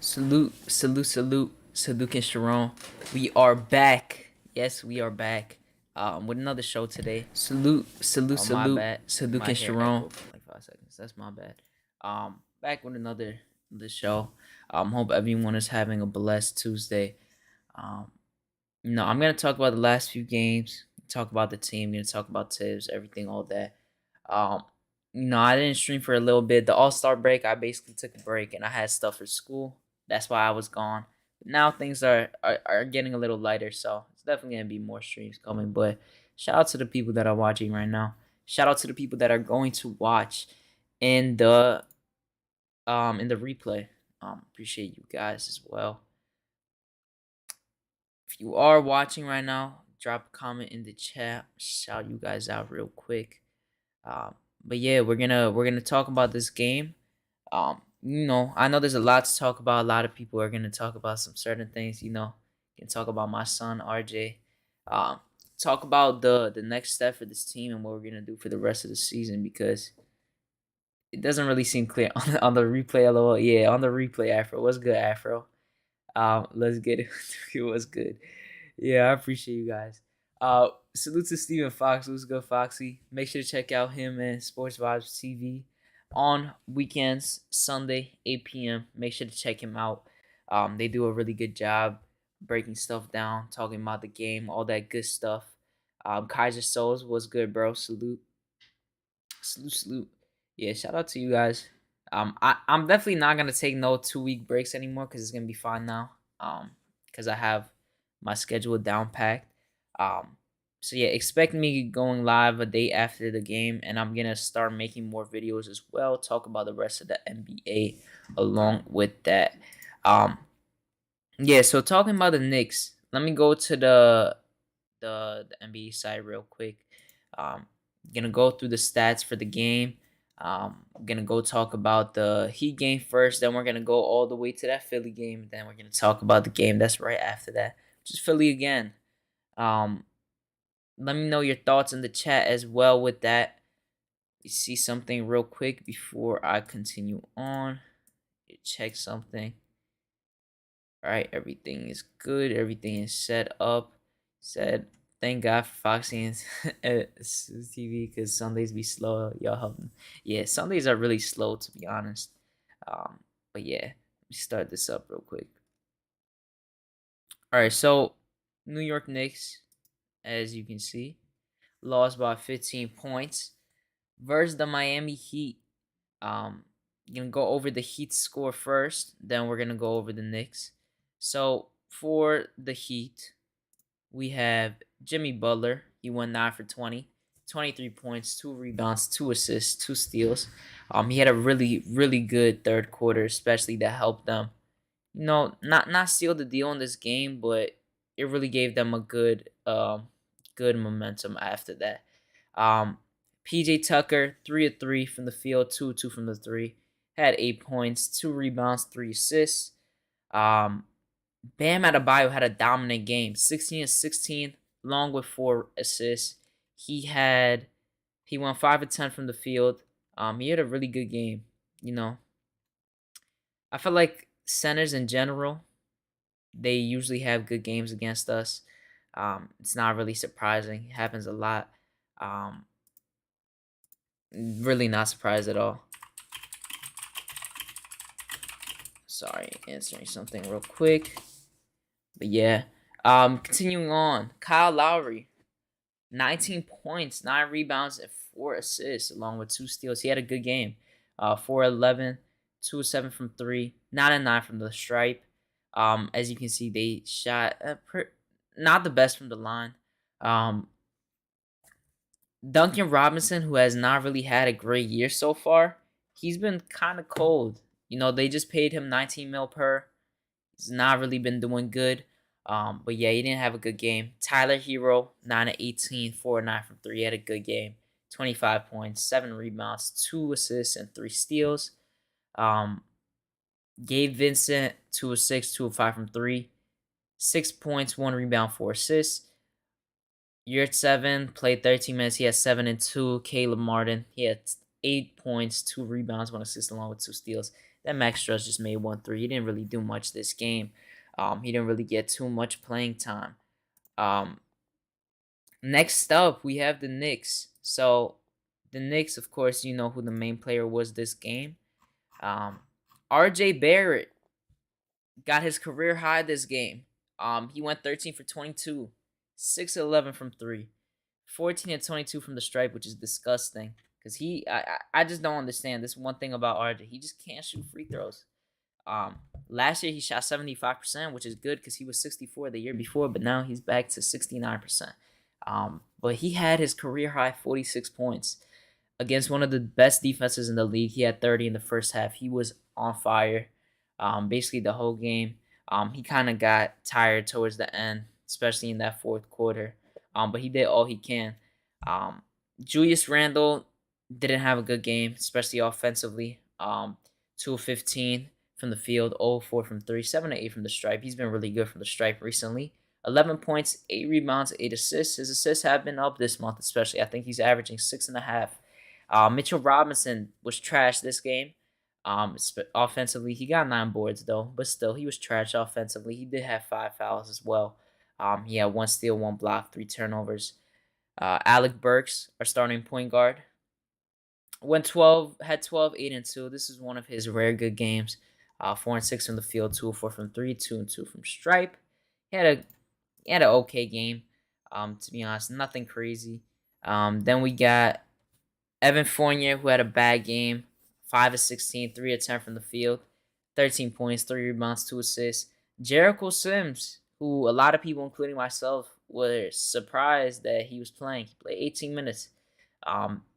Salute, salute, salute, HadukenSharon's. We are back. Yes, we are back. With another show today. Salute, salute, Oh, my salute, bad. My hair HadukenSharon. echoed for like 5 seconds. That's my bad. Back with another show. Hope everyone is having a blessed Tuesday. Um, I'm gonna talk about the last few games. Talk about the team. Gonna talk about Thibs, everything, all that. Um, I didn't stream for a little bit. The All-Star break, I basically took a break and I had stuff for school. That's why I was gone. But now things are getting a little lighter, so it's definitely gonna be more streams coming. But shout out to the people that are watching right now. Shout out to the people that are going to watch in the replay. Appreciate you guys as well. If you are watching right now, drop a comment in the chat. Shout you guys out real quick. But yeah, we're gonna talk about this game. I know there's a lot to talk about. A lot of people are gonna talk about some certain things. Can talk about my son RJ. Um, Talk about the next step for this team and what we're gonna do for the rest of the season because it doesn't really seem clear on the replay. LOL. Yeah, on the replay, Afro. What's good, Afro? Let's get it. It was good. Yeah, I appreciate you guys. Salute to Steven Fox. What's good, Foxy? Make sure to check out him and Sports Vibes TV on weekends, Sunday, 8 p.m. Make sure to check him out. They do a really good job breaking stuff down, talking about the game, all that good stuff. Kaiser Souls was good, bro. Salute, salute, salute. Yeah, shout out to you guys. I'm definitely not gonna take no 2 week breaks anymore because it's gonna be fine now. Because I have my schedule down packed. Um, so yeah, expect me going live a day after the game, and I'm gonna start making more videos as well. Talk about the rest of the NBA along with that. Um, yeah. So talking about the Knicks, let me go to the NBA side real quick. Gonna go through the stats for the game. I'm gonna go talk about the Heat game first. Then we're gonna go all the way to that Philly game. Then we're gonna talk about the game that's right after that, which is Philly again. Um, Let me know your thoughts in the chat as well with that. You see something real quick before I continue on. Check something. All right, everything is good. Everything is set up. Said, thank God for Foxy and TV because Sundays be slow. Y'all help me. Yeah, Sundays are really slow to be honest. But yeah, let me start this up real quick. All right, so New York Knicks, as you can see, lost by 15 points versus the Miami Heat. Um, gonna go over the Heat score first, then we're gonna go over the Knicks. So for the Heat, we have Jimmy Butler. He went 9 for 20, 23 points, 2 rebounds, 2 assists, 2 steals. He had a really, really good third quarter, especially that helped them. Not seal the deal in this game, but it really gave them a good momentum after that. Um, PJ Tucker, 3 of 3 from the field, 2 of 2 from the three, had 8 points, 2 rebounds, 3 assists. Um, Bam Adebayo had a dominant game, 16 and 16, along with 4 assists. He went 5 of 10 from the field. He had a really good game. You know, I feel like centers in general, they usually have good games against us. It's not really surprising. It happens a lot. Um, really not surprised at all. Sorry, answering something real quick. But yeah. Continuing on. Kyle Lowry, 19 points, 9 rebounds, and 4 assists, along with 2 steals. He had a good game. 4 11, 2 7 from 3, 9 and 9 from the stripe. As you can see, they shot not the best from the line. Um, Duncan Robinson, who has not really had a great year so far, he's been kind of cold. They just paid him 19 mil per. He's not really been doing good. But yeah, he didn't have a good game. Tyler Hero, 9 of 18, 4 9 from 3. He had a good game. 25 points, 7 rebounds, 2 assists, and 3 steals. Gabe Vincent, 2 of 6, 2 of 5 from 3. 6 points, 1 rebound, 4 assists. Yurt 7 played 13 minutes. He had 7 and 2. Caleb Martin, he had 8 points, 2 rebounds, 1 assist, along with 2 steals. Then Max Strus just made 1 3. He didn't really do much this game. He didn't really get too much playing time. Um, Next up, we have the Knicks. So the Knicks, of course, you know who the main player was this game. Um, R.J. Barrett got his career high this game. He went 13 for 22, 6 11 from three, 14 and 22 from the stripe, which is disgusting. Cause I just don't understand this one thing about RJ. He just can't shoot free throws. Um, Last year he shot 75%, which is good because he was 64 the year before, but now he's back to 69%. But he had his career high 46 points against one of the best defenses in the league. He had 30 in the first half. He was on fire, basically the whole game. He kind of got tired towards the end, especially in that fourth quarter. But he did all he can. Um, Julius Randle didn't have a good game, especially offensively. 2 of 15 from the field, 0 4 from 3, 7 8 from the stripe. He's been really good from the stripe recently. 11 points, 8 rebounds, 8 assists. His assists have been up this month, especially. I think he's averaging 6.5. Mitchell Robinson was trash this game. Offensively, he got 9 boards though, but still, he was trash offensively. He did have 5 fouls as well. He had 1 steal, 1 block, 3 turnovers. Alec Burks, our starting point guard, had 12, 8 and 2. This is one of his rare good games. 4 and 6 from the field, 2 of 4 from 3, 2 and 2 from stripe. He had an okay game. To be honest, nothing crazy. Then we got Evan Fournier, who had a bad game, 5 of 16, 3 of 10 from the field, 13 points, 3 rebounds, 2 assists. Jericho Sims, who a lot of people, including myself, were surprised that he was playing. He played 18 minutes.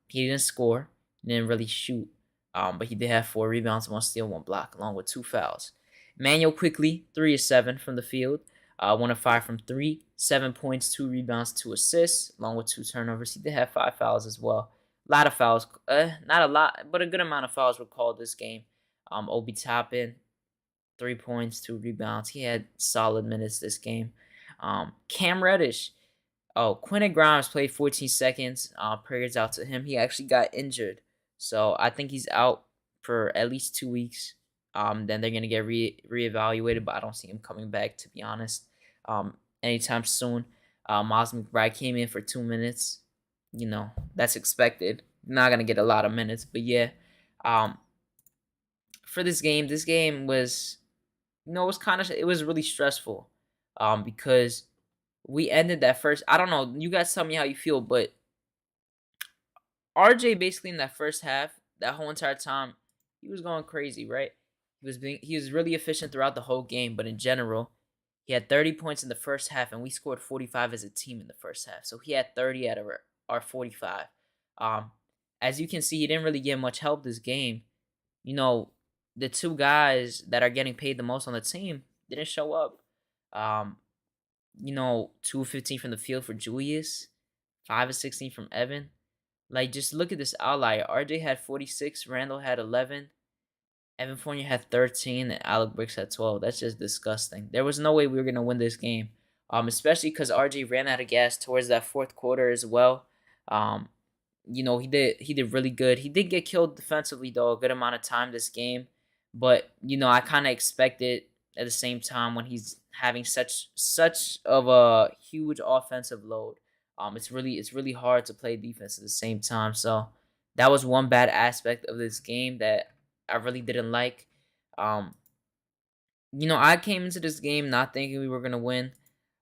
He didn't score, he didn't really shoot, but he did have 4 rebounds, 1 steal, 1 block, along with 2 fouls. Manuel Quickly, 3 of 7 from the field, 1 of 5 from 3, 7 points, 2 rebounds, 2 assists, along with 2 turnovers. He did have 5 fouls as well. A lot of fouls, not a lot, but a good amount of fouls were called this game. Obi Toppin, 3 points, 2 rebounds. He had solid minutes this game. Cam Reddish. Quentin Grimes played 14 seconds. Prayers out to him. He actually got injured, so I think he's out for at least 2 weeks. Then they're gonna get reevaluated, but I don't see him coming back, to be honest, anytime soon. Miles McBride came in for 2 minutes. You know, that's expected. Not gonna get a lot of minutes, but yeah. For this game was, it was really stressful, because we ended that first. I don't know. You guys tell me how you feel, but RJ basically in that first half, that whole entire time, he was going crazy, right? He was really efficient throughout the whole game, but in general, he had 30 points in the first half, and we scored 45 as a team in the first half. So he had 30 out of our 45. As you can see, he didn't really get much help this game. You know, the 2 guys that are getting paid the most on the team didn't show up. 2 of 15 from the field for Julius, 5 of 16 from Evan. Like, just look at this outlier. RJ had 46, Randall had 11, Evan Fournier had 13, and Alec Burks had 12. That's just disgusting. There was no way we were going to win this game, especially because RJ ran out of gas towards that fourth quarter as well. He did really good. He did get killed defensively, though, a good amount of time this game. But, I kind of expected at the same time when he's having such of a huge offensive load. It's really hard to play defense at the same time. So that was one bad aspect of this game that I really didn't like. I came into this game not thinking we were gonna win.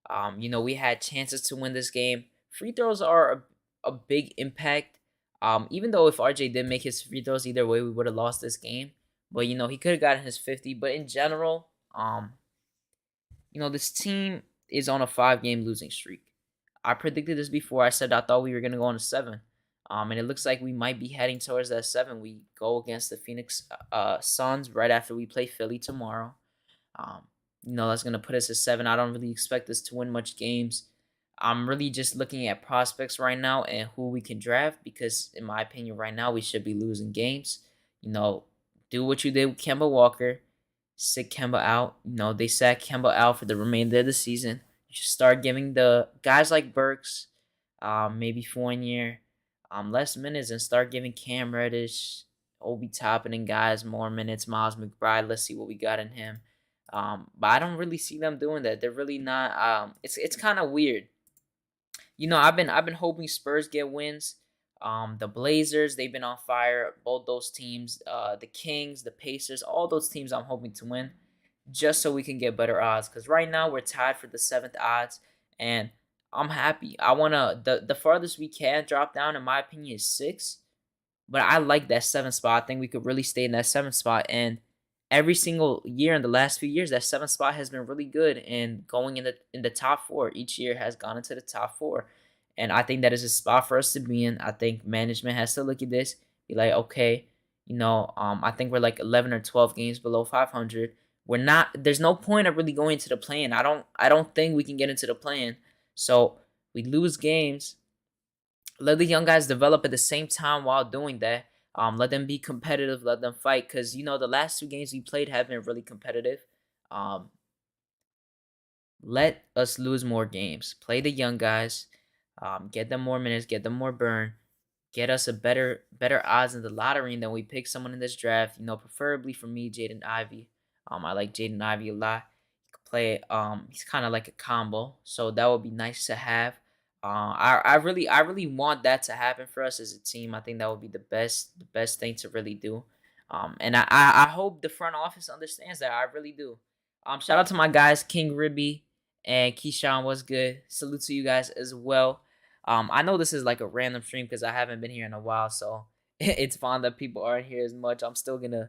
We had chances to win this game. Free throws are a big impact. Even though if RJ did make his free throws, either way we would have lost this game. But he could have gotten his 50. But in general, this team is on a 5-game losing streak. I predicted this before. I said I thought we were gonna go on a 7. And it looks like we might be heading towards that 7. We go against the Phoenix Suns right after we play Philly tomorrow. That's gonna put us at 7. I don't really expect us to win much games. I'm really just looking at prospects right now and who we can draft because, in my opinion, right now we should be losing games. Do what you did with Kemba Walker. Sit Kemba out. They sat Kemba out for the remainder of the season. You should start giving the guys like Burks, maybe Fournier, less minutes and start giving Cam Reddish, Obi Toppin and guys more minutes. Miles McBride, let's see what we got in him. But I don't really see them doing that. They're really not. It's kind of weird. I've been hoping Spurs get wins. The Blazers, they've been on fire. Both those teams, the Kings, the Pacers, all those teams, I'm hoping to win, just so we can get better odds. Because right now we're tied for the seventh odds, and I'm happy. I wanna the farthest we can drop down, in my opinion, is 6. But I like that 7th spot. I think we could really stay in that 7th spot. And every single year in the last few years, that 7th spot has been really good. And going in the top 4 each year has gone into the top 4. And I think that is a spot for us to be in. I think management has to look at this, be like, okay, I think we're like 11 or 12 games below 500. We're not. There's no point of really going into the play-in. I don't think we can get into the play-in. So we lose games. Let the young guys develop at the same time while doing that. Let them be competitive. Let them fight. Because, the last 2 games we played have been really competitive. Um, let us lose more games. Play the young guys. Get them more minutes. Get them more burn. Get us a better odds in the lottery, and then we pick someone in this draft. Preferably for me, Jaden Ivey. I like Jaden Ivey a lot. He could play. He's kind of like a combo, so that would be nice to have. I really want that to happen for us as a team. I think that would be the best thing to really do. And I hope the front office understands that. I really do. Shout out to my guys, King Ribby and Keyshawn. Was good. Salute to you guys as well. I know this is like a random stream because I haven't been here in a while, so it's fine that people aren't here as much. I'm still gonna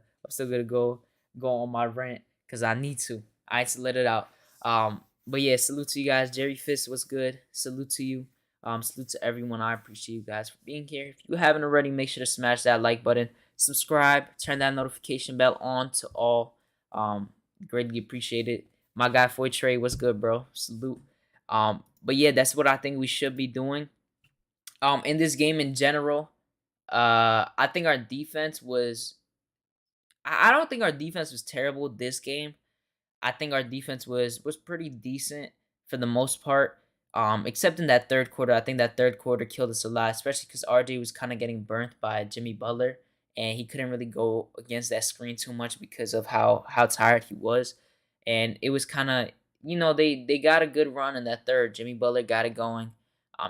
go on my rant because I need to. I need to let it out. But yeah, salute to you guys. Jerry Fist was good. Salute to you. Salute to everyone. I appreciate you guys for being here. If you haven't already, make sure to smash that like button, subscribe, turn that notification bell on to all. Greatly appreciate it. My guy Foy Trey was good, bro. Salute. But yeah, that's what I think we should be doing. In this game in general, I think our defense was. I don't think our defense was terrible this game. I think our defense was pretty decent for the most part. Except in that third quarter. I think that third quarter killed us a lot, especially because RJ was kind of getting burnt by Jimmy Butler, and he couldn't really go against that screen too much because of how tired he was. And it was kind of, they got a good run in that third. Jimmy Butler got it going.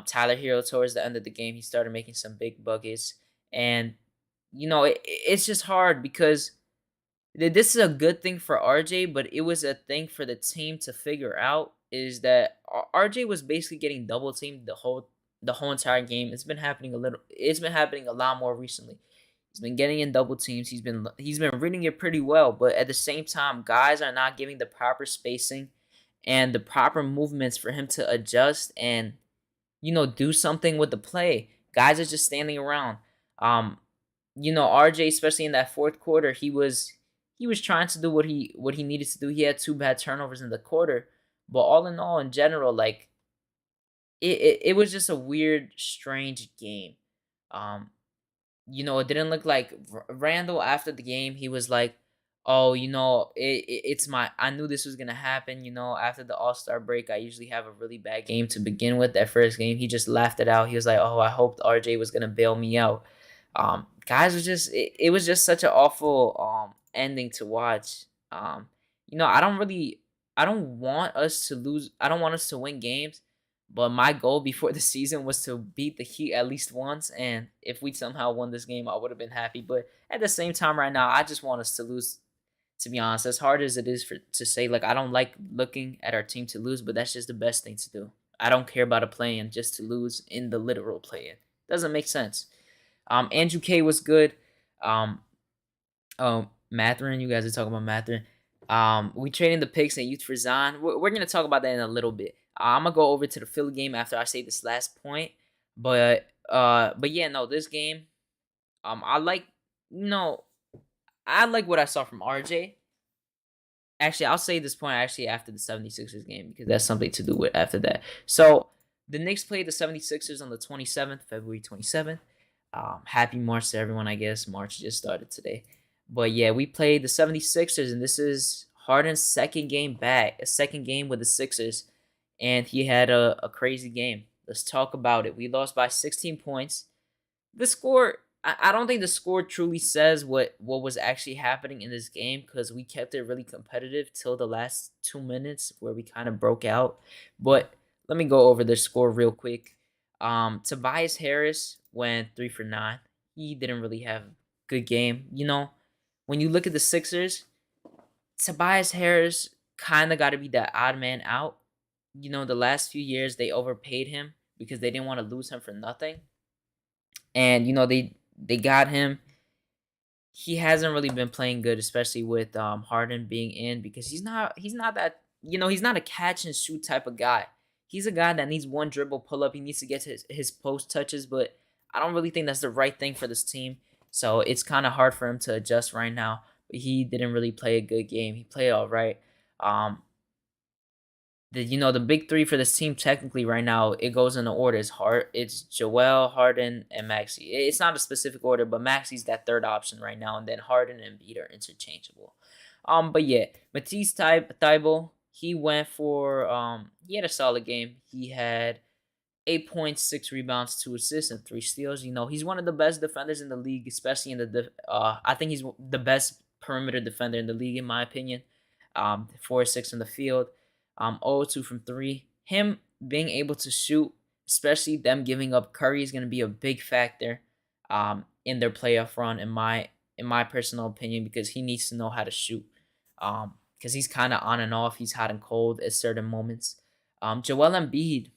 Tyler Hero towards the end of the game, he started making some big buckets, and it's just hard because this is a good thing for RJ, but it was a thing for the team to figure out. Is that RJ was basically getting double teamed the whole entire game. It's been happening a little. It's been happening a lot more recently. He's been getting in double teams. He's been reading it pretty well, but at the same time, guys are not giving the proper spacing and the proper movements for him to adjust and do something with the play. Guys are just standing around. RJ, especially in that fourth quarter, he was trying to do what he needed to do. He had 2 bad turnovers in the quarter, but all in all, in general, like it was just a weird, strange game. Um, it didn't look like Randall after the game. He was like, "Oh, it's my. I knew this was gonna happen. After the All-Star break, I usually have a really bad game to begin with. That first game, he just laughed it out. He was like, "Oh, I hoped RJ was gonna bail me out." Guys was just it was just such an awful ending to watch. I don't want us to lose. I don't want us to win games, but my goal before the season was to beat the Heat at least once, and if we somehow won this game, I would have been happy. But at the same time, right now, I just want us to lose. To be honest, as hard as it is to say, like I don't like looking at our team to lose, but that's just the best thing to do. I don't care about a play-in just to lose in the literal play-in. Doesn't make sense. Andrew K was good. Matherin, you guys are talking about Matherin. We traded the picks and youth for Zion. We're gonna talk about that in a little bit. I'm gonna go over to the Philly game after I say this last point. But yeah, no, this game, I like, I like what I saw from RJ. Actually, I'll say this point actually after the 76ers game because that's something to do with after that. So the Knicks played the 76ers on the 27th, February 27th. Happy March to everyone, I guess. March just started today. But yeah, we played the 76ers, and this is Harden's second game back, a second game with the Sixers, and he had a crazy game. Let's talk about it. We lost by 16 points. The score, I don't think the score truly says what was actually happening in this game because we kept it really competitive till the last 2 minutes where we kind of broke out. But let me go over the score real quick. Tobias Harris went 3 for 9. He didn't really have a good game. When you look at the Sixers, Tobias Harris kind of got to be that odd man out. The last few years they overpaid him because they didn't want to lose him for nothing, and they got him. He hasn't really been playing good, especially with Harden being in because he's not that he's not a catch and shoot type of guy. He's a guy that needs one dribble pull up. He needs to get to his post touches, but I don't really think that's the right thing for this team. So it's kind of hard for him to adjust right now. But he didn't really play a good game. He played all right. Um, the big three for this team technically right now, it goes in the order. It's Joel, Harden, and Maxey. It's not a specific order, but Maxey's that third option right now, and then Harden and Embiid are interchangeable. But yeah, Matisse Thybulle, he had a solid game. He had 8 points, 6 rebounds, 2 assists, and 3 steals. He's one of the best defenders in the league, especially in I think he's the best perimeter defender in the league, in my opinion. 4 6 in the field. 0-2 from 3. Him being able to shoot, especially them giving up Curry, is going to be a big factor in their playoff run, in my personal opinion, because he needs to know how to shoot. Because he's kind of on and off. He's hot and cold at certain moments. Joel Embiid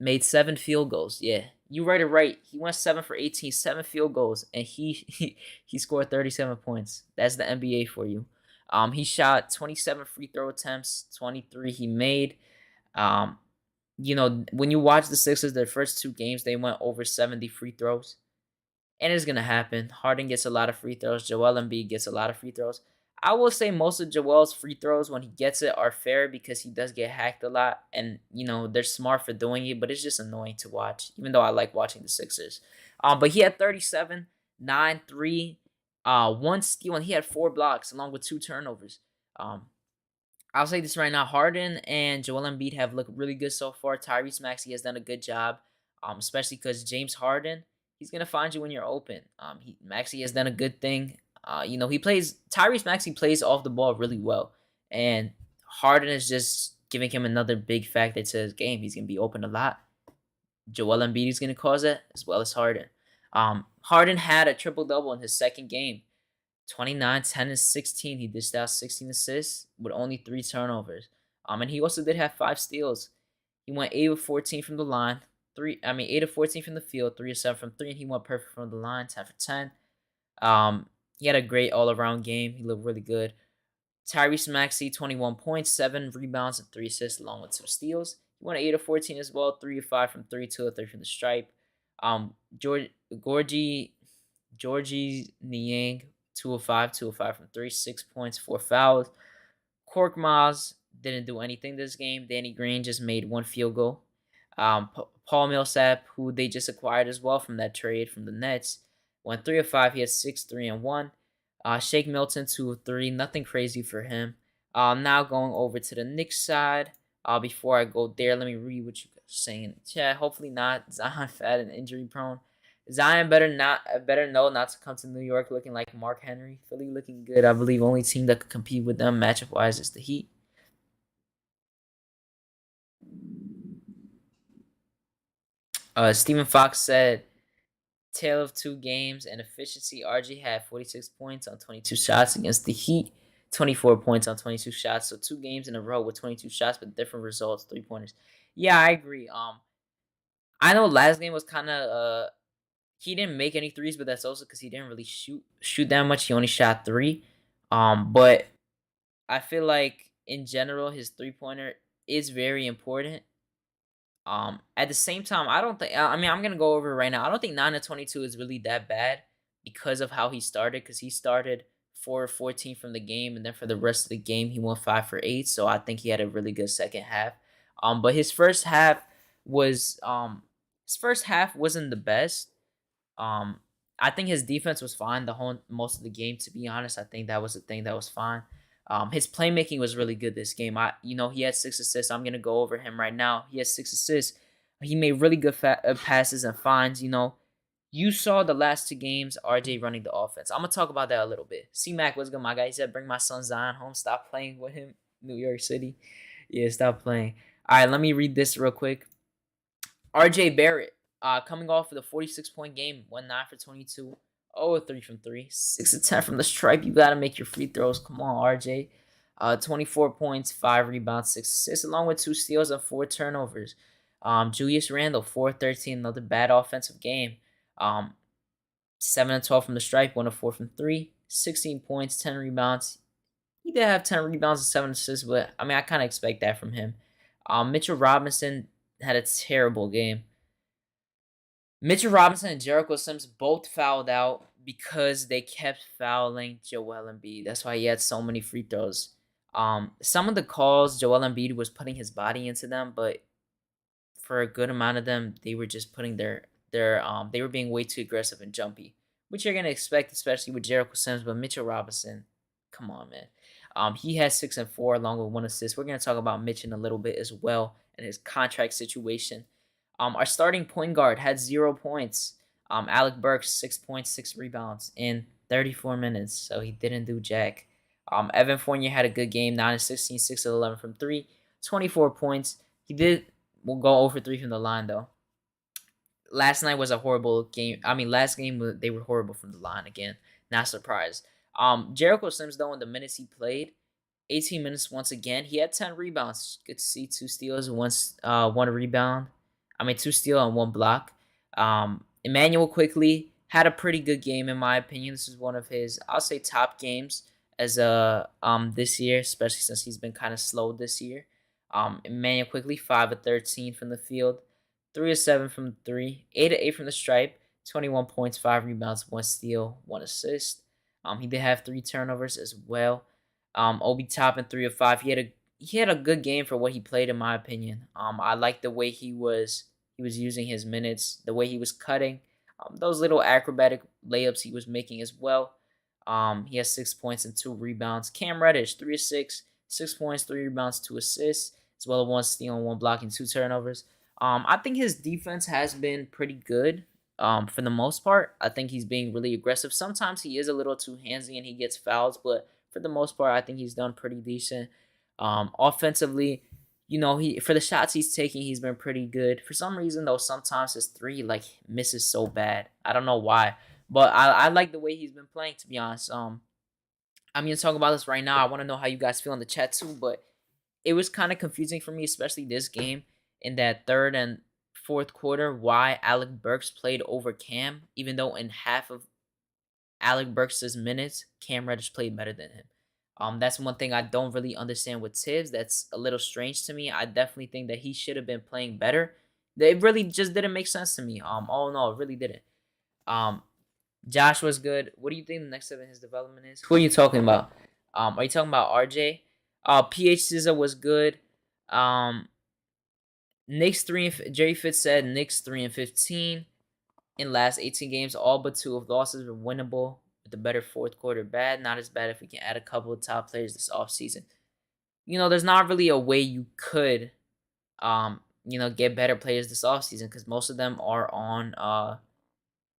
made 7 field goals. Yeah, you read it right. He went 7 for 18, 7 field goals, and he scored 37 points. That's the NBA for you. He shot 27 free throw attempts, 23 he made. When you watch the Sixers, their first 2 games, they went over 70 free throws. And it's going to happen. Harden gets a lot of free throws. Joel Embiid gets a lot of free throws. I will say most of Joel's free throws, when he gets it, are fair because he does get hacked a lot. And, they're smart for doing it, but it's just annoying to watch, even though I like watching the Sixers. But he had 37, 9, 3, 1 steal, and he had 4 blocks along with 2 turnovers. I'll say this right now: Harden and Joel Embiid have looked really good so far. Tyrese Maxey has done a good job, especially because James Harden, he's gonna find you when you're open. Maxey has done a good thing. Tyrese Maxey plays off the ball really well, and Harden is just giving him another big factor to his game. He's gonna be open a lot. Joel Embiid is gonna cause it, as well as Harden. Harden had a triple-double in his second game. 29, 10, and 16. He dished out 16 assists with only 3 turnovers. And he also did have 5 steals. He went 8 of 14 from the line. 8 of 14 from the field, 3 of 7 from 3, and he went perfect from the line, 10 for 10. He had a great all-around game. He looked really good. Tyrese Maxey, 21 points, 7 rebounds, and 3 assists, along with 2 steals. He went 8 of 14 as well, 3 of 5 from 3, 2 of 3 from the stripe. Georgie Niang, 2 of 5, 2 of 5 from 3, 6 points, 4 fouls. Korkmaz didn't do anything this game. Danny Green just made 1 field goal. Paul Millsap, who they just acquired as well from that trade from the Nets, went 3 of 5. He had 6, 3, and 1. Shake Milton, 2 of 3. Nothing crazy for him. Now going over to the Knicks side. Before I go there, let me read what you guys are saying in the chat. Hopefully not. Zion fat and injury prone. Zion better know not to come to New York looking like Mark Henry. Philly looking good. I believe only team that could compete with them matchup wise is the Heat. Stephen Fox said, "Tale of 2 games and efficiency. RG had 46 points on 22 shots against the Heat, 24 points on 22 shots. So 2 games in a row with 22 shots, but different results, 3-pointers." Yeah, I agree. I know last game was kind of he didn't make any threes, but that's also because he didn't really shoot that much. He only shot 3. But I feel like in general his 3-pointer is very important. At the same time, I don't think. I mean, I'm gonna go over it right now. I don't think 9 of 22 is really that bad because of how he started. Because he started 4 of 14 from the game, and then for the rest of the game, he went 5 for 8. So I think he had a really good second half. But his first half wasn't the best. I think his defense was fine most of the game. To be honest, I think that was the thing that was fine. His playmaking was really good this game. He had 6 assists. I'm gonna go over him right now. He has 6 assists. He made really good passes and finds. You saw the last 2 games, RJ running the offense. I'm gonna talk about that a little bit. C Mac, what's good, my guy? He said, "Bring my son Zion home. Stop playing with him, New York City." Yeah, stop playing. All right, let me read this real quick. RJ Barrett, coming off of the 46-point game, 9 for 22, 0 3 from 3, 6 of 10 from the stripe. You got to make your free throws. Come on, RJ. 24 points, 5 rebounds, 6 assists, along with 2 steals and 4 turnovers. Julius Randle, 4-13, another bad offensive game. 7 of 12 from the stripe, 1 of 4 from 3, 16 points, 10 rebounds. He did have 10 rebounds and 7 assists, but I mean, I kind of expect that from him. Mitchell Robinson had a terrible game. Mitchell Robinson and Jericho Sims both fouled out because they kept fouling Joel Embiid. That's why he had so many free throws. Some of the calls, Joel Embiid was putting his body into them, but for a good amount of them, they were just putting they were being way too aggressive and jumpy, which you're gonna expect, especially with Jericho Sims. But Mitchell Robinson, come on, man. He has 6 and 4 along with 1 assist. We're gonna talk about Mitch in a little bit as well and his contract situation. Our starting point guard had 0 points. Alec Burks, 6 points, 6 rebounds in 34 minutes, so he didn't do jack. Evan Fournier had a good game, 9 of 16, 6 of 11 from 3, 24 points. He did go over 3 from the line, though. Last night was a horrible game. I mean, last game, they were horrible from the line again. Not surprised. Jericho Sims, though, in the minutes he played, 18 minutes once again. He had 10 rebounds. Good to see 2 steals and 1 rebound. 2 steal and 1 block. Emmanuel quickly had a pretty good game in my opinion. This is one of his, I'll say, top games as this year, especially since he's been kind of slow this year. Emmanuel quickly, 5 of 13 from the field, 3 of 7 from 3, 8 of 8 from the stripe, 21 points, 5 rebounds, 1 steal, 1 assist. He did have 3 turnovers as well. Obi Toppin, 3 of 5. He had a good game for what he played, in my opinion. I like the way he was using his minutes, the way he was cutting, those little acrobatic layups he was making as well. He has 6 points and 2 rebounds. Cam Reddish, 3 of 6, 6 points, 3 rebounds, 2 assists, as well as 1 steal and 1 block and 2 turnovers. I think his defense has been pretty good. For the most part, I think he's being really aggressive. Sometimes he is a little too handsy and he gets fouls, but for the most part, I think he's done pretty decent. Offensively, for the shots he's taking, he's been pretty good. For some reason, though, sometimes his 3 misses so bad. I don't know why, but I like the way he's been playing, to be honest. I'm gonna talk about this right now. I want to know how you guys feel in the chat too, but it was kind of confusing for me, especially this game in that third and fourth quarter, why Alec Burks played over Cam, even though in half of Alec Burks' minutes, Cam Reddish played better than him. That's one thing I don't really understand with Thibs. That's a little strange to me. I definitely think that he should have been playing better. It really just didn't make sense to me. Oh no, it really didn't. Josh was good. What do you think the next step in his development is? Who are you talking about? Are you talking about RJ? PH Scissor was good. Knicks 3 and Jerry Fitz said Knicks 3 and 15 in last 18 games. All but 2 of losses were winnable. The better fourth quarter bad. Not as bad if we can add a couple of top players this offseason. There's not really a way you could, get better players this offseason because most of them are on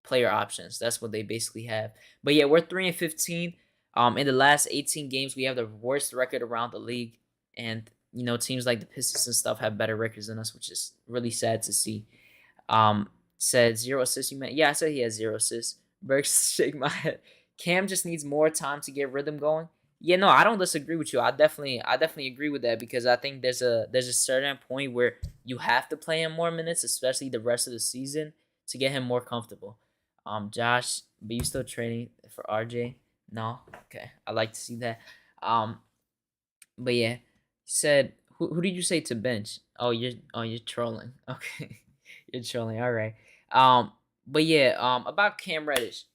player options. That's what they basically have. But yeah, we're 3 and 15. In the last 18 games, we have the worst record around the league. And, teams like the Pistons and stuff have better records than us, which is really sad to see. Said 0 assists. Yeah, I said he has 0 assists. Burks, shake my head. Cam just needs more time to get rhythm going. Yeah, no, I don't disagree with you. I definitely agree with that because I think there's a certain point where you have to play him more minutes, especially the rest of the season, to get him more comfortable. Josh, but you still training for RJ? No, okay, I like to see that. But yeah, said who did you say to bench? You're trolling. Okay, you're trolling. All right. But yeah, about Cam Reddish.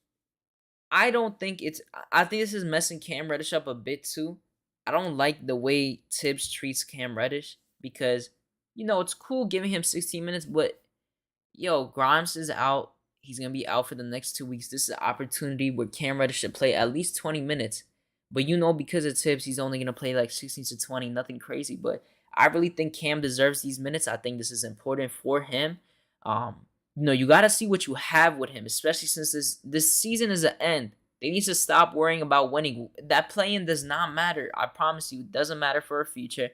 I think this is messing Cam Reddish up a bit too. I don't like the way Thibs treats Cam Reddish because, it's cool giving him 16 minutes, but Grimes is out. He's going to be out for the next 2 weeks. This is an opportunity where Cam Reddish should play at least 20 minutes. But because of Thibs, he's only going to play 16 to 20, nothing crazy. But I really think Cam deserves these minutes. I think this is important for him. you got to see what you have with him, especially since this season is an end. They need to stop worrying about winning. That play-in does not matter. I promise you, it doesn't matter for a future.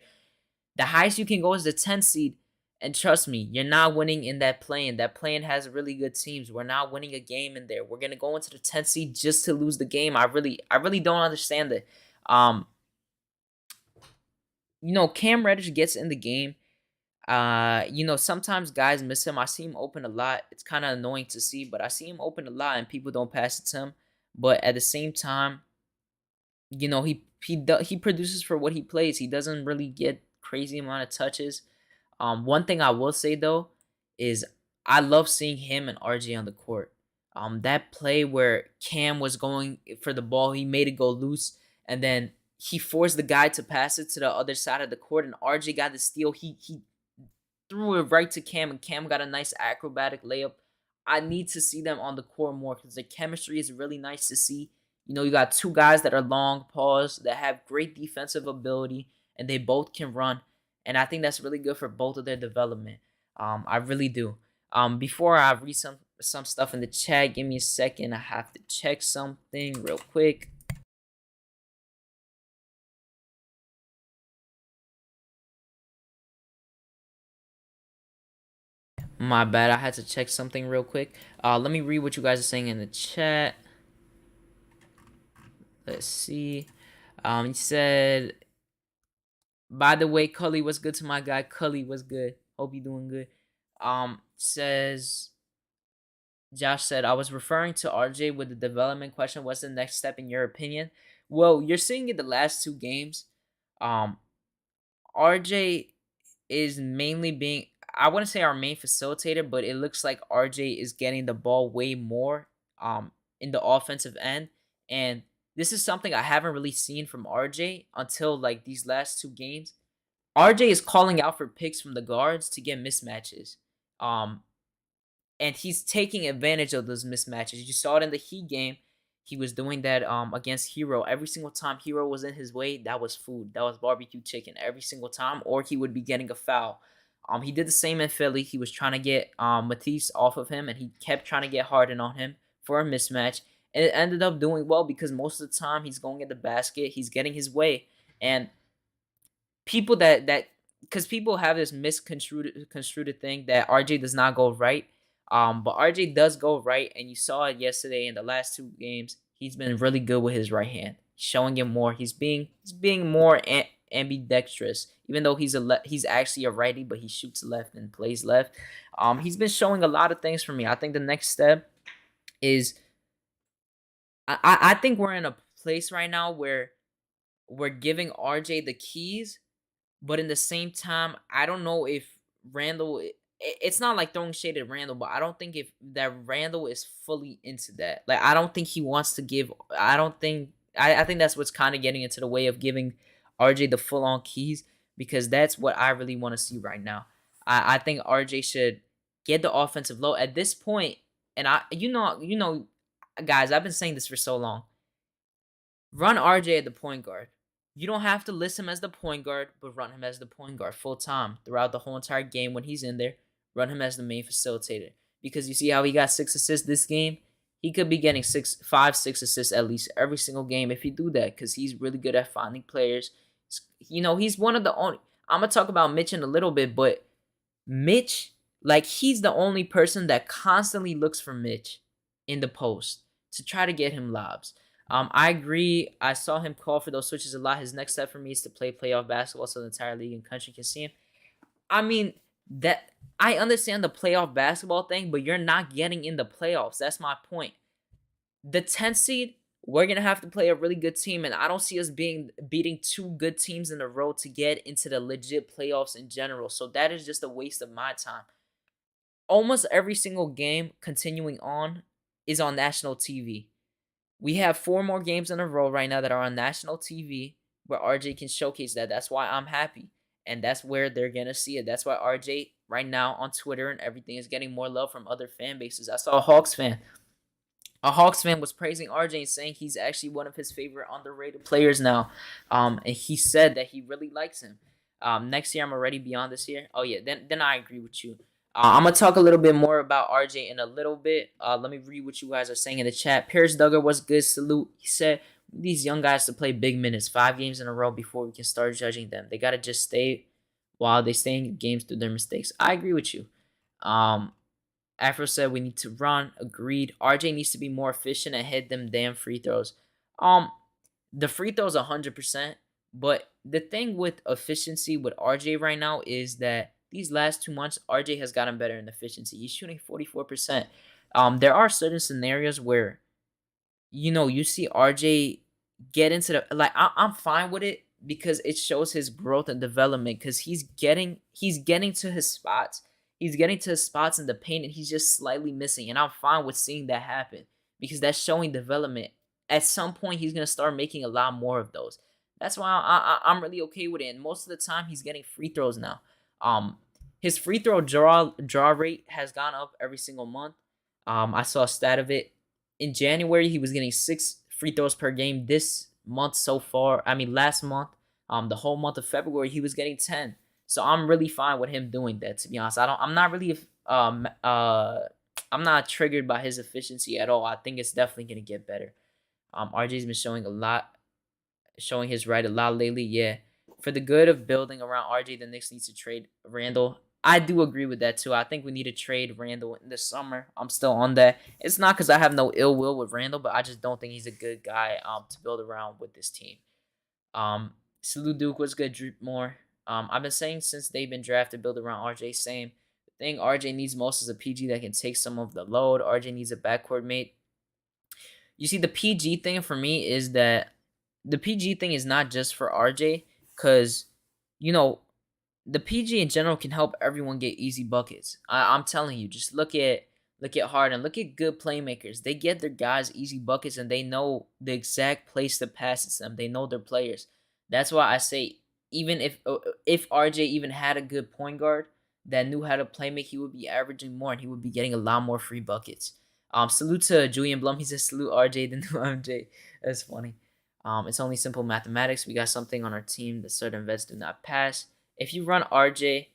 The highest you can go is the 10th seed. And trust me, you're not winning in that play-in. That play-in has really good teams. We're not winning a game in there. We're gonna go into the 10th seed just to lose the game. I really don't understand it. Um, Cam Reddish gets in the game. Sometimes guys miss him. I see him open a lot. It's kind of annoying to see, but I see him open a lot and people don't pass it to him. But at the same time, he produces for what he plays. He doesn't really get crazy amount of touches. One thing I will say though is I love seeing him and RJ on the court. That play where Cam was going for the ball, he made it go loose, and then he forced the guy to pass it to the other side of the court, and RJ got the steal. He threw it right to Cam, and Cam got a nice acrobatic layup. I need to see them on the court more because the chemistry is really nice to see. You got two guys that are long paws that have great defensive ability, and they both can run. And I think that's really good for both of their development. I really do. Before I read some stuff in the chat, give me a second. I have to check something real quick. My bad. I had to check something real quick. Let me read what you guys are saying in the chat. Let's see. He said, by the way, Cully was good to my guy. Cully was good. Hope you're doing good. Says Josh said, I was referring to RJ with the development question. What's the next step in your opinion? Well, you're seeing it the last two games. RJ is mainly being, I wouldn't say our main facilitator, but it looks like RJ is getting the ball way more in the offensive end. And this is something I haven't really seen from RJ until like these last two games. RJ is calling out for picks from the guards to get mismatches. And he's taking advantage of those mismatches. You saw it in the Heat game. He was doing that against Hero. Every single time Hero was in his way, that was food. That was barbecue chicken every single time, or he would be getting a foul. He did the same in Philly. He was trying to get Matisse off of him, and he kept trying to get Harden on him for a mismatch. And it ended up doing well because most of the time he's going at the basket. He's getting his way. And people because people have this misconstrued thing that RJ does not go right. But RJ does go right, and you saw it yesterday in the last two games. He's been really good with his right hand, showing him more. He's being more ambidextrous, even though he's actually a righty, but he shoots left and plays left. He's been showing a lot of things for me. I think the next step is I think we're in a place right now where we're giving RJ the keys, but in the same time, I don't know if Randall. It's not like throwing shade at Randall, but I don't think if that Randall is fully into that. Like I don't think he wants to give. I don't think. I think that's what's kind of getting into the way of giving RJ the full on keys because that's what I really want to see right now. I think RJ should get the offensive load at this point, and guys, I've been saying this for so long. Run RJ at the point guard. You don't have to list him as the point guard, but run him as the point guard full time throughout the whole entire game when he's in there. Run him as the main facilitator. Because you see how he got 6 assists this game? He could be getting 5, 6 assists at least every single game if he do that because he's really good at finding players. He's one of the only. I'm going to talk about Mitch in a little bit, but Mitch, like he's the only person that constantly looks for Mitch in the post to try to get him lobs. I agree. I saw him call for those switches a lot. His next step for me is to play playoff basketball so the entire league and country can see him. I mean, that I understand the playoff basketball thing, but you're not getting in the playoffs. That's my point. The 10th seed, we're going to have to play a really good team, and I don't see us beating two good teams in a row to get into the legit playoffs in general. So that is just a waste of my time. Almost every single game continuing on is on national TV. We have 4 more games in a row right now that are on national TV where RJ can showcase that. That's why I'm happy. And that's where they're going to see it. That's why RJ right now on Twitter and everything is getting more love from other fan bases. I saw a Hawks fan. A Hawks fan was praising RJ and saying he's actually one of his favorite underrated players now. And he said that he really likes him. Next year, I'm already beyond this year. Oh, yeah, then I agree with you. I'm gonna talk a little bit more about RJ in a little bit. Let me read what you guys are saying in the chat. Pierce Duggar was good. Salute. He said these young guys to play big minutes, 5 games in a row before we can start judging them. They gotta just stay while they stay in games through their mistakes. I agree with you. Um, Afro said we need to run. Agreed. RJ needs to be more efficient and hit them damn free throws. Um, the free throws 100%. But the thing with efficiency with RJ right now is that these last 2 months, RJ has gotten better in efficiency. He's shooting 44%. There are certain scenarios where you see RJ get into the I'm fine with it because it shows his growth and development because he's getting to his spots. He's getting to his spots in the paint and he's just slightly missing. And I'm fine with seeing that happen because that's showing development. At some point, he's gonna start making a lot more of those. That's why I'm really okay with it. And most of the time, he's getting free throws now. Um, his free throw draw rate has gone up every single month. I saw a stat of it in January. He was getting 6 free throws per game. This month so far, I mean last month, the whole month of February, he was getting 10. So I'm really fine with him doing that. To be honest, I'm not really I'm not triggered by his efficiency at all. I think it's definitely gonna get better. RJ's been showing his right a lot lately. Yeah, for the good of building around RJ, the Knicks needs to trade Randall. I do agree with that too. I think we need to trade Randall in the summer. I'm still on that. It's not because I have no ill will with Randall, but I just don't think he's a good guy to build around with this team. Um, Salute Duke was good. Drew more. I've been saying since they've been drafted, build around RJ. Same thing. RJ needs most is a PG that can take some of the load. RJ needs a backcourt mate. You see, the PG thing for me is that the PG thing is not just for RJ, because you know the PG in general can help everyone get easy buckets. I'm telling you, just look at Harden, look at good playmakers. They get their guys easy buckets, and they know the exact place to pass it to them. They know their players. That's why I say even if RJ even had a good point guard that knew how to play make, he would be averaging more, and he would be getting a lot more free buckets. Salute to Julian Blum. He says salute RJ the new MJ. That's funny. It's only simple mathematics. We got something on our team that certain vets do not pass. If you run RJ,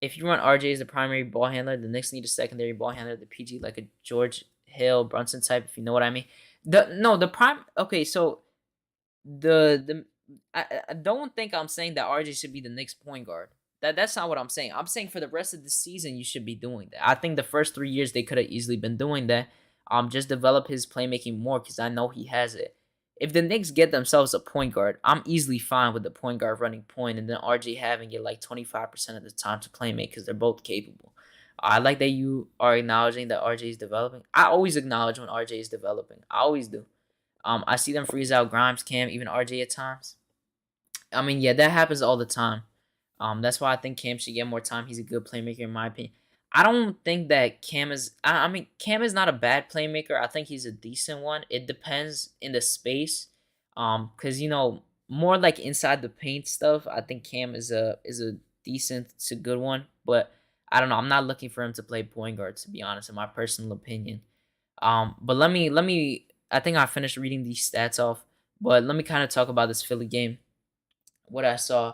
if you run RJ as the primary ball handler, the Knicks need a secondary ball handler, the PG like a George Hill Brunson type, if you know what I mean. The prime. Okay, so I don't think I'm saying that RJ should be the Knicks point guard. That's not what I'm saying. I'm saying for the rest of the season you should be doing that. I think the first 3 years they could have easily been doing that. Just develop his playmaking more because I know he has it. If the Knicks get themselves a point guard, I'm easily fine with the point guard running point and then RJ having it like 25% of the time to play make because they're both capable. I like that you are acknowledging that RJ is developing. I always acknowledge when RJ is developing. I always do. I see them freeze out Grimes, Cam, even RJ at times. I mean, yeah, that happens all the time. That's why I think Cam should get more time. He's a good playmaker in my opinion. I don't think that Cam is. I mean, Cam is not a bad playmaker. I think he's a decent one. It depends in the space. Cause more like inside the paint stuff. I think Cam is a decent to good one. But I don't know. I'm not looking for him to play point guard, to be honest, in my personal opinion. But let me. I think I finished reading these stats off. But let me kind of talk about this Philly game. What I saw.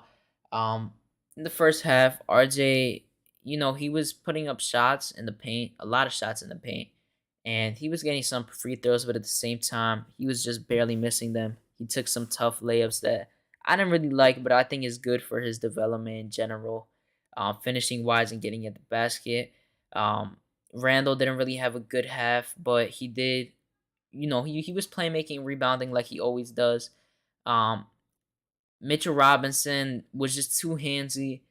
Um, in the first half, RJ, he was putting up shots in the paint, a lot of shots in the paint, and he was getting some free throws, but at the same time, he was just barely missing them. He took some tough layups that I didn't really like, but I think is good for his development in general, finishing wise and getting at the basket. Um, Randall didn't really have a good half, but he did. He was playmaking, rebounding like he always does. Um, Mitchell Robinson was just too handsy.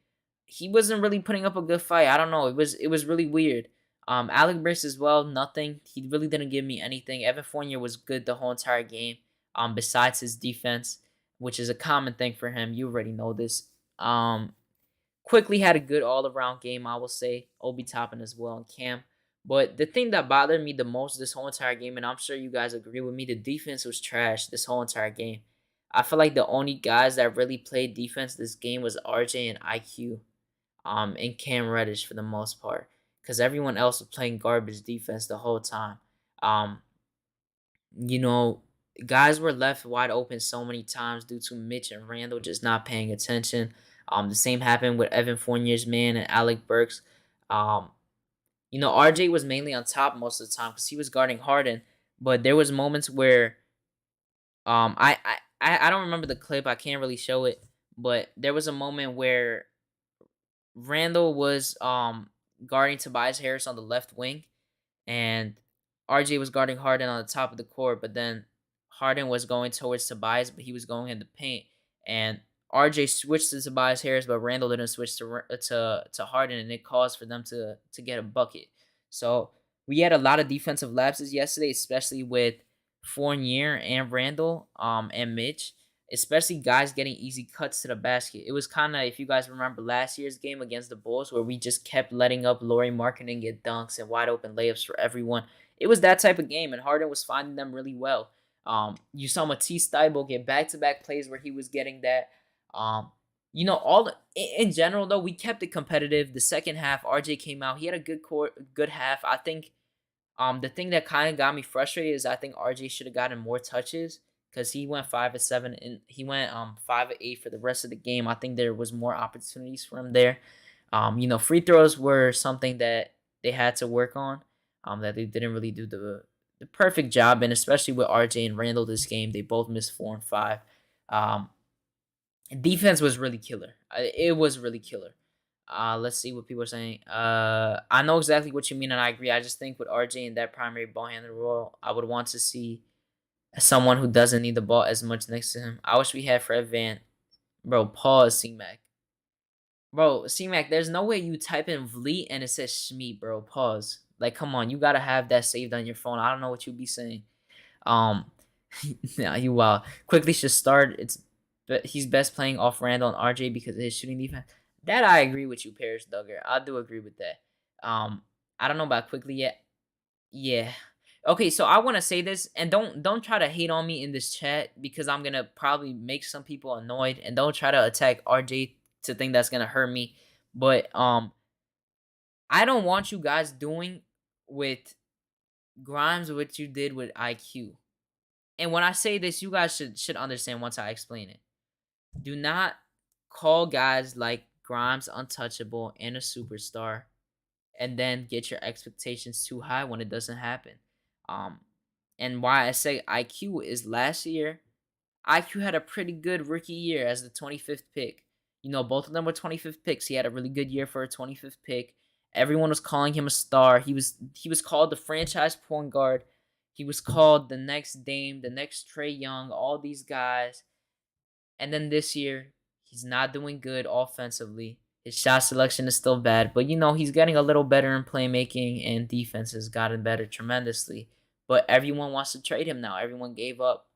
He wasn't really putting up a good fight. I don't know. It was really weird. Alec Burks as well, nothing. He really didn't give me anything. Evan Fournier was good the whole entire game. Besides his defense, which is a common thing for him. You already know this. Quickly had a good all around game, I will say. Obi Toppin as well and Cam. But the thing that bothered me the most this whole entire game, and I'm sure you guys agree with me, the defense was trash this whole entire game. I feel like the only guys that really played defense this game was RJ and IQ, and Cam Reddish for the most part, because everyone else was playing garbage defense the whole time. Um, you know, Guys were left wide open so many times due to Mitch and Randall just not paying attention. The same happened with Evan Fournier's man and Alec Burks. Um, RJ was mainly on top most of the time because he was guarding Harden, but there was moments where I don't remember the clip. I can't really show it, but there was a moment where Randall was guarding Tobias Harris on the left wing, and RJ was guarding Harden on the top of the court, but then Harden was going towards Tobias, but he was going in the paint, and RJ switched to Tobias Harris, but Randall didn't switch to Harden, and it caused for them to get a bucket. So we had a lot of defensive lapses yesterday, especially with Fournier and Randall, and Mitch, especially guys getting easy cuts to the basket. It was kind of, if you guys remember last year's game against the Bulls, where we just kept letting up Lauri Markkanen get dunks and wide open layups for everyone. It was that type of game, and Harden was finding them really well. You saw Matisse Thybulle get back-to-back plays where he was getting that. All in general though, we kept it competitive. The second half, RJ came out. He had a good half. I think the thing that kind of got me frustrated is I think RJ should have gotten more touches because he went 5 of 7 and he went 5 of 8 for the rest of the game. I think there was more opportunities for him there. Free throws were something that they had to work on. That they didn't really do the perfect job, and especially with RJ and Randall this game, they both missed 4 and 5. Um, Defense was really killer. It was really killer. Let's see what people are saying. I know exactly what you mean, and I agree. I just think with RJ and that primary ball handler role, I would want to see someone who doesn't need the ball as much next to him. I wish we had Fred Van. Bro, pause, C-Mac. Bro, C-Mac, there's no way you type in Vliet and it says Schmeat, bro. Pause. Like, come on. You got to have that saved on your phone. I don't know what you be saying. Um, nah, you wild. Quickly should start. He's best playing off Randall and RJ because of his shooting defense. That I agree with you, Paris Duggar. I do agree with that. I don't know about quickly yet. Yeah. Okay, so I want to say this, and don't try to hate on me in this chat because I'm gonna probably make some people annoyed, and don't try to attack RJ to think that's gonna hurt me. But I don't want you guys doing with Grimes what you did with IQ. And when I say this, you guys should understand once I explain it. Do not call guys like Grimes untouchable and a superstar and then get your expectations too high when it doesn't happen. Um and why I say IQ is last year, IQ had a pretty good rookie year as the 25th pick. Both of them were 25th picks. He had a really good year for a 25th pick. Everyone was calling him a star. He was called the franchise point guard. He was called the next Dame, the next Trey Young, all these guys. And then this year, he's not doing good offensively. His shot selection is still bad, but he's getting a little better in playmaking, and defense has gotten better tremendously. But everyone wants to trade him now. Everyone gave up.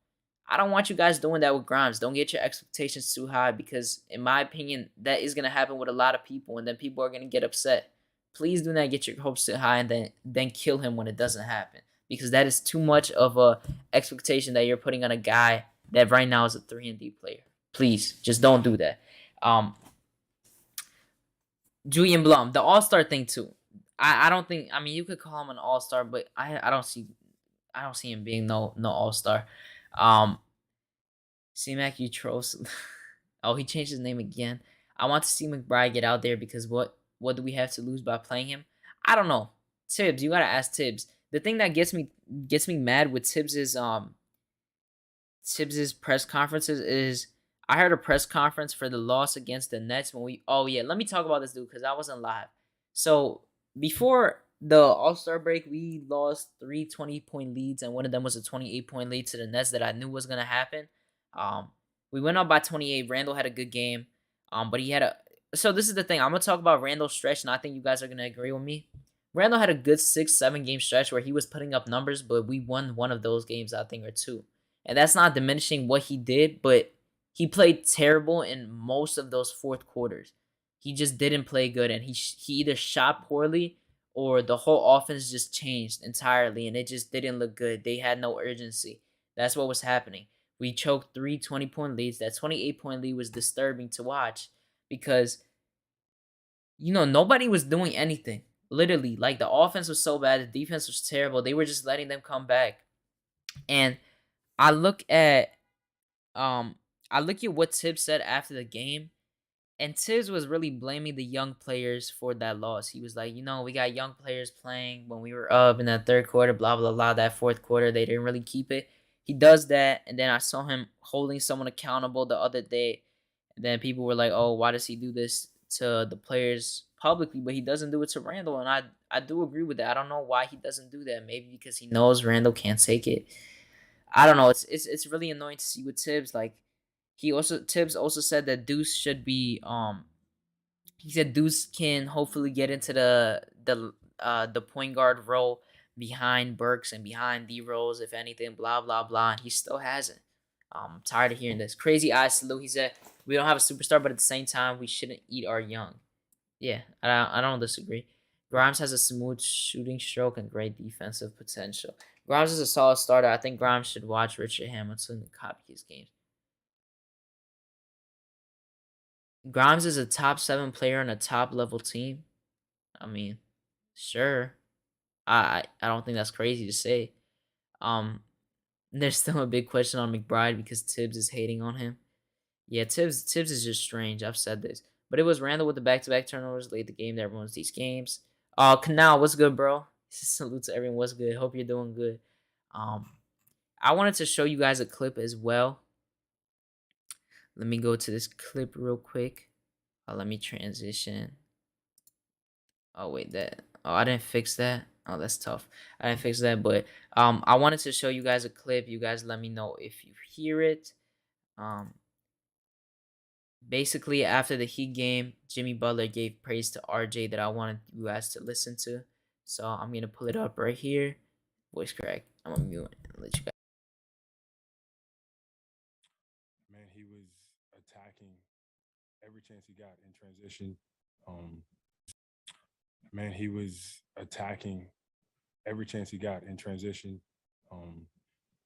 I don't want you guys doing that with Grimes. Don't get your expectations too high because, in my opinion, that is going to happen with a lot of people, and then people are going to get upset. Please do not get your hopes too high and then kill him when it doesn't happen because that is too much of a expectation that you're putting on a guy that right now is a 3-and-D player. Please, just don't do that. Julian Blum, the All-Star thing too. I don't think. I mean, you could call him an All-Star, but I don't see him being no All-Star. C-Mac, you trolls. Oh, he changed his name again. I want to see McBride get out there because what do we have to lose by playing him? I don't know. Thibs, you gotta ask Thibs. The thing that gets me mad with Thibs's press conferences is I heard a press conference for the loss against the Nets let me talk about this dude because I wasn't live. So before the All-Star break, we lost 3 20-point leads, and one of them was a 28-point lead to the Nets that I knew was gonna happen. We went up by 28. Randall had a good game. But he had a so this is the thing. I'm gonna talk about Randall's stretch, and I think you guys are gonna agree with me. Randall had a good 6-7 game stretch where he was putting up numbers, but we won one of those games, I think, or two. And that's not diminishing what he did, but he played terrible in most of those fourth quarters. He just didn't play good, and he either shot poorly or the whole offense just changed entirely, and it just didn't look good. They had no urgency. That's what was happening. We choked 3 20-point leads. That 28-point lead was disturbing to watch because, nobody was doing anything. Literally, like the offense was so bad, the defense was terrible. They were just letting them come back. And I look at what Thibs said after the game, And Thibs was really blaming the young players for that loss. He was like, we got young players playing when we were up in that third quarter, blah, blah, blah. That fourth quarter, they didn't really keep it. He does that. And then I saw him holding someone accountable the other day. And then people were like, oh, why does he do this to the players publicly? But he doesn't do it to Randall. And I do agree with that. I don't know why he doesn't do that. Maybe because he knows Randall can't take it. I don't know. It's really annoying to see with Thibs. Like, Thibs also said that Deuce should be he said Deuce can hopefully get into the point guard role behind Burks and behind D Rose, if anything, blah blah blah. And he still hasn't. I'm tired of hearing this. Crazy Eye Salute. He said we don't have a superstar, but at the same time we shouldn't eat our young. Yeah, I don't disagree. Grimes has a smooth shooting stroke and great defensive potential. Grimes is a solid starter. I think Grimes should watch Richard Hamilton and copy his games. Grimes is a top 7 player on a top level team. I mean, sure. I don't think that's crazy to say. There's still a big question on McBride because Thibs is hating on him. Yeah, Thibs is just strange. I've said this. But it was Randall with the back-to-back turnovers late the game that ruins these games. Canal, what's good, bro? Salute to everyone. What's good? Hope you're doing good. I wanted to show you guys a clip as well. Let me go to this clip real quick. Let me transition. Oh, wait, I didn't fix that. Oh, that's tough. I didn't fix that, but I wanted to show you guys a clip. You guys let me know if you hear it. Basically, after the Heat game, Jimmy Butler gave praise to RJ that I wanted you guys to listen to. So I'm going to pull it up right here. Voice crack. I'm going to mute it and let you guys. Man, he was attacking every chance he got in transition. Man, he was attacking every chance he got in transition.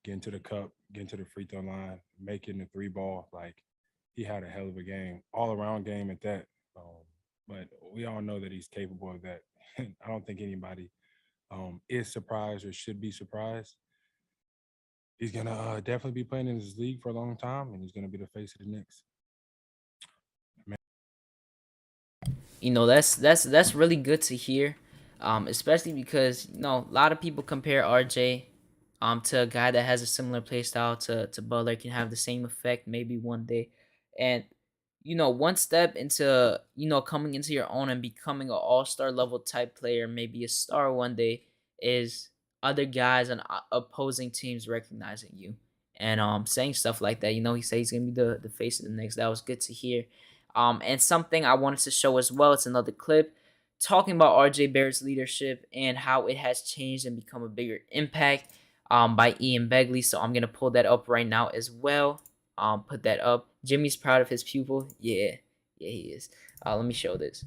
Getting to the cup, getting to the free throw line, making the 3-ball. Like, he had a hell of a game, all-around game at that. But we all know that he's capable of that. I don't think anybody is surprised or should be surprised. He's going to definitely be playing in this league for a long time, and he's going to be the face of the Knicks. That's really good to hear, especially because a lot of people compare RJ to a guy that has a similar play style to Butler, can have the same effect maybe one day. And one step into coming into your own and becoming an all-star level type player, maybe a star one day, is other guys on opposing teams recognizing you and saying stuff like that. He said he's gonna be the face of the Knicks. That was good to hear. And something I wanted to show as well, it's another clip talking about RJ Barrett's leadership and how it has changed and become a bigger impact by Ian Begley. So I'm going to pull that up right now as well. Put that up. Jimmy's proud of his pupil. Yeah, he is. Let me show this.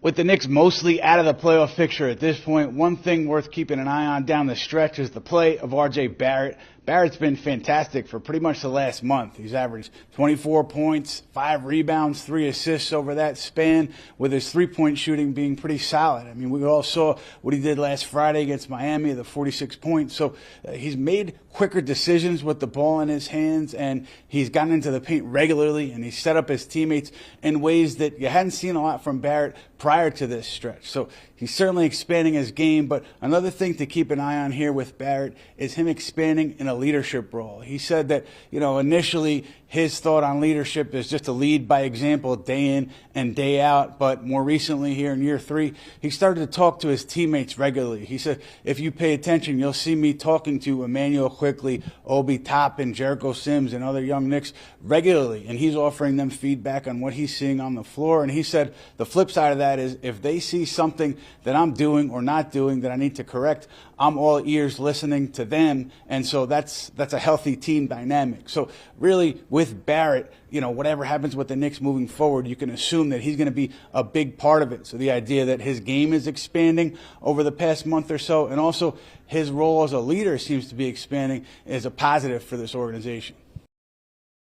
With the Knicks mostly out of the playoff picture at this point, one thing worth keeping an eye on down the stretch is the play of R.J. Barrett. Barrett's been fantastic for pretty much the last month. He's averaged 24 points, 5 rebounds, 3 assists over that span, with his three-point shooting being pretty solid. I mean, we all saw what he did last Friday against Miami, the 46 points. So he's made quicker decisions with the ball in his hands, and he's gotten into the paint regularly, and he's set up his teammates in ways that you hadn't seen a lot from Barrett prior to this stretch. So he's certainly expanding his game, but another thing to keep an eye on here with Barrett is him expanding in a leadership role. He said that, initially his thought on leadership is just to lead by example day in and day out, but more recently here in year 3, he started to talk to his teammates regularly. He said, if you pay attention, you'll see me talking to Emmanuel Quickly, Obi Toppin, Jericho Sims, and other young Knicks regularly, and he's offering them feedback on what he's seeing on the floor. And he said the flip side of that is if they see something that I'm doing or not doing that I need to correct, I'm all ears listening to them. And so that's a healthy team dynamic. So really with Barrett, whatever happens with the Knicks moving forward, you can assume that he's going to be a big part of it. So the idea that his game is expanding over the past month or so, and also his role as a leader seems to be expanding, is a positive for this organization.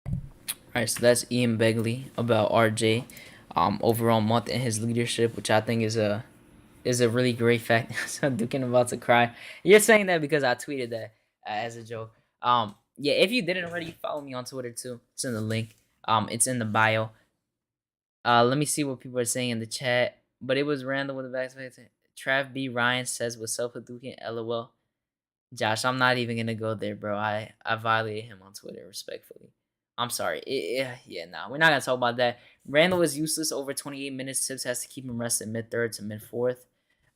All right, so that's Ian Begley about RJ overall month in his leadership, which I think is a really great fact. So Dukin about to cry. You're saying that because I tweeted that as a joke. yeah, if you didn't already, follow me on Twitter too. It's in the link. It's in the bio. Let me see what people are saying in the chat. But it was random with the backspace. Trav B. Ryan says, "What's up, Hadouken? LOL." Josh, I'm not even gonna go there, bro. I violated him on Twitter respectfully. I'm sorry. We're not gonna talk about that. Randall is useless over 28 minutes. Thibs has to keep him rested mid third to mid fourth.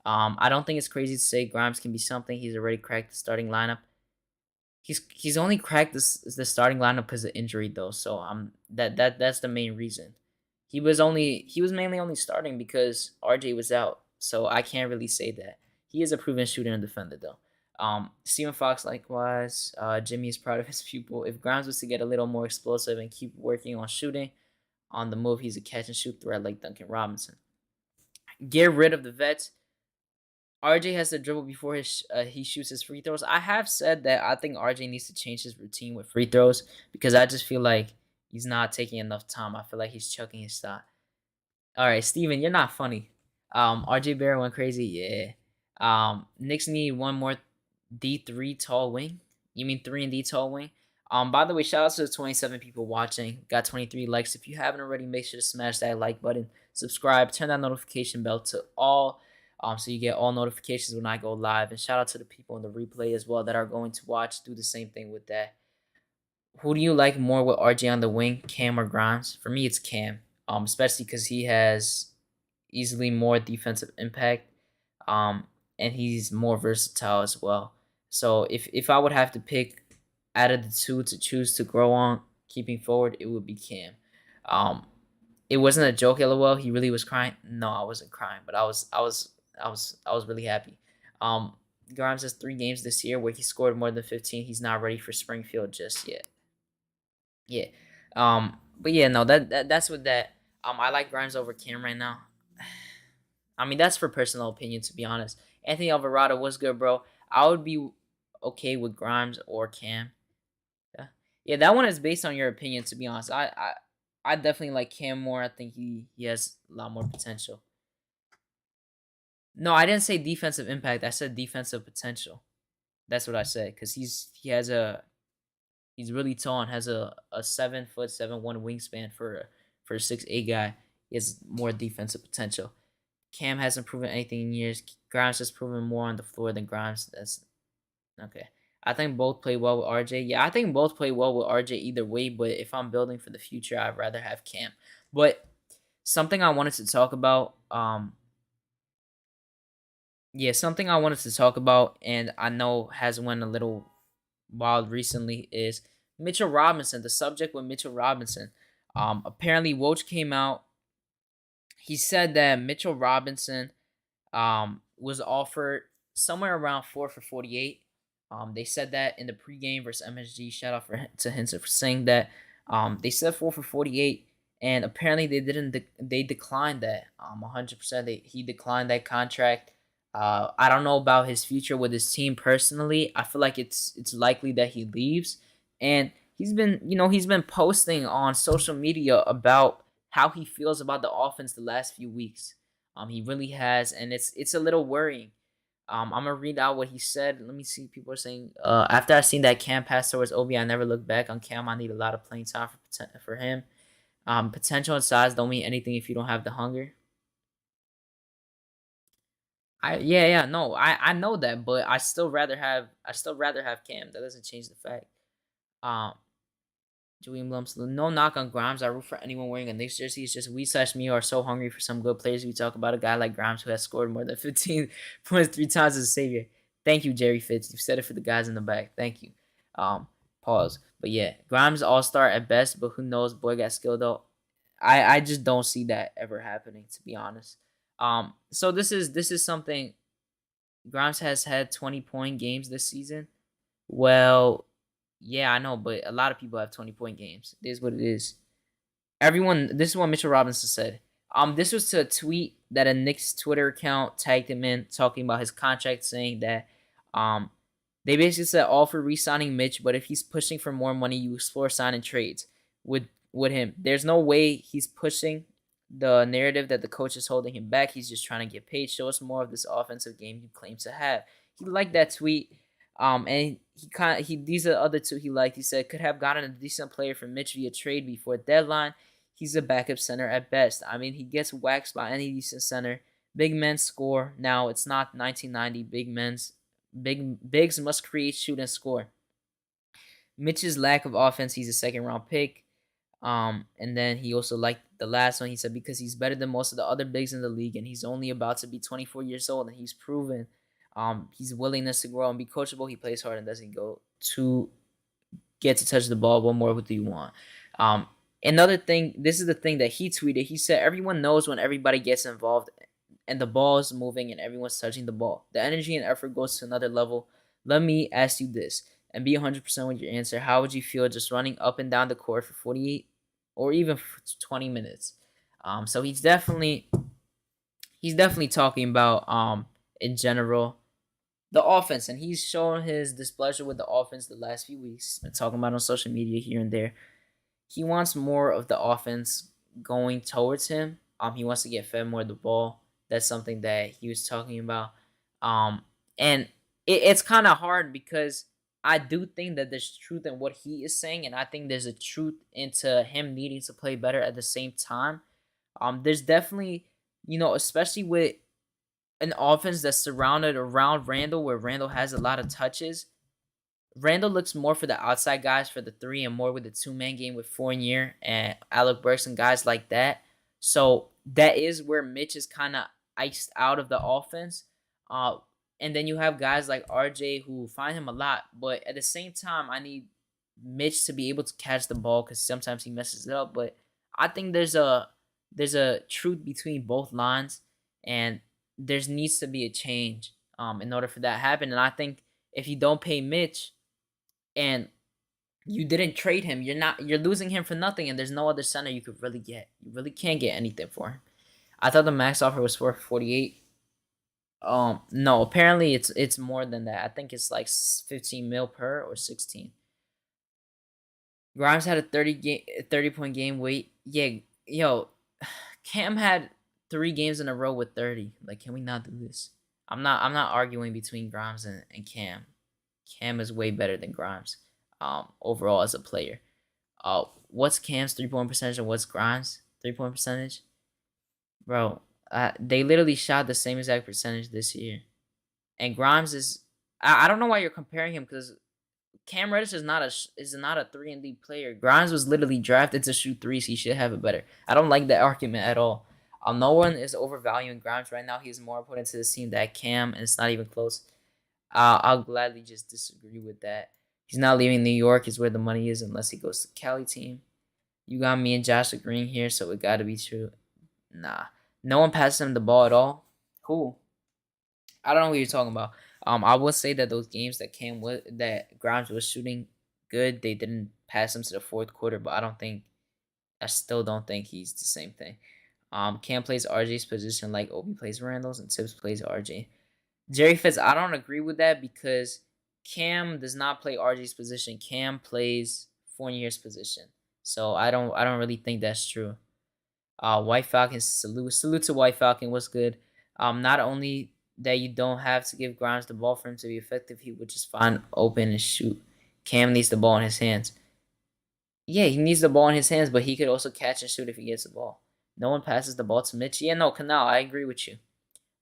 I don't think it's crazy to say Grimes can be something. He's already cracked the starting lineup. He's only cracked the starting lineup because of injury though. So that's the main reason. He was mainly only starting because RJ was out. So I can't really say that. He is a proven shooter and defender though. Stephen Fox likewise. Jimmy is proud of his pupil. If Grimes was to get a little more explosive and keep working on shooting on the move, he's a catch and shoot threat like Duncan Robinson. Get rid of the vets. RJ has to dribble before he shoots his free throws. I have said that I think RJ needs to change his routine with free throws because I just feel like he's not taking enough time. I feel like he's chucking his shot. All right, Steven, you're not funny. RJ Barrett went crazy. Yeah. Knicks need one more D3 tall wing. You mean 3 and D tall wing? By the way, shout out to the 27 people watching. Got 23 likes. If you haven't already, make sure to smash that like button. Subscribe. Turn that notification bell to all. So you get all notifications when I go live. And shout out to the people in the replay as well that are going to watch. Do the same thing with that. Who do you like more with RJ on the wing, Cam or Grimes? For me, it's Cam. Especially because he has easily more defensive impact. And he's more versatile as well. So if I would have to pick out of the two to choose to grow on keeping forward, it would be Cam. It wasn't a joke, LOL. He really was crying. No, I wasn't crying, but I was really happy. Grimes has 3 games this year where he scored more than 15. He's not ready for Springfield just yet. Yeah. But yeah, no, that's with that. I like Grimes over Cam right now. I mean, that's for personal opinion, to be honest. Anthony Alvarado was good, bro. I would be okay with Grimes or Cam. Yeah, that one is based on your opinion, to be honest. I definitely like Cam more. I think he has a lot more potential. No, I didn't say defensive impact. I said defensive potential. That's what I said because he's really tall and has a 7'7" 7'1" wingspan for a 6'8" guy. He has more defensive potential. Cam hasn't proven anything in years. Grimes has proven more on the floor than Grimes. That's okay. I think both play well with RJ. Yeah, I think both play well with RJ either way. But if I'm building for the future, I'd rather have Cam. But something I wanted to talk about. Something I wanted to talk about, and I know has went a little wild recently, is Mitchell Robinson. The subject with Mitchell Robinson. Apparently, Woj came out. He said that Mitchell Robinson was offered somewhere around 4 for 48. They said that in the pregame versus MSG. Shout out to Henson for saying that. They said 4 for 48, and apparently they didn't. They declined that. 100%. He declined that contract. I don't know about his future with his team personally. I feel like it's likely that he leaves, and he's been posting on social media about how he feels about the offense the last few weeks. He really has, and it's a little worrying. I'm gonna read out what he said. Let me see. People are saying, after I seen that Cam pass towards Obi, I never looked back on Cam. I need a lot of playing time for him. Potential and size don't mean anything if you don't have the hunger. I know that, but I still rather have Cam. That doesn't change the fact. Julian Blums, no knock on Grimes. I root for anyone wearing a Knicks jersey. It's just we/me are so hungry for some good players. We talk about a guy like Grimes who has scored more than 15 points 3 times as a savior. Thank you, Jerry Fitz. You've said it for the guys in the back. Thank you. Pause. But yeah, Grimes all-star at best, but who knows? Boy got skill though. I just don't see that ever happening, to be honest. So this is something. Grimes has had 20-point games this season. Well, yeah, I know, but a lot of people have 20-point games. It is what it is. This is what Mitchell Robinson said. This was to a tweet that a Knicks Twitter account tagged him in, talking about his contract, saying that they basically said all for re-signing Mitch, but if he's pushing for more money, you explore signing trades with him. There's no way he's pushing the narrative that the coach is holding him back. He's just trying to get paid. Show us more of this offensive game you claim to have. He liked that tweet. And these are the other two he liked. He said could have gotten a decent player for Mitch via trade before deadline. He's a backup center at best. I mean, he gets waxed by any decent center. Big men score. Now it's not 1990. Bigs must create, shoot, and score. Mitch's lack of offense. He's a second-round pick. And then he also liked the last one. He said because he's better than most of the other bigs in the league, and he's only about to be 24 years old, and he's proven his willingness to grow and be coachable. He plays hard and doesn't go to get to touch the ball. What more do you want? Another thing, this is the thing that he tweeted. He said everyone knows when everybody gets involved and the ball is moving and everyone's touching the ball. The energy and effort goes to another level. Let me ask you this, and be 100% with your answer. How would you feel just running up and down the court for 48 or even for 20 minutes? So he's definitely talking about in general the offense, and he's shown his displeasure with the offense the last few weeks. He's been talking about on social media here and there. He wants more of the offense going towards him. He wants to get fed more of the ball. That's something that he was talking about. And it's kind of hard because I do think that there's truth in what he is saying, and I think there's a truth into him needing to play better at the same time. There's definitely, especially with an offense that's surrounded around Randall, where Randall has a lot of touches. Randall looks more for the outside guys for the three and more with the two-man game with Fournier and Alec Burks and guys like that. So that is where Mitch is kind of iced out of the offense. And then you have guys like RJ who find him a lot. But at the same time, I need Mitch to be able to catch the ball because sometimes he messes it up. But I think there's a truth between both lines, and there needs to be a change in order for that to happen. And I think if you don't pay Mitch and you didn't trade him, you're losing him for nothing, and there's no other center you could really get. You really can't get anything for him. I thought the max offer was for 48. No, apparently it's more than that. I think it's like 15 mil per or 16. Grimes had a 30-point game. Wait, yeah, yo, Cam had 3 games in a row with 30. Like, can we not do this? I'm not arguing between Grimes and Cam. Cam is way better than Grimes. Overall as a player. What's Cam's 3-point percentage and what's Grimes' 3-point percentage? Bro, they literally shot the same exact percentage this year. And Grimes is, I don't know why you're comparing him, because Cam Reddish is not a 3-and-D player. Grimes was literally drafted to shoot threes. He should have it better. I don't like that argument at all. No one is overvaluing Grimes right now. He's more put into the team than Cam, and it's not even close. I'll gladly just disagree with that. He's not leaving New York is where the money is unless he goes to Cali team. You got me and Josh agreeing here, so it got to be true. Nah. No one passes him the ball at all. Cool. I don't know what you're talking about. I will say that those games that Grimes was shooting good, they didn't pass him to the fourth quarter, but I still don't think he's the same thing. Cam plays RJ's position like Obi plays Randall's, and Thibs plays RJ. Jerry Fitz, I don't agree with that because Cam does not play RJ's position. Cam plays Fournier's position. So I don't really think that's true. White Falcon, salute to White Falcon. What's good? Not only that you don't have to give Grimes the ball for him to be effective, he would just find open and shoot. Cam needs the ball in his hands. Yeah, he needs the ball in his hands, but he could also catch and shoot if he gets the ball. No one passes the ball to Mitch. Yeah, no, Canal, I agree with you.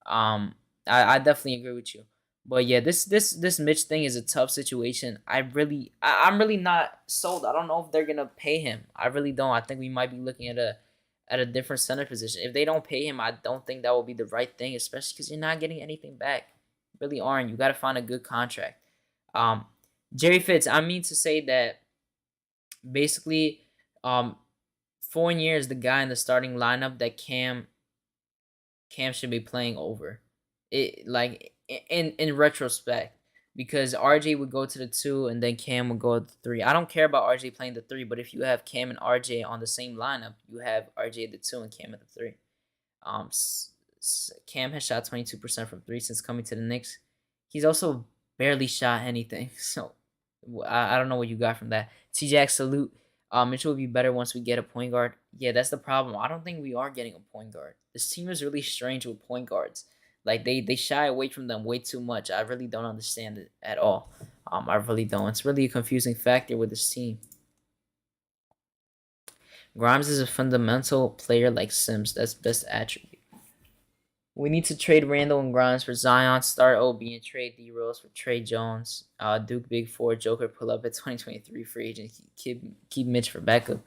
I definitely agree with you. But yeah, this Mitch thing is a tough situation. I'm really not sold. I don't know if they're gonna pay him. I really don't. I think we might be looking at a different center position. If they don't pay him, I don't think that will be the right thing, especially because you're not getting anything back. You really aren't. You got to find a good contract. Jerry Fitz, I mean to say that basically, Fournier is the guy in the starting lineup that Cam should be playing over. It like in retrospect, because RJ would go to the 2 and then Cam would go to the 3. I don't care about RJ playing the 3, but if you have Cam and RJ on the same lineup, you have RJ at the 2 and Cam at the 3. Cam has shot 22% from 3 since coming to the Knicks. He's also barely shot anything, so I don't know what you got from that. T-Jack, salute. Mitchell will be better once we get a point guard. Yeah, that's the problem. I don't think we are getting a point guard. This team is really strange with point guards. Like, they shy away from them way too much. I really don't understand it at all. I really don't. It's really a confusing factor with this team. Grimes is a fundamental player like Sims. That's best attribute. We need to trade Randall and Grimes for Zion, start OB, and trade D Rose for Trey Jones. Duke Big Four, Joker pull up at 2023 free agent. Keep Mitch for backup.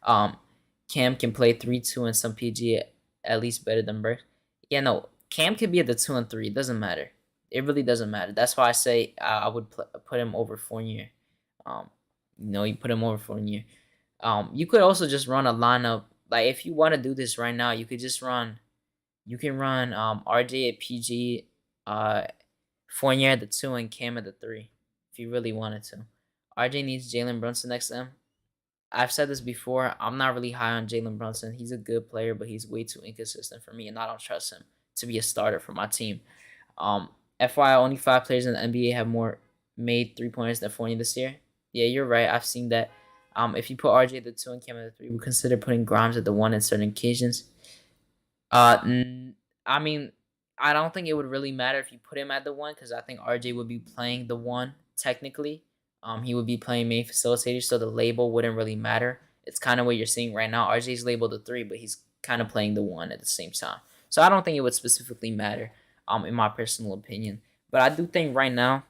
Cam can play 3-2 and some PG at least better than Burks. Yeah, no, Cam can be at the 2 and 3. It doesn't matter. It really doesn't matter. That's why I say I would put him over Fournier. You put him over Fournier. You could also just run a lineup. Like if you want to do this right now, you could just run. You can run RJ at PG, Fournier at the 2, and Cam at the 3 if you really wanted to. RJ needs Jalen Brunson next to him. I've said this before. I'm not really high on Jalen Brunson. He's a good player, but he's way too inconsistent for me, and I don't trust him to be a starter for my team. FYI, only 5 players in the NBA have more made 3-pointers than Fournier this year. Yeah, you're right. I've seen that. If you put RJ at the 2 and Cam at the 3, we consider putting Grimes at the 1 in certain occasions. I mean, I don't think it would really matter if you put him at the 1 because I think RJ would be playing the 1 technically. He would be playing main facilitator, so the label wouldn't really matter. It's kind of what you're seeing right now. RJ's labeled the 3, but he's kind of playing the 1 at the same time. So I don't think it would specifically matter, in my personal opinion. But I do think right now,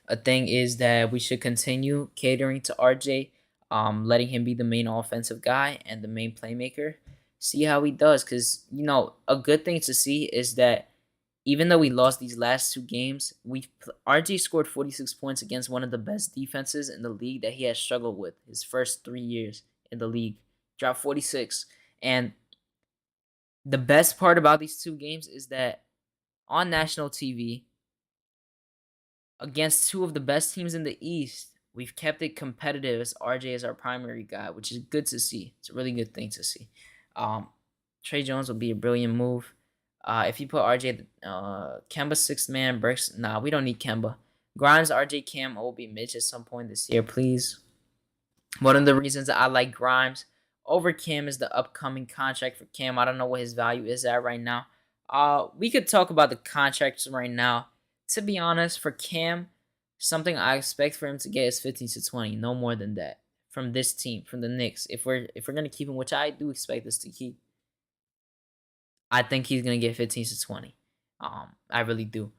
a thing is that we should continue catering to RJ, letting him be the main offensive guy and the main playmaker. See how he does, because, a good thing to see is that even though we lost these last 2 games, RJ scored 46 points against one of the best defenses in the league that he has struggled with his first 3 years in the league. Dropped 46. And the best part about these 2 games is that on national TV, against 2 of the best teams in the East, we've kept it competitive as RJ is our primary guy, which is good to see. It's a really good thing to see. Trey Jones will be a brilliant move. If you put RJ, Kemba 6th man, Burks, nah, we don't need Kemba. Grimes, RJ, Cam, Obi, Mitch at some point this year, please. One of the reasons I like Grimes over Cam is the upcoming contract for Cam. I don't know what his value is at right now. We could talk about the contracts right now. To be honest, for Cam, something I expect for him to get is 15 to 20, no more than that. From this team, from the Knicks. If we're gonna keep him, which I do expect us to keep, I think he's gonna get 15 to 20. I really do.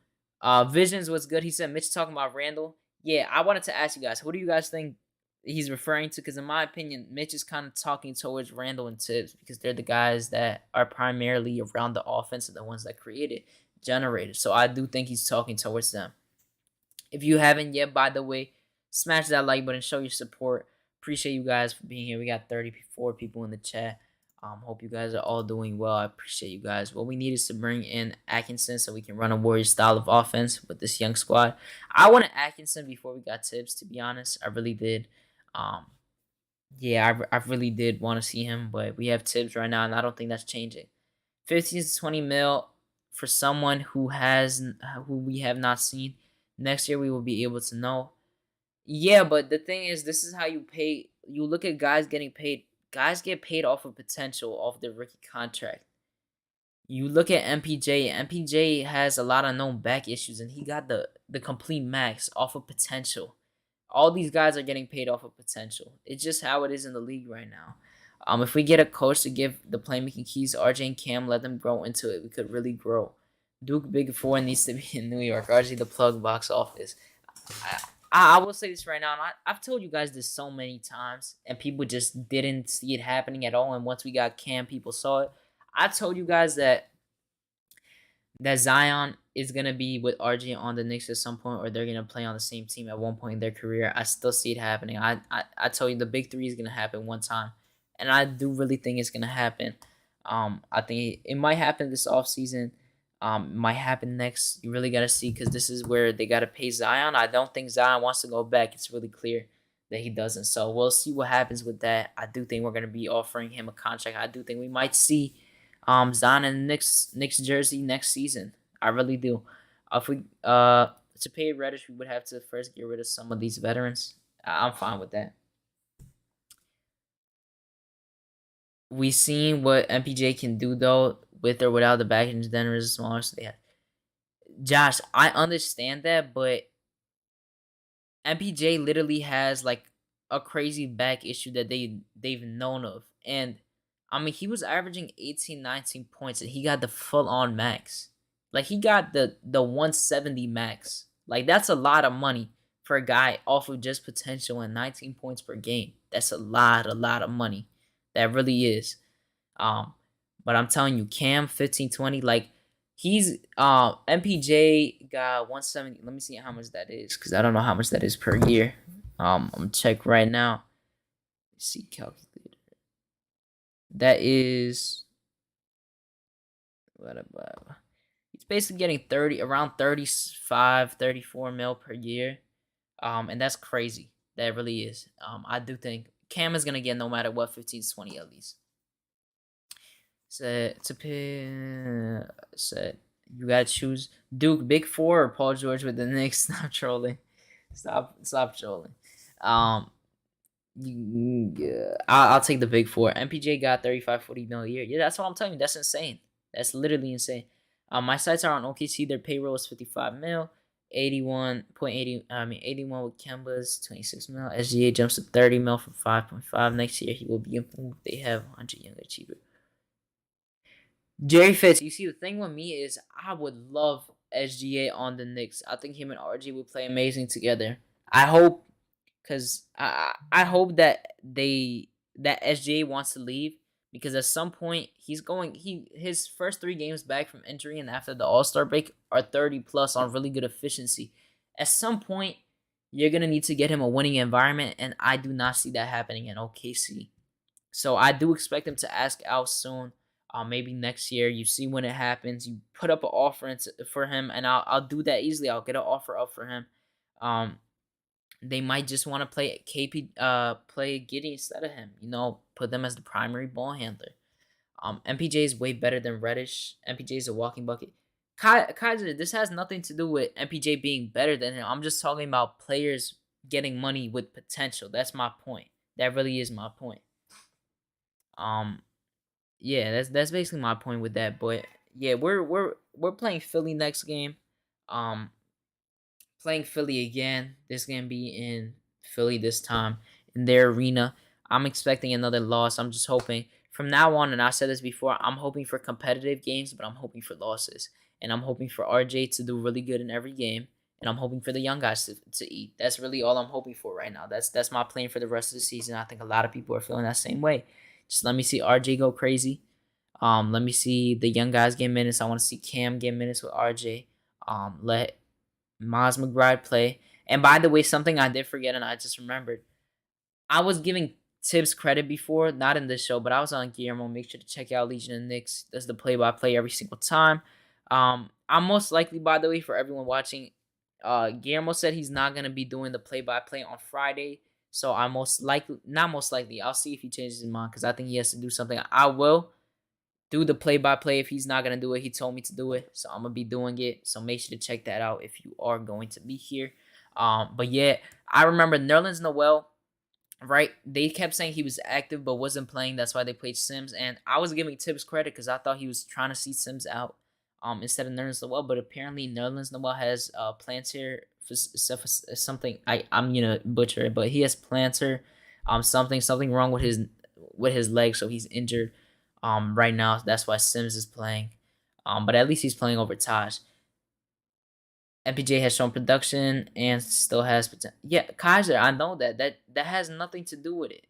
Visions was good. He said Mitch talking about Randall. Yeah, I wanted to ask you guys, who do you guys think he's referring to? Because in my opinion, Mitch is kind of talking towards Randall and Thibs because they're the guys that are primarily around the offense and the ones that generated. So I do think he's talking towards them. If you haven't yet, by the way, smash that like button, show your support. Appreciate you guys for being here. We got 34 people in the chat. Hope you guys are all doing well. I appreciate you guys. What we need is to bring in Atkinson so we can run a Warriors style of offense with this young squad. I wanted Atkinson before we got Thibs, to be honest. I really did. Yeah, I really did want to see him, but we have Thibs right now, and I don't think that's changing. 15 to 20 mil for someone who we have not seen. Next year we will be able to know. Yeah, but the thing is, this is how you pay. You look at guys getting paid. Guys get paid off of potential, off their rookie contract. You look at MPJ. MPJ has a lot of known back issues, and he got the complete max off of potential. All these guys are getting paid off of potential. It's just how it is in the league right now. If we get a coach to give the playmaking keys to RJ and Cam, let them grow into it, we could really grow. Duke Big Four needs to be in New York. RJ the plug box office. I will say this right now, and I've told you guys this so many times, and people just didn't see it happening at all, and once we got Cam, people saw it. I told you guys that Zion is going to be with RJ on the Knicks at some point, or they're going to play on the same team at one point in their career. I still see it happening. I told you the big 3 is going to happen one time, and I do really think it's going to happen. I think it might happen this offseason. Might happen next. You really got to see, because this is where they got to pay Zion. I don't think Zion wants to go back. It's really clear that he doesn't. So we'll see what happens with that. I do think we're going to be offering him a contract. I do think we might see Zion in Knicks jersey next season. I really do. If we to pay Reddish, we would have to first get rid of some of these veterans. I'm fine with that. We seen what MPJ can do though, with or without the back end. Denver is smaller, so they have. Josh, I understand that, but MPJ literally has like a crazy back issue that they've known of. And I mean, he was averaging 18, 19 points and he got the full on max. Like he got the 170 max. Like that's a lot of money for a guy off of just potential and 19 points per game. That's a lot of money. That really is. But I'm telling you, Cam 15-20, like he's MPJ got 170. Let me see how much that is, because I don't know how much that is per year. I'm gonna check right now. Let's see, calculator. That is whatever. He's basically getting around 35, 34 mil per year. And that's crazy. That really is. I do think Cam is gonna get no matter what 15-20 at least. Said you gotta choose Duke, Big Four, or Paul George with the Knicks. Stop trolling. Stop trolling. I'll take the Big Four. MPJ got 35-40 mil a year. Yeah, that's what I'm telling you. That's insane. That's literally insane. My sites are on OKC. Their payroll is 55 mil. 81 with Kemba's 26 mil. SGA jumps to 30 mil from 5.5. Next year he will be improved. They have 100 younger, cheaper. Jerry Fitz, you see, the thing with me is I would love SGA on the Knicks. I think him and RG would play amazing together. I hope, because I hope that SGA wants to leave, because at some point his first 3 games back from injury and after the All-Star break are 30 plus on really good efficiency. At some point, you're gonna need to get him a winning environment, and I do not see that happening in OKC. So I do expect him to ask out soon. Maybe next year. You see when it happens. You put up an offer for him, and I'll do that easily. I'll get an offer up for him. They might just want to play Giddey instead of him. You know, put them as the primary ball handler. MPJ is way better than Reddish. MPJ is a walking bucket. Kaiser, this has nothing to do with MPJ being better than him. I'm just talking about players getting money with potential. That's my point. That really is my point. Yeah, that's basically my point with that. But yeah, we're playing Philly next game. Playing Philly again. This gonna be in Philly this time in their arena. I'm expecting another loss. I'm just hoping from now on, and I said this before, I'm hoping for competitive games, but I'm hoping for losses. And I'm hoping for RJ to do really good in every game. And I'm hoping for the young guys to eat. That's really all I'm hoping for right now. That's my plan for the rest of the season. I think a lot of people are feeling that same way. Just let me see RJ go crazy. Let me see the young guys get minutes. I want to see Cam get minutes with RJ. Let Miles McBride play. And by the way, something I did forget and I just remembered. I was giving Thibs credit before, not in this show, but I was on Guillermo. Make sure to check out Legion of Knicks. Does the play-by-play every single time. I'm most likely, by the way, for everyone watching, Guillermo said he's not going to be doing the play-by-play on Friday. So I'll see if he changes his mind, because I think he has to do something. I will do the play-by-play if he's not going to do it. He told me to do it, so I'm going to be doing it. So make sure to check that out if you are going to be here. But yeah, I remember Nerlens Noel, right? They kept saying he was active but wasn't playing. That's why they played Sims. And I was giving Thibs credit because I thought he was trying to see Sims out instead of Nerlens Noel. But apparently Nerlens Noel has plantar something. I'm gonna butcher it, but he has plantar something wrong with his leg, so he's injured right now. That's why Sims is playing. But at least he's playing over Taj. MPJ has shown production and still has potential. Yeah, Kaiser, I know that has nothing to do with it.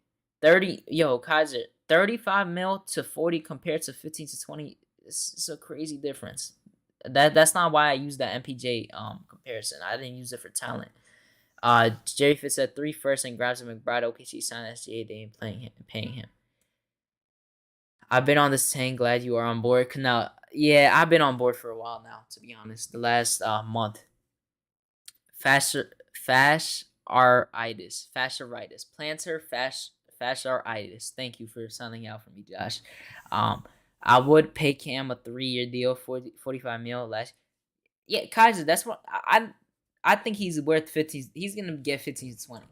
Kaiser, 35 mil to 40 compared to 15 to 20. It's a crazy difference. That's not why I used that MPJ comparison. I didn't use it for talent. Jerry Fitz said 3 first and grabs a McBride. OKC signed SGA. They ain't paying him. I've been on this tank. Glad you are on board. Now, yeah, I've been on board for a while now, to be honest. The last month. Fasciitis. Plantar fasciitis. Thank you for signing out for me, Josh. I would pay Cam a 3-year deal, 45 mil less. Yeah, Kaiser, that's what I think he's worth 15. He's gonna get 15 to 20.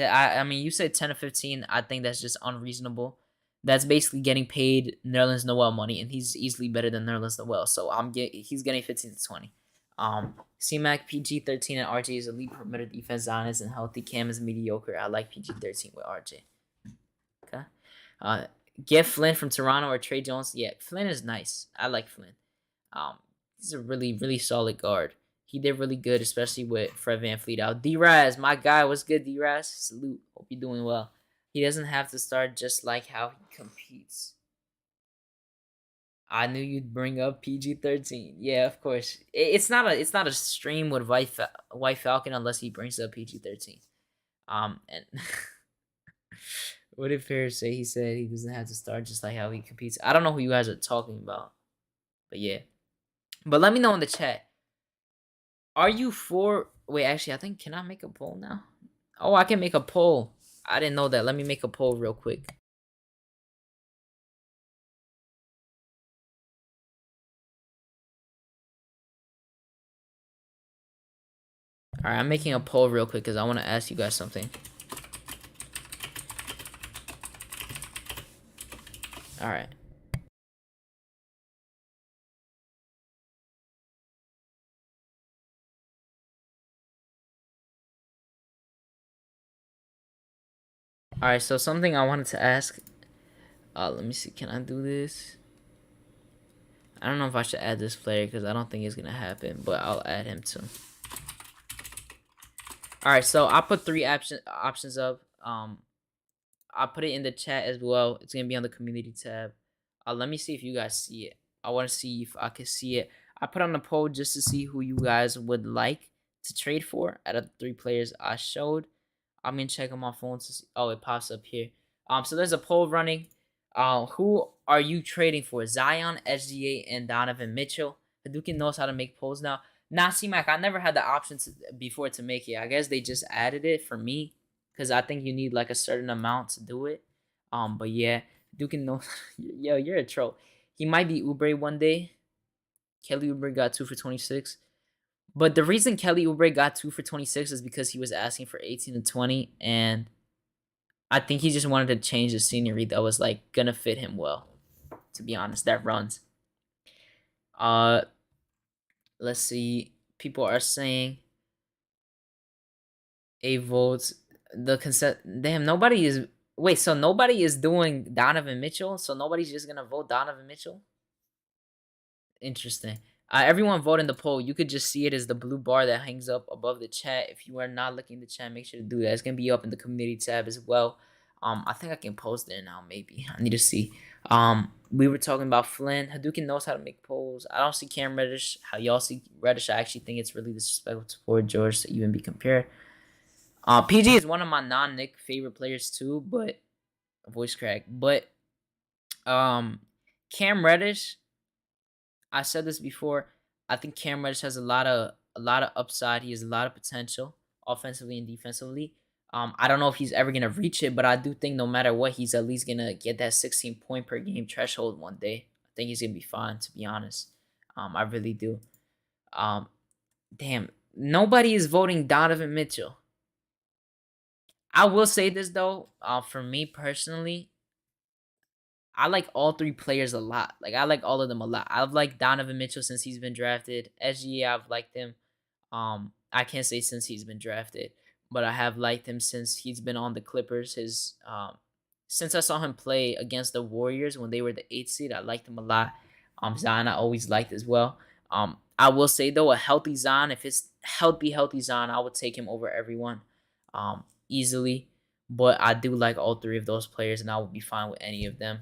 I mean, you said 10 to 15. I think that's just unreasonable. That's basically getting paid Nerlens Noel money, and he's easily better than Nerlens Noel. So he's getting 15 to 20. C-Mac PG-13 and RJ is elite perimeter defense. Zion isn't healthy. Cam is mediocre. I like PG-13 with RJ. Okay. Get Flynn from Toronto or Trey Jones. Yeah, Flynn is nice. I like Flynn. He's a really, really solid guard. He did really good, especially with Fred VanVleet out. D-Raz, my guy. What's good, D-Raz? Salute. Hope you're doing well. He doesn't have to start just like how he competes. I knew you'd bring up PG-13. Yeah, of course. It's not a stream with White Falcon unless he brings up PG-13. And what did Ferris say? He said he doesn't have to start just like how he competes. I don't know who you guys are talking about, but yeah. But let me know in the chat. Are you for? Wait, actually, I think can I make a poll now? Oh, I can make a poll. I didn't know that. Let me make a poll real quick. All right, I'm making a poll real quick because I want to ask you guys something. All right. All right, so something I wanted to ask. Let me see. Can I do this? I don't know if I should add this player because I don't think it's gonna happen, but I'll add him too. All right, so I put 3 options up. I'll put it in the chat as well. It's gonna be on the community tab. Let me see if you guys see it. I want to see if I can see it. I put on the poll just to see who you guys would like to trade for out of the 3 players I showed. I'm gonna check on my phone to see. Oh, it pops up here. So there's a poll running. Who are you trading for? Zion, SGA, and Donovan Mitchell. Hadouken knows how to make polls now. Nah, C-Mac, I never had the option before to make it. I guess they just added it for me because I think you need like a certain amount to do it. But yeah, Hadouken knows. Yo, you're a troll. He might be Oubre one day. Kelly Oubre got 2 for 26. But the reason Kelly Oubre got 2 for 26 is because he was asking for 18 and 20, and I think he just wanted to change the scenery that was like gonna fit him well. To be honest, that runs. Let's see. People are saying a vote. The consent. Damn, nobody is. Wait, so nobody is doing Donovan Mitchell? So nobody's just gonna vote Donovan Mitchell? Interesting. Everyone vote in the poll. You could just see it as the blue bar that hangs up above the chat. If you are not looking at the chat, make sure to do that. It's gonna be up in the community tab as well. I think I can post there now. Maybe I need to see. We were talking about Flynn. Hadouken knows how to make polls. I don't see Cam Reddish. How y'all see Reddish? I actually think it's really disrespectful to Paul George to even be compared. PG is one of my non-Nick favorite players too, but voice crack. But Cam Reddish. I said this before. I think Cam Reddish has a lot of upside. He has a lot of potential, offensively and defensively. I don't know if he's ever gonna reach it, but I do think no matter what, he's at least gonna get that 16 point per game threshold one day. I think he's gonna be fine, to be honest. I really do. Damn, nobody is voting Donovan Mitchell. I will say this though. For me personally, I like all 3 players a lot. Like I like all of them a lot. I've liked Donovan Mitchell since he's been drafted. SGA, I've liked him. I can't say since he's been drafted, but I have liked him since he's been on the Clippers. Since I saw him play against the Warriors when they were the 8th seed, I liked him a lot. Zion, I always liked as well. I will say though, a healthy Zion, if it's healthy Zion, I would take him over everyone, easily. But I do like all 3 of those players, and I would be fine with any of them.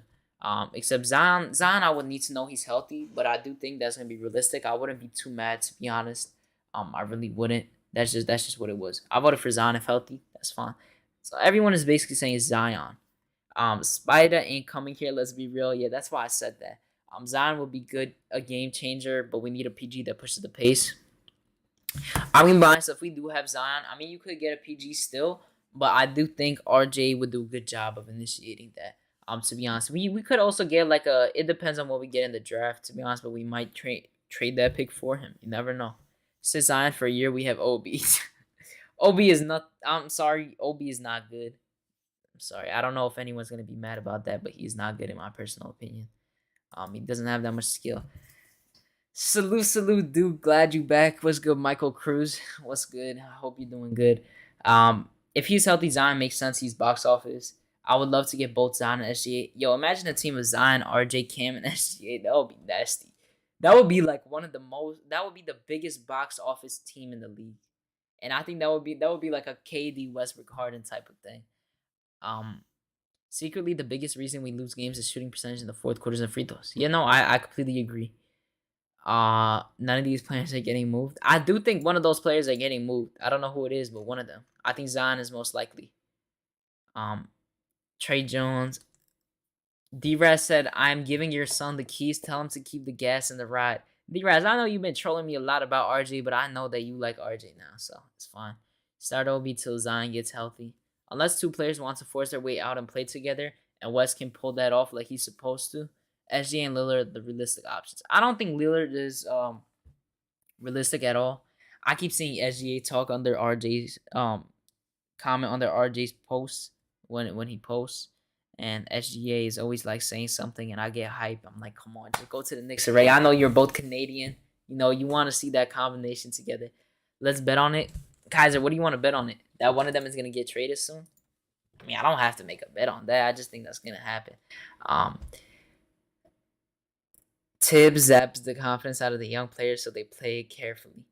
Except Zion, I would need to know he's healthy, but I do think that's gonna be realistic. I wouldn't be too mad, to be honest. I really wouldn't. That's just what it was. I voted for Zion if healthy. That's fine. So everyone is basically saying Zion. Spider ain't coming here. Let's be real. Yeah, that's why I said that. Zion will be good, a game changer, but we need a PG that pushes the pace. I mean, by if we do have Zion, I mean you could get a PG still, but I do think RJ would do a good job of initiating that. To be honest, we could also get like a. It depends on what we get in the draft. To be honest, but we might trade that pick for him. You never know. Since Zion for a year, we have OB. OB is not. I'm sorry, OB is not good. I'm sorry. I don't know if anyone's gonna be mad about that, but he's not good in my personal opinion. He doesn't have that much skill. Salute, dude. Glad you back. What's good, Michael Cruz? What's good? I hope you're doing good. If he's healthy, Zion makes sense. He's box office. I would love to get both Zion and SGA. Yo, imagine a team of Zion, RJ, Cam, and SGA. That would be nasty. That would be like one of the most. That would be the biggest box office team in the league, and I think that would be like a KD Westbrook Harden type of thing. Um, Secretly, the biggest reason we lose games is shooting percentage in the fourth quarters and free throws. Yeah, no, I completely agree. None of these players are getting moved. I do think one of those players are getting moved. I don't know who it is, but one of them. I think Zion is most likely. Um, Trey Jones. D-Raz said, "I'm giving your son the keys. Tell him to keep the gas in the ride." D-Raz, I know you've been trolling me a lot about RJ, but I know that you like RJ now, so it's fine. Start OB till Zion gets healthy. Unless two players want to force their way out and play together, and West can pull that off like he's supposed to, SG and Lillard are the realistic options. I don't think Lillard is realistic at all. I keep seeing SGA talk under RJ's comment under RJ's posts when he posts, and SGA is always like saying something, and I get hype. I'm like, come on, just go to the Knicks array. I know you're both Canadian. You know you want to see that combination together. Let's bet on it, Kaiser. What do you want to bet on it? That one of them is gonna get traded soon. I mean, I don't have to make a bet on that. I just think that's gonna happen. Thibs zaps the confidence out of the young players, so they play carefully.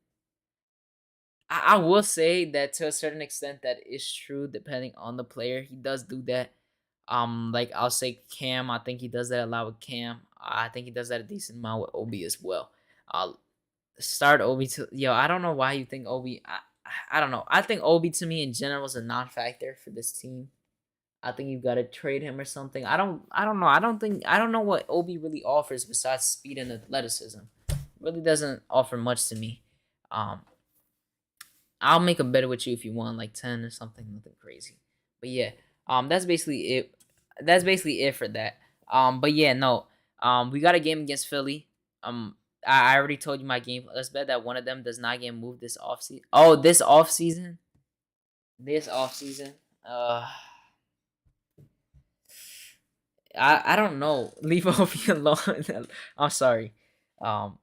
I will say that to a certain extent that is true, depending on the player. He does do that. Like I'll say Cam, I think he does that a lot with Cam. I think he does that a decent amount with Obi as well. Start Obi to I don't know why you think Obi. I don't know. I think Obi to me in general is a non-factor for this team. I think you've got to trade him or something. I don't know. I don't know what Obi really offers besides speed and athleticism. Really doesn't offer much to me. I'll make a bet with you if you want like 10 or something, nothing crazy. But yeah, that's basically it. That's basically it for that. But yeah, no. We got a game against Philly. I already told you my game. Let's bet that one of them does not get moved this offseason. Oh, this offseason? This offseason? I don't know. Leave Obi alone. I'm sorry. Um,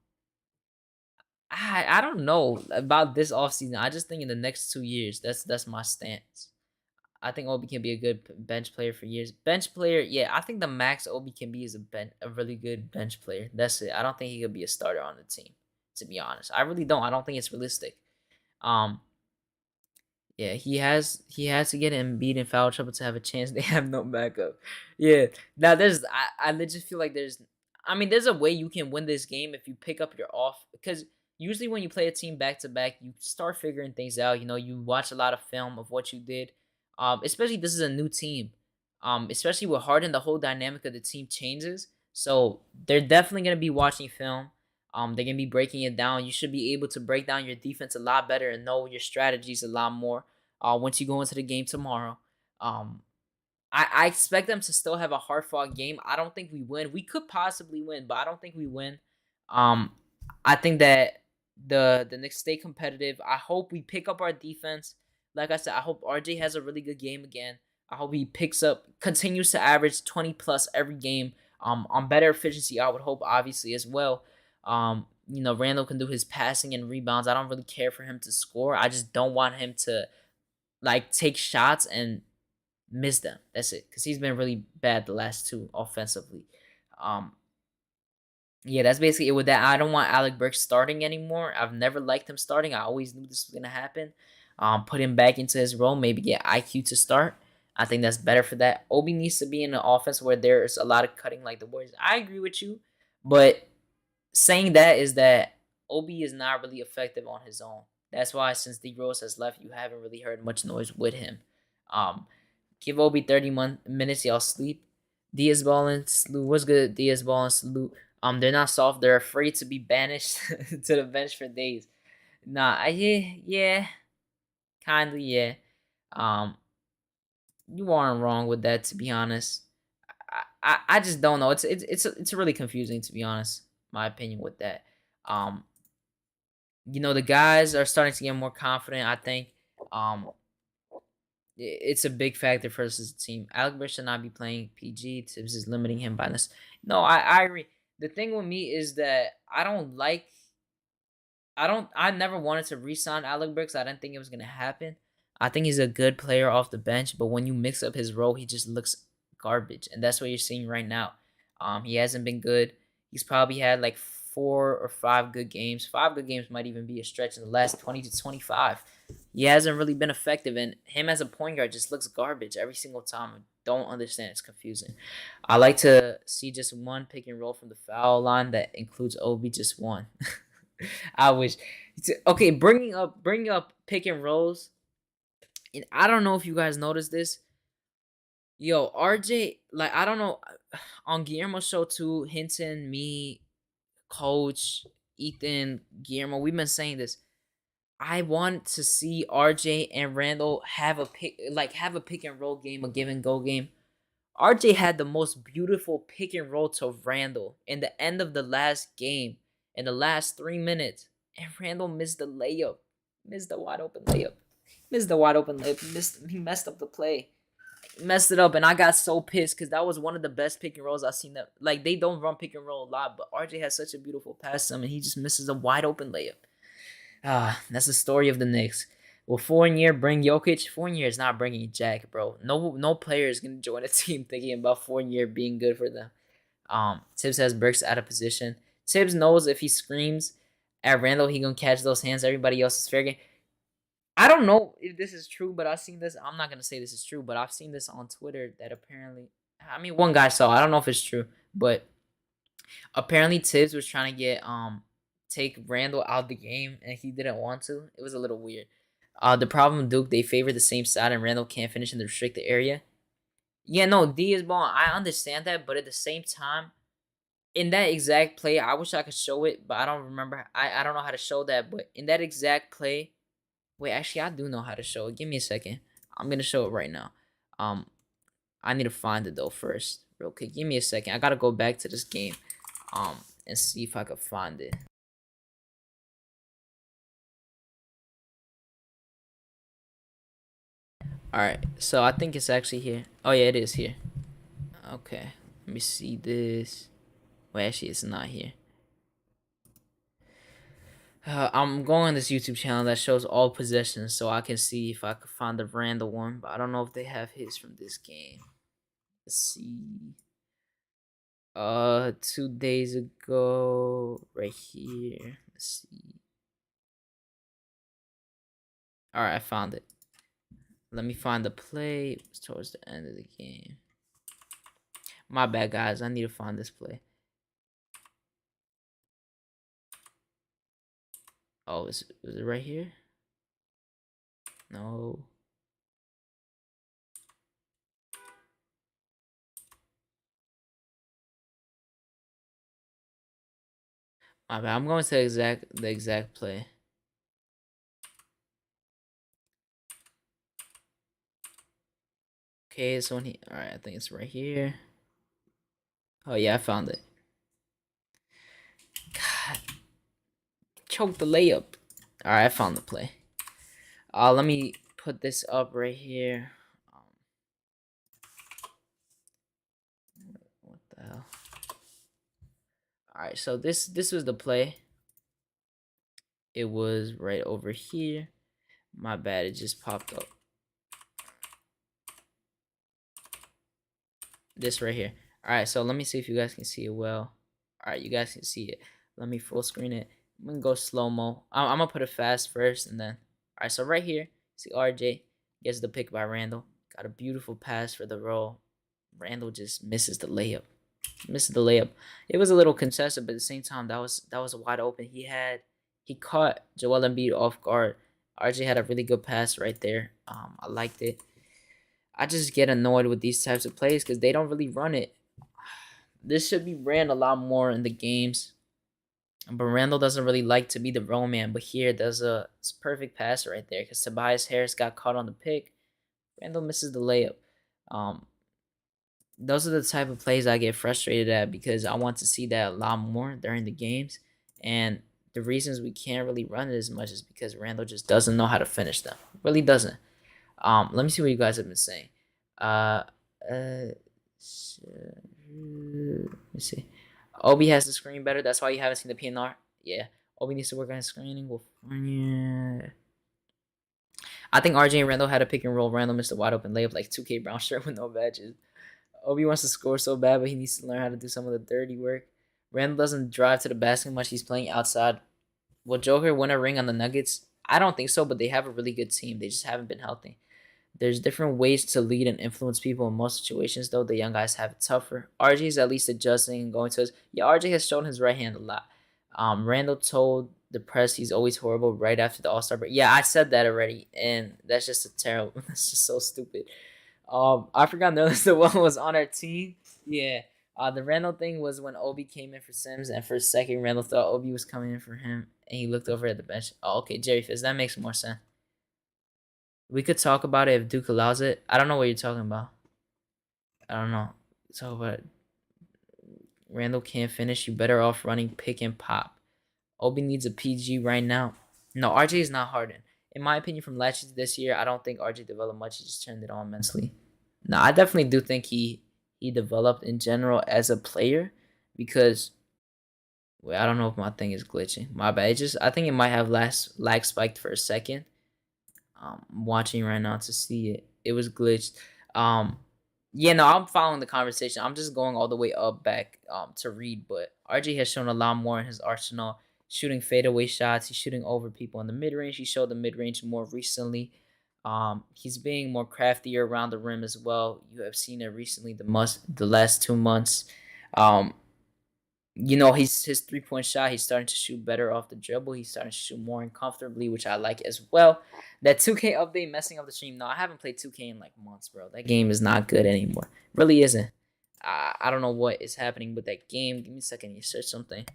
I don't know about this offseason. I just think in the next 2 years, that's my stance. I think Obi can be a good bench player for years. Bench player, yeah. I think the max Obi can be is a really good bench player. That's it. I don't think he could be a starter on the team. To be honest, I really don't. I don't think it's realistic. Um, yeah, he has to get Embiid in foul trouble to have a chance. They have no backup. Yeah. Now I legit feel like there's a way you can win this game if you pick up your off, because usually when you play a team back to back, you start figuring things out. You watch a lot of film of what you did. Especially this is a new team. Especially with Harden, the whole dynamic of the team changes. So they're definitely gonna be watching film. They're gonna be breaking it down. You should be able to break down your defense a lot better and know your strategies a lot more. Once you go into the game tomorrow, I expect them to still have a hard fought game. I don't think we win. We could possibly win, but I don't think we win. Um, I think that the Knicks stay competitive. I hope we pick up our defense. Like I said, I hope RJ has a really good game again. I hope he continues to average 20 plus every game. On better efficiency, I would hope obviously as well. Randall can do his passing and rebounds. I don't really care for him to score. I just don't want him to like take shots and miss them. That's it. Because he's been really bad the last two offensively. Yeah, that's basically it with that. I don't want Alec Burks starting anymore. I've never liked him starting. I always knew this was gonna happen. Put him back into his role. Maybe get IQ to start. I think that's better for that. Obi needs to be in an offense where there's a lot of cutting like the Warriors. I agree with you, but saying that is that Obi is not really effective on his own. That's why since D Rose has left, you haven't really heard much noise with him. Give Obi 30 minutes, y'all sleep. Diaz Ball and Salute. What's good? Diaz Ball and Salute. They're not soft. They're afraid to be banished to the bench for days. Nah, yeah, kindly, yeah. You aren't wrong with that, to be honest. I just don't know. It's really confusing, to be honest. My opinion with that. The guys are starting to get more confident. I think it's a big factor for us as a team. Alec Burks should not be playing PG. Tibbs is limiting him by this. No, I agree. The thing with me is that I never wanted to re-sign Alec Burks. I didn't think it was gonna happen. I think he's a good player off the bench, but when you mix up his role, he just looks garbage, and that's what you're seeing right now. He hasn't been good. He's probably had like 4 or 5 good games. 5 good games might even be a stretch in the last 20 to 25. He hasn't really been effective, and him as a point guard just looks garbage every single time. I don't understand. It's confusing. I like to see just one pick and roll from the foul line that includes Obi, just one. I wish. Okay, bringing up pick and rolls. And I don't know if you guys noticed this. Yo, RJ, like I don't know, on Guillermo's show too, Hinton, me, Coach, Ethan, Guillermo, we've been saying this. I want to see RJ and Randall have a pick and roll game, a give and go game. RJ had the most beautiful pick and roll to Randall in the end of the last game, in the last 3 minutes, and Randall missed the layup, missed the wide open layup, He messed up the play, messed it up, and I got so pissed because that was one of the best pick and rolls I've seen. That like they don't run pick and roll a lot, but RJ has such a beautiful pass to him, and he just misses a wide open layup. That's the story of the Knicks. Will Fournier bring Jokic? Fournier is not bringing Jack, bro. No player is gonna join a team thinking about Fournier being good for them. Thibs has Burks out of position. Thibs knows if he screams at Randall, he gonna catch those hands. Everybody else is fair game. I don't know if this is true, but I've seen this. I'm not gonna say this is true, but I've seen this on Twitter that apparently, I mean, one guy saw. I don't know if it's true, but apparently Thibs was trying to get take Randall out of the game, and he didn't want to. It was a little weird. The problem with Duke, they favor the same side, and Randall can't finish in the restricted area. Yeah, no, D is balling. I understand that, but at the same time, in that exact play, I wish I could show it, but I don't remember. I don't know how to show that, but in that exact play, wait, actually, I do know how to show it. Give me a second. I'm gonna show it right now. I need to find it though first, real quick. Give me a second. I gotta go back to this game, and see if I could find it. Alright, so I think it's actually here. Oh, yeah, it is here. Okay, let me see this. Wait, actually, it's not here. I'm going on this YouTube channel that shows all possessions, so I can see if I can find the Randall one, but I don't know if they have his from this game. Let's see. 2 days ago, right here. Let's see. Alright, I found it. Let me find the play. It was towards the end of the game. My bad, guys. I need to find this play. Oh, is it right here? No. My bad. I'm going to the exact play. Okay, it's on here. Alright, I think it's right here. Oh yeah, I found it. God. Choke the layup. Alright, I found the play. Let me put this up right here. What the hell? Alright, so this was the play. It was right over here. My bad, it just popped up. This right here. Alright, so let me see if you guys can see it well. Alright, you guys can see it. Let me full screen it. I'm gonna go slow-mo. I'm gonna put it fast first, and then... Alright, so right here, see RJ gets the pick by Randall. Got a beautiful pass for the roll. Randall just misses the layup. It was a little contested, but at the same time, that was wide open. He caught Joel Embiid off guard. RJ had a really good pass right there. I liked it. I just get annoyed with these types of plays because they don't really run it. This should be ran a lot more in the games. But Randall doesn't really like to be the roll man. But here, it's a perfect pass right there because Tobias Harris got caught on the pick. Randall misses the layup. Those are the type of plays I get frustrated at because I want to see that a lot more during the games. And the reasons we can't really run it as much is because Randall just doesn't know how to finish them. Really doesn't. Let me see what you guys have been saying. Let me see. Obi has to screen better. That's why you haven't seen the PNR. Yeah. Obi needs to work on his screening. Yeah. I think RJ and Randall had a pick and roll. Randall missed a wide open layup like 2K Brown shirt with no badges. Obi wants to score so bad, but he needs to learn how to do some of the dirty work. Randall doesn't drive to the basket much. He's playing outside. Will Joker win a ring on the Nuggets? I don't think so, but they have a really good team. They just haven't been healthy. There's different ways to lead and influence people in most situations, though. The young guys have it tougher. RJ is at least adjusting and going to his. Yeah, RJ has shown his right hand a lot. Randall told the press he's always horrible right after the All-Star break. Yeah, I said that already, and that's just a terrible. That's just so stupid. I forgot the one was on our team. Yeah. The Randall thing was when Obi came in for Sims, and for a second, Randall thought Obi was coming in for him, and he looked over at the bench. Oh, okay, Jerry Fizz. That makes more sense. We could talk about it if Duke allows it. I don't know what you're talking about. I don't know. Talk about it. Randall can't finish. You better off running pick and pop. Obi needs a PG right now. No, RJ is not Harden. In my opinion, from last year to this year, I don't think RJ developed much. He just turned it on mentally. No, I definitely do think he developed in general as a player because I don't know if my thing is glitching. My bad. I think it might have lag spiked for a second. I'm watching right now to see it. It was glitched. Yeah, no, I'm following the conversation. I'm just going all the way back to read, but RJ has shown a lot more in his arsenal. Shooting fadeaway shots, he's shooting over people in the mid range. He showed the mid range more recently. He's being more craftier around the rim as well. You have seen it recently, the last 2 months. His 3-point shot, he's starting to shoot better off the dribble. He's starting to shoot more uncomfortably, which I like as well. That 2K update messing up the stream. No, I haven't played 2K in like months, bro. That game is not good anymore. Really isn't. I don't know what is happening with that game. Give me a second. You search something.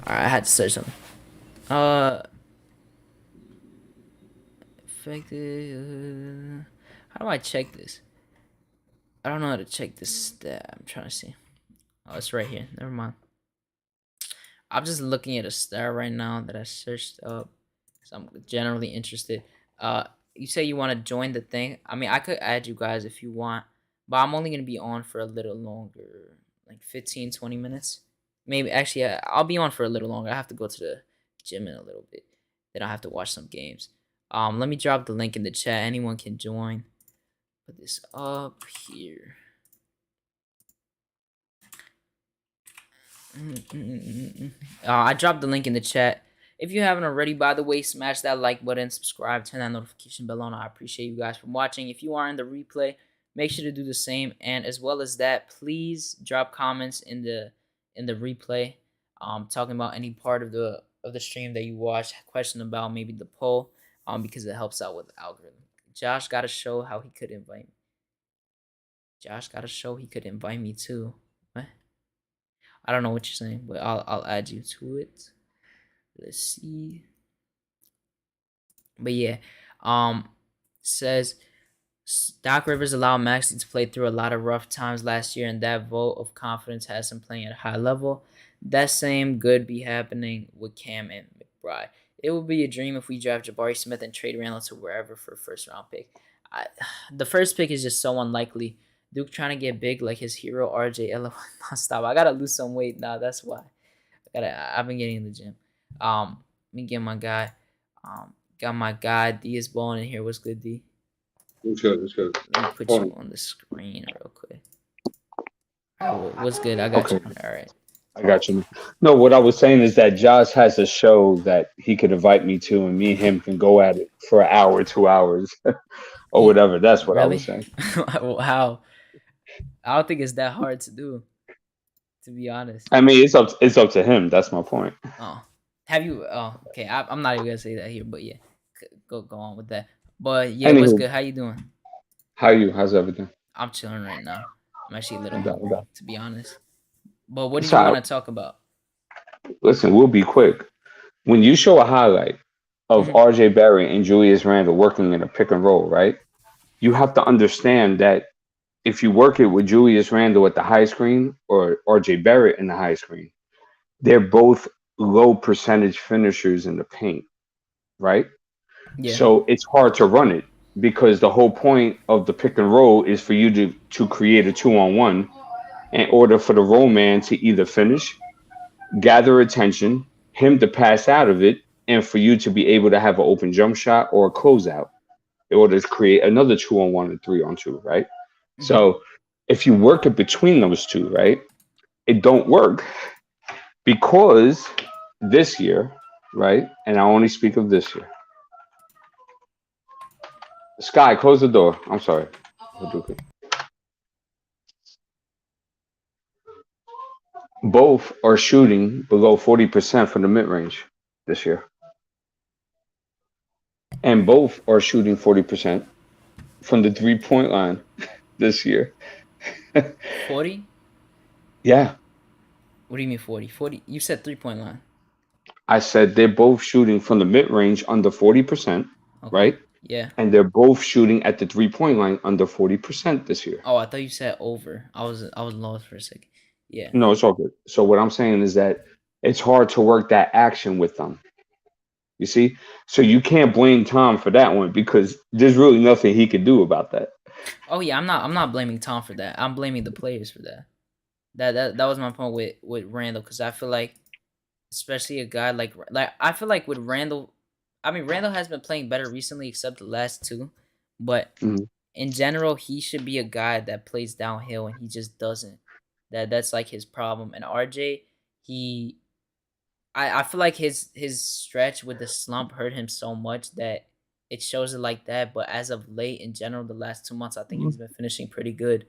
Alright, I had to search something. Effective. How do I check this? I don't know how to check this stat. I'm trying to see. Oh, it's right here. Never mind. I'm just looking at a star right now that I searched up. So I'm generally interested. You say you want to join the thing. I mean, I could add you guys if you want. But I'm only going to be on for a little longer. Like 15, 20 minutes. Maybe. Actually, I'll be on for a little longer. I have to go to the gym in a little bit. Then I have to watch some games. Let me drop the link in the chat. Anyone can join. Put this up here. I dropped the link in the chat. If you haven't already, by the way, smash that like button, subscribe, turn that notification bell on. I appreciate you guys for watching. If you are in the replay, make sure to do the same. And as well as that, please drop comments in the replay. Talking about any part of the stream that you watched, question about maybe the poll, because it helps out with the algorithm. Josh got to show how he could invite me. Josh got to show he could invite me too. What? I don't know what you're saying, but I'll add you to it. Let's see. But yeah, says Doc Rivers allowed Maxey to play through a lot of rough times last year, and that vote of confidence has him playing at a high level. That same could be happening with Cam and McBride. It would be a dream if we draft Jabari Smith and trade Randall to wherever for a first-round pick. The first pick is just so unlikely. Duke trying to get big like his hero RJ. Stop. I gotta lose some weight now. That's why. I've been getting in the gym. Let me get my guy. Got my guy D is balling in here. What's good, D? It's good. It's good. Let me put you on the screen real quick. What's good? I got you. All right. I got you. No, what I was saying is that Josh has a show that he could invite me to, and me and him can go at it for an hour, 2 hours, or whatever. That's what I was saying. How? I don't think it's that hard to do, to be honest. I mean, it's up to him. That's my point. Oh, have you? Oh, okay. I'm not even gonna say that here, but yeah, go on with that. But yeah, what's good? How you doing? How's everything? I'm chilling right now. I'm actually a little hungry, to be honest. But what do you want to talk about? Listen, we'll be quick. When you show a highlight of RJ Barrett and Julius Randle working in a pick and roll, right? You have to understand that if you work it with Julius Randle at the high screen or RJ Barrett in the high screen, they're both low percentage finishers in the paint, right? Yeah. So it's hard to run it. because the whole point of the pick and roll is for you to create a 2-on-1 in order for the roll man to either finish, gather attention, him to pass out of it, and for you to be able to have an open jump shot or a closeout in order to create another 2-on-1 and 3-on-2, right? Mm-hmm. So if you work it between those two, right, it don't work because this year, right, and I only speak of this year. Sky, close the door. I'm sorry. Hadouken. Both are shooting below 40% from the mid range this year. And both are shooting 40% from the 3-point line this year. 40? Yeah. What do you mean 40? 40? You said 3-point line. I said they're both shooting from the mid range under 40%, Okay. right? Yeah. And they're both shooting at the 3-point line under 40% this year. Oh, I thought you said over. I was lost for a second. Yeah. No, it's all good. So what I'm saying is that it's hard to work that action with them. You see? So you can't blame Tom for that one because there's really nothing he could do about that. Oh yeah, I'm not blaming Tom for that. I'm blaming the players for that. That was my point with Randall, because I feel like, especially a guy like I feel like with Randall, I mean Randall has been playing better recently except the last two, but Mhm. in general he should be a guy that plays downhill and he just doesn't. That's like his problem. And RJ, he I feel like his stretch with the slump hurt him so much that it shows it like that. But as of late, in general, the last 2 months, I think he's been finishing pretty good.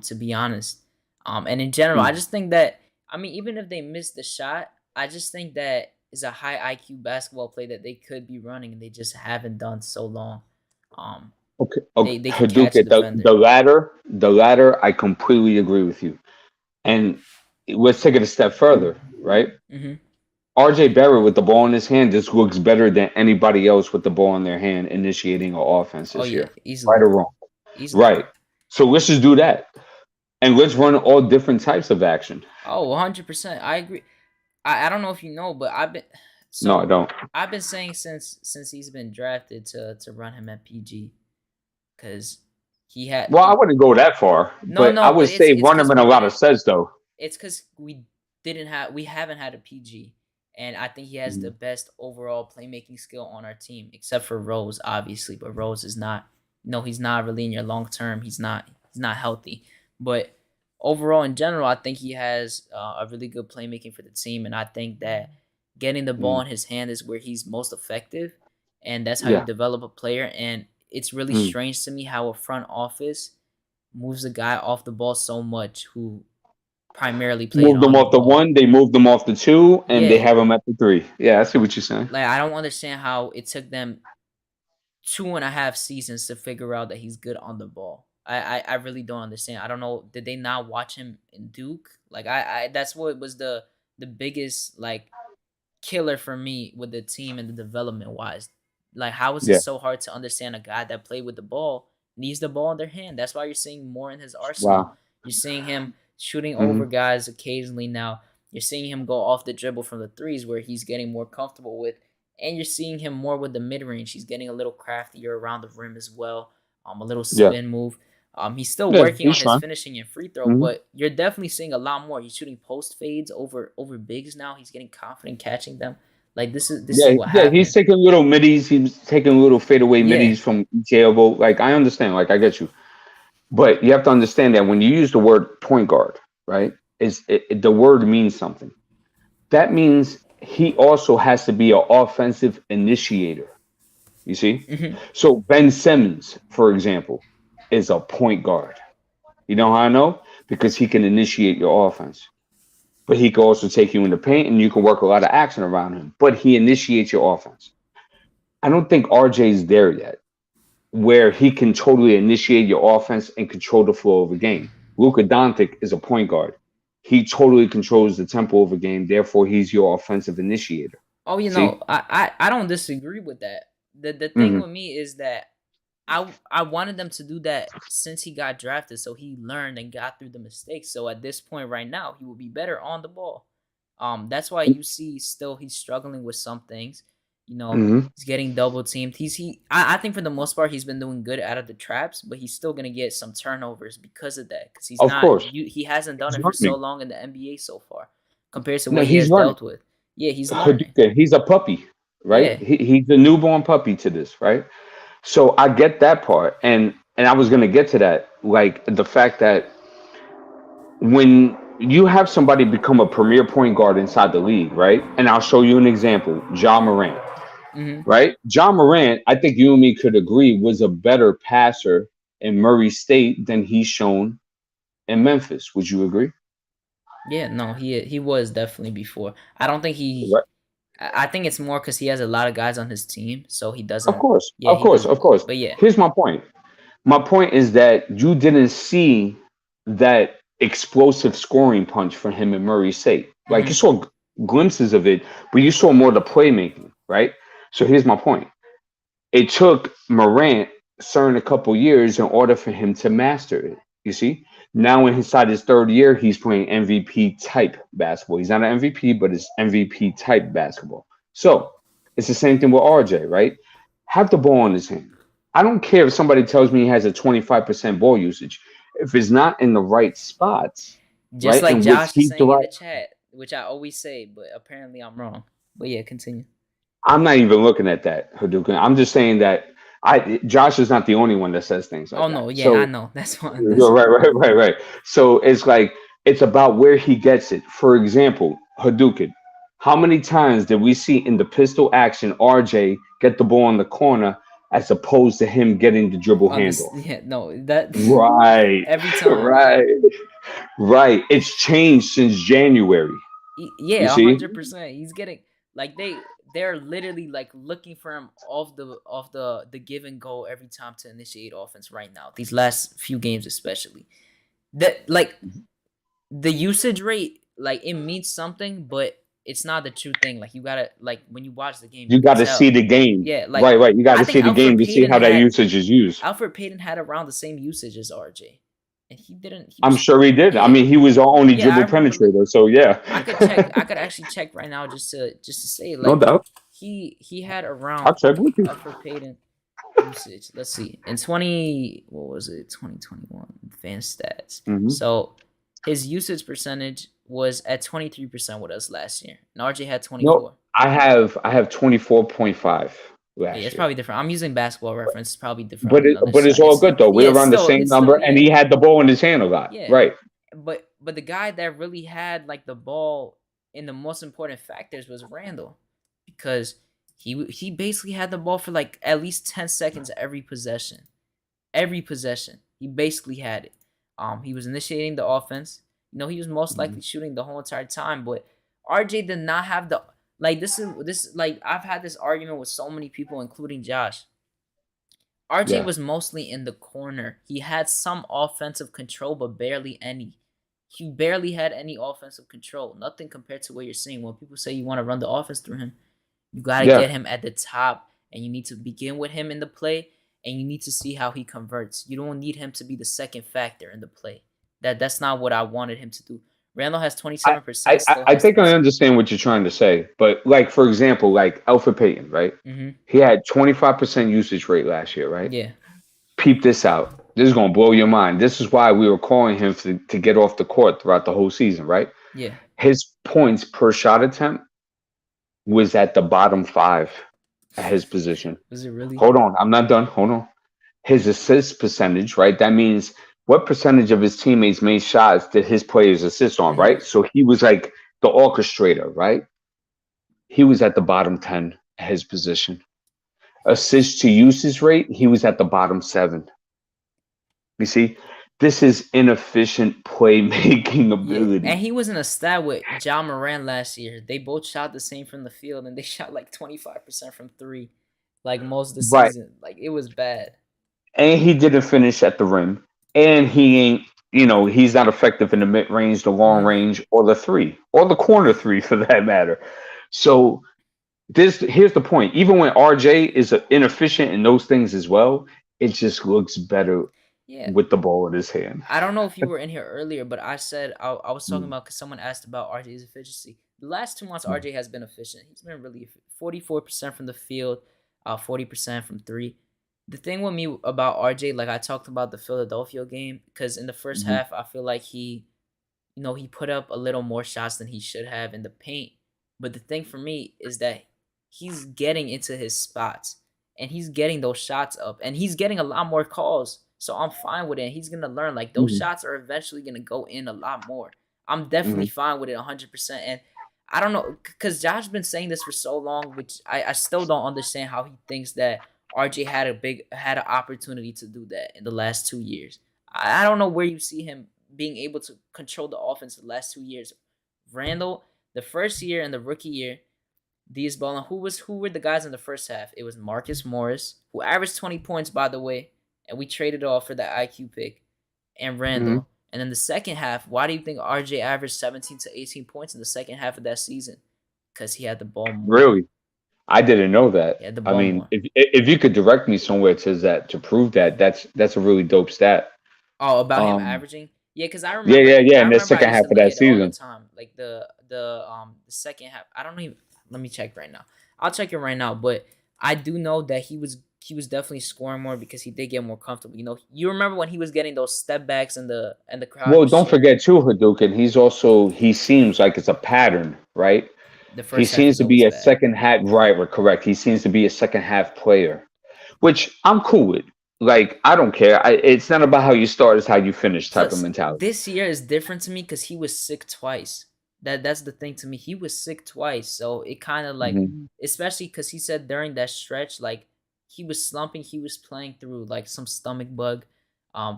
To be honest. And in general, I Mhm. just think that, I mean, even if they miss the shot, I just think that is a high IQ basketball play that they could be running and they just haven't done so long. Um, Okay. Okay. they can catch a Hadouken, defender. the latter, I completely agree with you. And let's take it a step further, right? Mm-hmm. RJ Barrett with the ball in his hand just looks better than anybody else with the ball in their hand initiating an offense Oh this yeah, year. Right easily, or wrong? easily. Right. So let's just do that. And let's run all different types of action. Oh, 100%. I agree. I don't know if you know, but No, I so don't. I've been saying since he's been drafted to run him at PG, because he had Well, I wouldn't go that far, but I no, would but say it's run because him in we a lot of didn't. sets though. It's because we haven't had a PG, and I think he has the Mhm. best overall playmaking skill on our team, except for Rose, obviously. But Rose is not. No, he's not really in your long term. He's not. He's not healthy. But overall, in general, I think he has a really good playmaking for the team, and I think that getting the ball Mhm. in his hand is where he's most effective, and that's how you Yeah. develop a player. And it's really Mhm. strange to me how a front office moves a guy off the ball so much who primarily played Moved them on the off the ball. one, they moved them off the two, and they Yeah, have them at the three. Yeah, I see what you're saying. like I don't understand how it took them 2.5 seasons to figure out that he's good on the ball. I really don't understand. I don't know. Did they not watch him in Duke? Like I that's what was the biggest like killer for me with the team and the development wise. Like how is it Yeah. so hard to understand a guy that played with the ball needs the ball in their hand? That's why you're seeing more in his arsenal. Wow. You're seeing him shooting Hmm. over guys occasionally now. You're seeing him go off the dribble from the threes where he's getting more comfortable with, and you're seeing him more with the mid range. He's getting a little craftier around the rim as well. A little Yeah. spin move. He's still Yeah, working on he's his trying. finishing and free throw, Hmm. but you're definitely seeing a lot more. He's shooting post fades over bigs now. He's getting confident catching them. Like this is Yeah, what yeah, he's happened. taking little middies. He's taking little fadeaway Yeah. middies from each elbow. Like I understand. Like I get you. But you have to understand that when you use the word point guard, right? The word means something. That means he also has to be an offensive initiator. You see? Hmm. So Ben Simmons, for example, is a point guard. You know how I know? Because he can initiate your offense. But he can also take you in the paint and you can work a lot of action around him. But he initiates your offense. I don't think RJ's there yet, where he can totally initiate your offense and control the flow of a game. Luka Doncic is a point guard. He totally controls the tempo of a game. Therefore, he's your offensive initiator. Oh, See? I don't disagree with that. The thing Hmm. with me is that I wanted them to do that since he got drafted, so he learned and got through the mistakes. So at this point right now, he will be better on the ball. That's why you see still he's struggling with some things. You know, Mhm. he's getting double teamed. I think for the most part he's been doing good out of the traps, but he's still gonna get some turnovers because of that. Because Of course. he hasn't done He's it for so learning. long in the NBA so far, compared to No, what he he's has learning. dealt with. Yeah, he's learning. Hadouken, he's a puppy, right? Yeah. He's a newborn puppy to this, right? So I get that part, and I was gonna get to that, like the fact that when you have somebody become a premier point guard inside the league, right? And I'll show you an example, John Morant, Mm-hmm. right? John Morant, I think you and me could agree, was a better passer in Murray State than he's shown in Memphis. Would you agree? Yeah, no, he was definitely before. I don't think he. Right. I think it's more because he has a lot of guys on his team, so he Of doesn't. course, Yeah, of he course, doesn't. of course. But yeah, Here's my point. My point is that you didn't see that explosive scoring punch from him in Murray State. Like you hmm saw glimpses of it, but you saw more of the playmaking, right? So here's my point. It took Morant certain a couple years in order for him to master it. You see, now inside his third year, he's playing MVP type basketball. He's not an MVP, but it's MVP type basketball. So it's the same thing with RJ, right? Have the ball in his hand. I don't care if somebody tells me he has a 25% ball usage. If it's not in the right spots, just right, like in which Josh is he's the saying in right, the chat, which I always say, but apparently I'm wrong. But yeah, continue. I'm not even looking at that, Hadouken. I'm just saying that Josh is not the only one that says things like Oh that. no, yeah, I So know. That's fine. That's you're right, right, right, right. So it's like it's about where he gets it. For example, Hadouken. How many times did we see in the pistol action RJ get the ball in the corner as opposed to him getting the dribble on this. handoff? Yeah, no, that Right, every time. right, right. It's changed since January. You Yeah, see? 100%. He's getting like they're literally like looking for him off the give and go every time to initiate offense right now. These last few games especially. That like the usage rate, like it means something, but it's not the true thing. Like you gotta like when you watch the game, you You could got to see tell. the game. Yeah, like Right, right. You got I to see think the game to see how that usage is used. Alfred Payton had around the same usage as RJ, and he didn't. He I'm was sure he did. I yeah mean, he was our only yeah. I dribble remember. penetrator. So yeah, I could check. I could actually check right now just to say no like doubt. he had around I'll check with you. Alfred Payton usage. Let's see. In 2021 advanced stats. Hmm. So his usage percentage was at 23% with us last year. And RJ had No, 24. I have 24.5 Yeah, last it's year. probably different. I'm using basketball reference. It's probably different But on another it's all sites. good though. Yeah, We're around the same it's number, still and yeah. he had the ball in his hand a lot. Yeah. Right. But the guy that really had like the ball in the most important factors was Randall, because he basically had the ball for like at least 10 seconds every possession. Every possession. He basically had it. He was initiating the offense. You know, he was most likely shooting the whole entire time, but RJ did not have the like this like I've had this argument with so many people including Josh. RJ Yeah. was mostly in the corner. He had some offensive control, but barely any. He barely had any offensive control. Nothing compared to what you're seeing. When people say you want to run the offense through him, you got to Yeah. get him at the top, and you need to begin with him in the play, and you need to see how he converts. You don't need him to be the second factor in the play. That's not what I wanted him to do. Randall has 27%. I think I understand what you're trying to say, but like for example, like Alfred Payton, right? Mm-hmm. He had 25% usage rate last year, right? Yeah. Peep this out. This is gonna blow your mind. This is why we were calling him to get off the court throughout the whole season, right? Yeah. His points per shot attempt was at the bottom 5 at his position. Was it really? Hold on, I'm not done. Hold on. His assist percentage, right? That means what percentage of his teammates made shots did his players assist on, Mhm. right? So he was like the orchestrator, right? He was at the bottom 10 at his position. Assist to usage rate, he was at the bottom 7. You see, this is inefficient playmaking Yeah, ability. and he was in a stat with John Moran last year. They both shot the same from the field, and they shot like 25% from 3, like most of the Right. season. Like it was bad. And he didn't finish at the rim. And he ain't, he's not effective in the mid range, the long Mhm. range, or the 3, or the corner 3 for that matter. So here's the point. Even when RJ is inefficient in those things as well, it just looks better Yeah. with the ball in his hand. I don't know if you were in here earlier, but I said I was talking Mm. about because someone asked about RJ's efficiency. the last 2 months, RJ has been efficient. He's been really 44% from the field, 40% from three. The thing with me about RJ, like I talked about the Philadelphia game, because in the first Mhm. half, I feel like he put up a little more shots than he should have in the paint. But the thing for me is that he's getting into his spots and he's getting those shots up and he's getting a lot more calls. So I'm fine with it. He's going to learn like those Mhm. shots are eventually going to go in a lot more. I'm definitely Mhm. fine with it 100%. And I don't know, because Josh's been saying this for so long, which I still don't understand how he thinks that RJ had an opportunity to do that in the last 2 years. I don't know where you see him being able to control the offense the last 2 years. Randall, the first year and the rookie year, these balling. Who were the guys in the first half? It was Marcus Morris, who averaged 20 points by the way, and we traded off for that IQ pick, and Mhm. Randall. And in the second half, why do you think RJ averaged 17 to 18 points in the second half of that season? Because he had the ball more. Really? I didn't know that. He had the I ball mean, more. if you could direct me somewhere to prove that, that's a really dope stat. Oh, about him Um, averaging? Yeah, because I yeah, remember yeah, yeah. I In the remember I second used half to of look that at it all the season. time. Like the second half. I don't even let me check right now. I'll check it right now, but I do know that he was definitely scoring more because he did get more comfortable. You remember when he was getting those step backs and the crowd Well, was don't cheering? forget too, Hadouken. He seems like it's a pattern, right? The He first half seems is to always be a bad. second half, right? We're correct. He seems to be a second half player, which I'm cool with. Like, I don't care. It's not about how you start; it's how you finish type of Plus, mentality. this year is different to me because he was sick twice. That's the thing to me. He was sick twice, so it kind of like, Hmm. especially because he said during that stretch, like he was slumping. He was playing through like some stomach bug,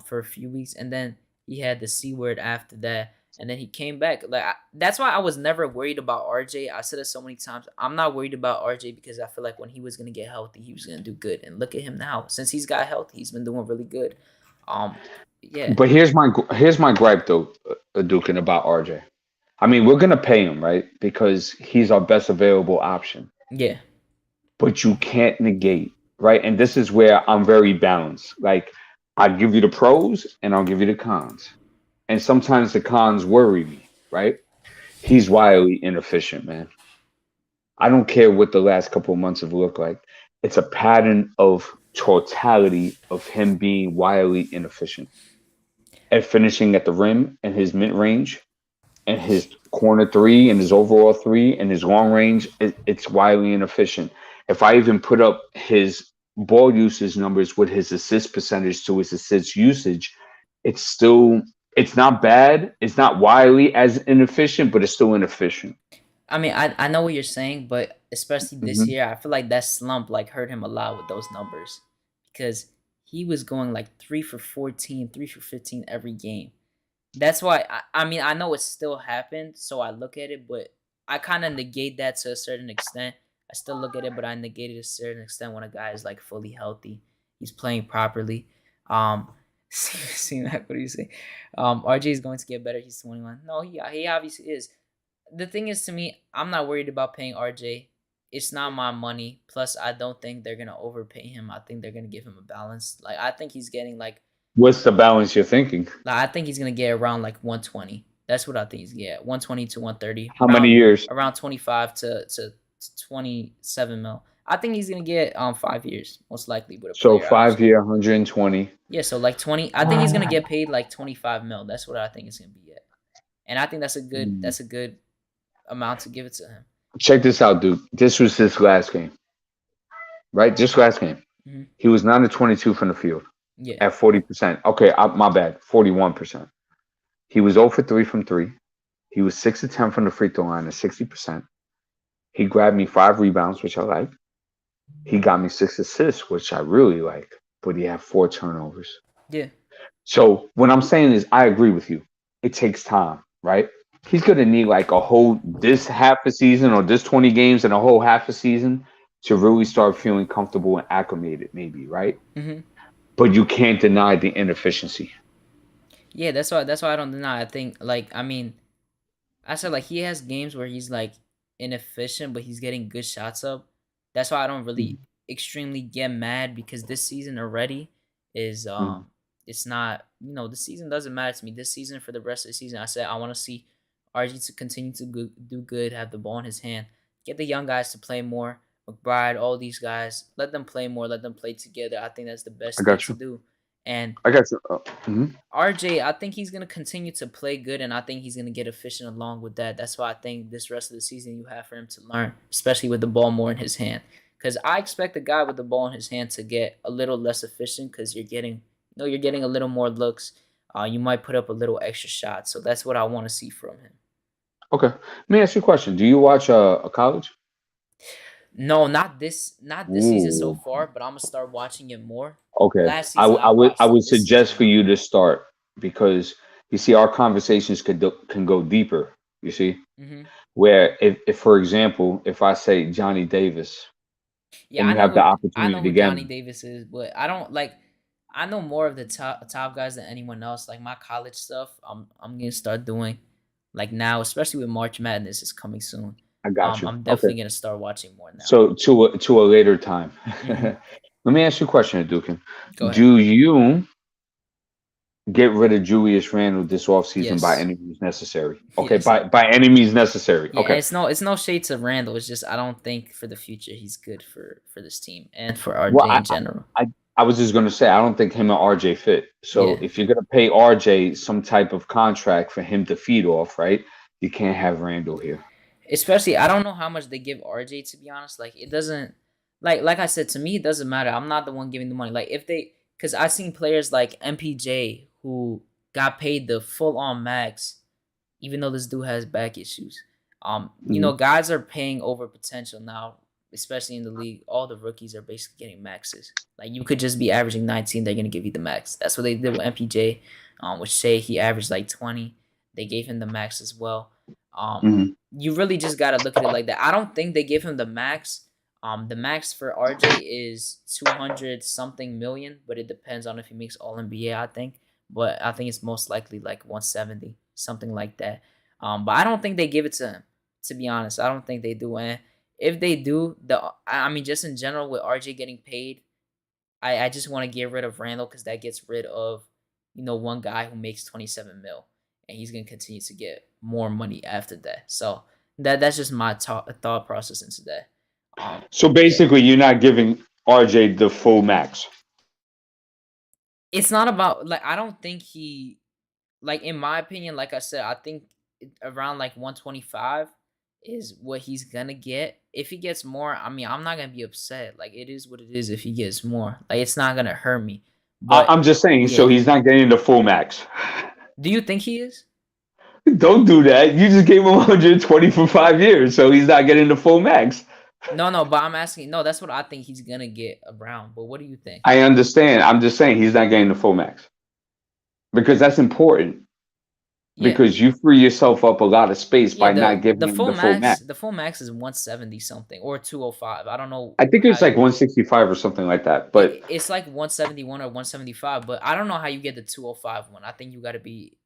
for a few weeks, and then he had the C word after that, and then he came back. Like that's why I was never worried about RJ. I said it so many times. I'm not worried about RJ because I feel like when he was gonna get healthy, he was gonna do good. And look at him now. Since he's got healthy, he's been doing really good. Um, yeah. But here's my gripe though, Hadouken, about RJ. I mean, we're gonna pay him, right? Because he's our best available option. Yeah. But you can't negate, right? And this is where I'm very balanced. Like, I give you the pros and I'll give you the cons. And sometimes the cons worry me, right? He's wildly inefficient, man. I don't care what the last couple of months have looked like. It's a pattern of totality of him being wildly inefficient at finishing at the rim and his mid range and his corner three and his overall three and his long range. It's wildly inefficient. If I even put up his ball usage numbers with his assist percentage to his assist usage, it's still it's not bad. It's not wildly as inefficient, but it's still inefficient. I mean, I know what you're saying, but especially this Hmm. year, I feel like that slump like hurt him a lot with those numbers because he was going like 3 for 14, 3 for 15 every game. That's why I mean I know it still happened, so I look at it, but I kind of negate that to a certain extent. I still look at it, but I negate it to a certain extent when a guy is like fully healthy, he's playing properly. Um, see that? What do you say? RJ is going to get better. He's 21. No, he obviously is. The thing is, to me, I'm not worried about paying RJ. It's not my money. Plus, I don't think they're gonna overpay him. I think they're gonna give him a balance. Like I think he's getting What's the balance you're thinking? I think he's gonna get around like 120. That's what I think he's get. 120 to 130. How many years? Around 25 to 27 mil. I think he's gonna get 5 years most likely with a So player five option. year, 120. Yeah, so like 20. I think he's gonna get paid like 25 mil. That's what I think it's gonna be at. And I think Mm. that's a good amount to give it to him. Check this out, dude. This was his last game, right? Just last game. Hmm. He was 9 to 22 from the field Yeah. at 40%. Okay, my bad. 41%. He was 0 for 3 from 3. He was 6 to 10 from the free throw line at 60%. He grabbed me 5 rebounds, which I like. He got me 6 assists, which I really like. But he had 4 turnovers. Yeah. So what I'm saying is, I agree with you. It takes time, right? He's gonna need like a whole this half a season or this 20 games and a whole half a season to really start feeling comfortable and acclimated, maybe, right? Hmm. But you can't deny the inefficiency. Yeah, that's why I don't deny. I think like I mean I said like he has games where he's like inefficient, but he's getting good shots up. That's why I don't really Mhm. extremely get mad because this season already is Mhm. it's not, the season doesn't matter to me. This season for the rest of the season, I said I want to see RG to continue to do good, have the ball in his hand, get the young guys to play more. McBride, all these guys, let them play more, let them play together. I think that's the I best thing got to you. do. And I got you. RJ, I think he's gonna continue to play good, and I think he's gonna get efficient along with that. That's why I think this rest of the season you have for him to learn, especially with the ball more in his hand. Because I expect the guy with the ball in his hand to get a little less efficient because you're getting a little more looks. You might put up a little extra shot, so that's what I want to see from him. Okay. Let me ask you a question. Do you watch a college? No, not this season so Ooh. far, but I'm gonna start watching it more. Okay. Last season I I watched it. would This season suggest for no. you to start because you see our conversations can go deeper. You see, hmm where if for example, if I say Johnny Davis Yeah, and you have the I opportunity know to who get Johnny him, Davis is, but I don't like. I know more of the top guys than anyone else. Like my college stuff, I'm gonna start doing, like now, especially with March Madness is coming soon. I got you. I'm Okay. definitely gonna start watching more now. So to a later time. hmm Let me ask you a question, Dukin. Go ahead. Do you get rid of Julius Randle this offseason by Yes, any means necessary? Okay, yes. by any means necessary. Yeah, and Okay. it's no shade to Randall. It's just I don't think for the future he's good for this team and for Well, RJ in general. I, I was just gonna say I don't think him and RJ fit. So Yeah, if you're gonna pay RJ some type of contract for him to feed off, right? You can't have Randall here. especially I don't know how much they give RJ to be honest. Like it doesn't like I said to me it doesn't matter. I'm not the one giving the money. Like if they because I've seen players like MPJ who got paid the full on max even though this dude has back issues. Mhm. Guys are paying over potential now, especially in the league. All the rookies are basically getting maxes. Like you could just be averaging 19, they're gonna give you the max. That's what they did with MPJ, which say he averaged like 20. They gave him the max as well. Um, Mhm. you really just gotta look at it like that. I don't think they give him the max. The max for RJ is 200 something million, but it depends on if he makes All NBA. I think, but I think it's most likely like 170, something like that. But I don't think they give it to him. To be honest, I don't think they do. And if they do, I mean, just in general with RJ getting paid, I just want to get rid of Randall because that gets rid of, one guy who makes 27 mil, and he's gonna continue to get more money after that. So that's just my thought process into that. So Yeah, basically, you're not giving RJ the full max. it's not about like I don't think he like in my opinion, like I said, I think around like 125 is what he's gonna get. If he gets more, I mean, I'm not gonna be upset. Like it is what it is. If he gets more, like it's not gonna hurt me. But I'm just saying. So yeah, he's not getting the full max. do you think he is? Don't do that. You just gave him 120 for 5 years, so he's not getting the full max. No, no. But I'm asking. No, that's what I think he's gonna get around. But what do you think? I understand. I'm just saying he's not getting the full max because that's important. Yeah, Because you free yourself up a lot of space yeah. by not The giving him full the full max, max. the full max is 170 something or 205. I don't know I think how it's like you. 165 or something like that. Yeah, But it's like 171 or 175, but I don't know how you get the 205 one. I think you got to be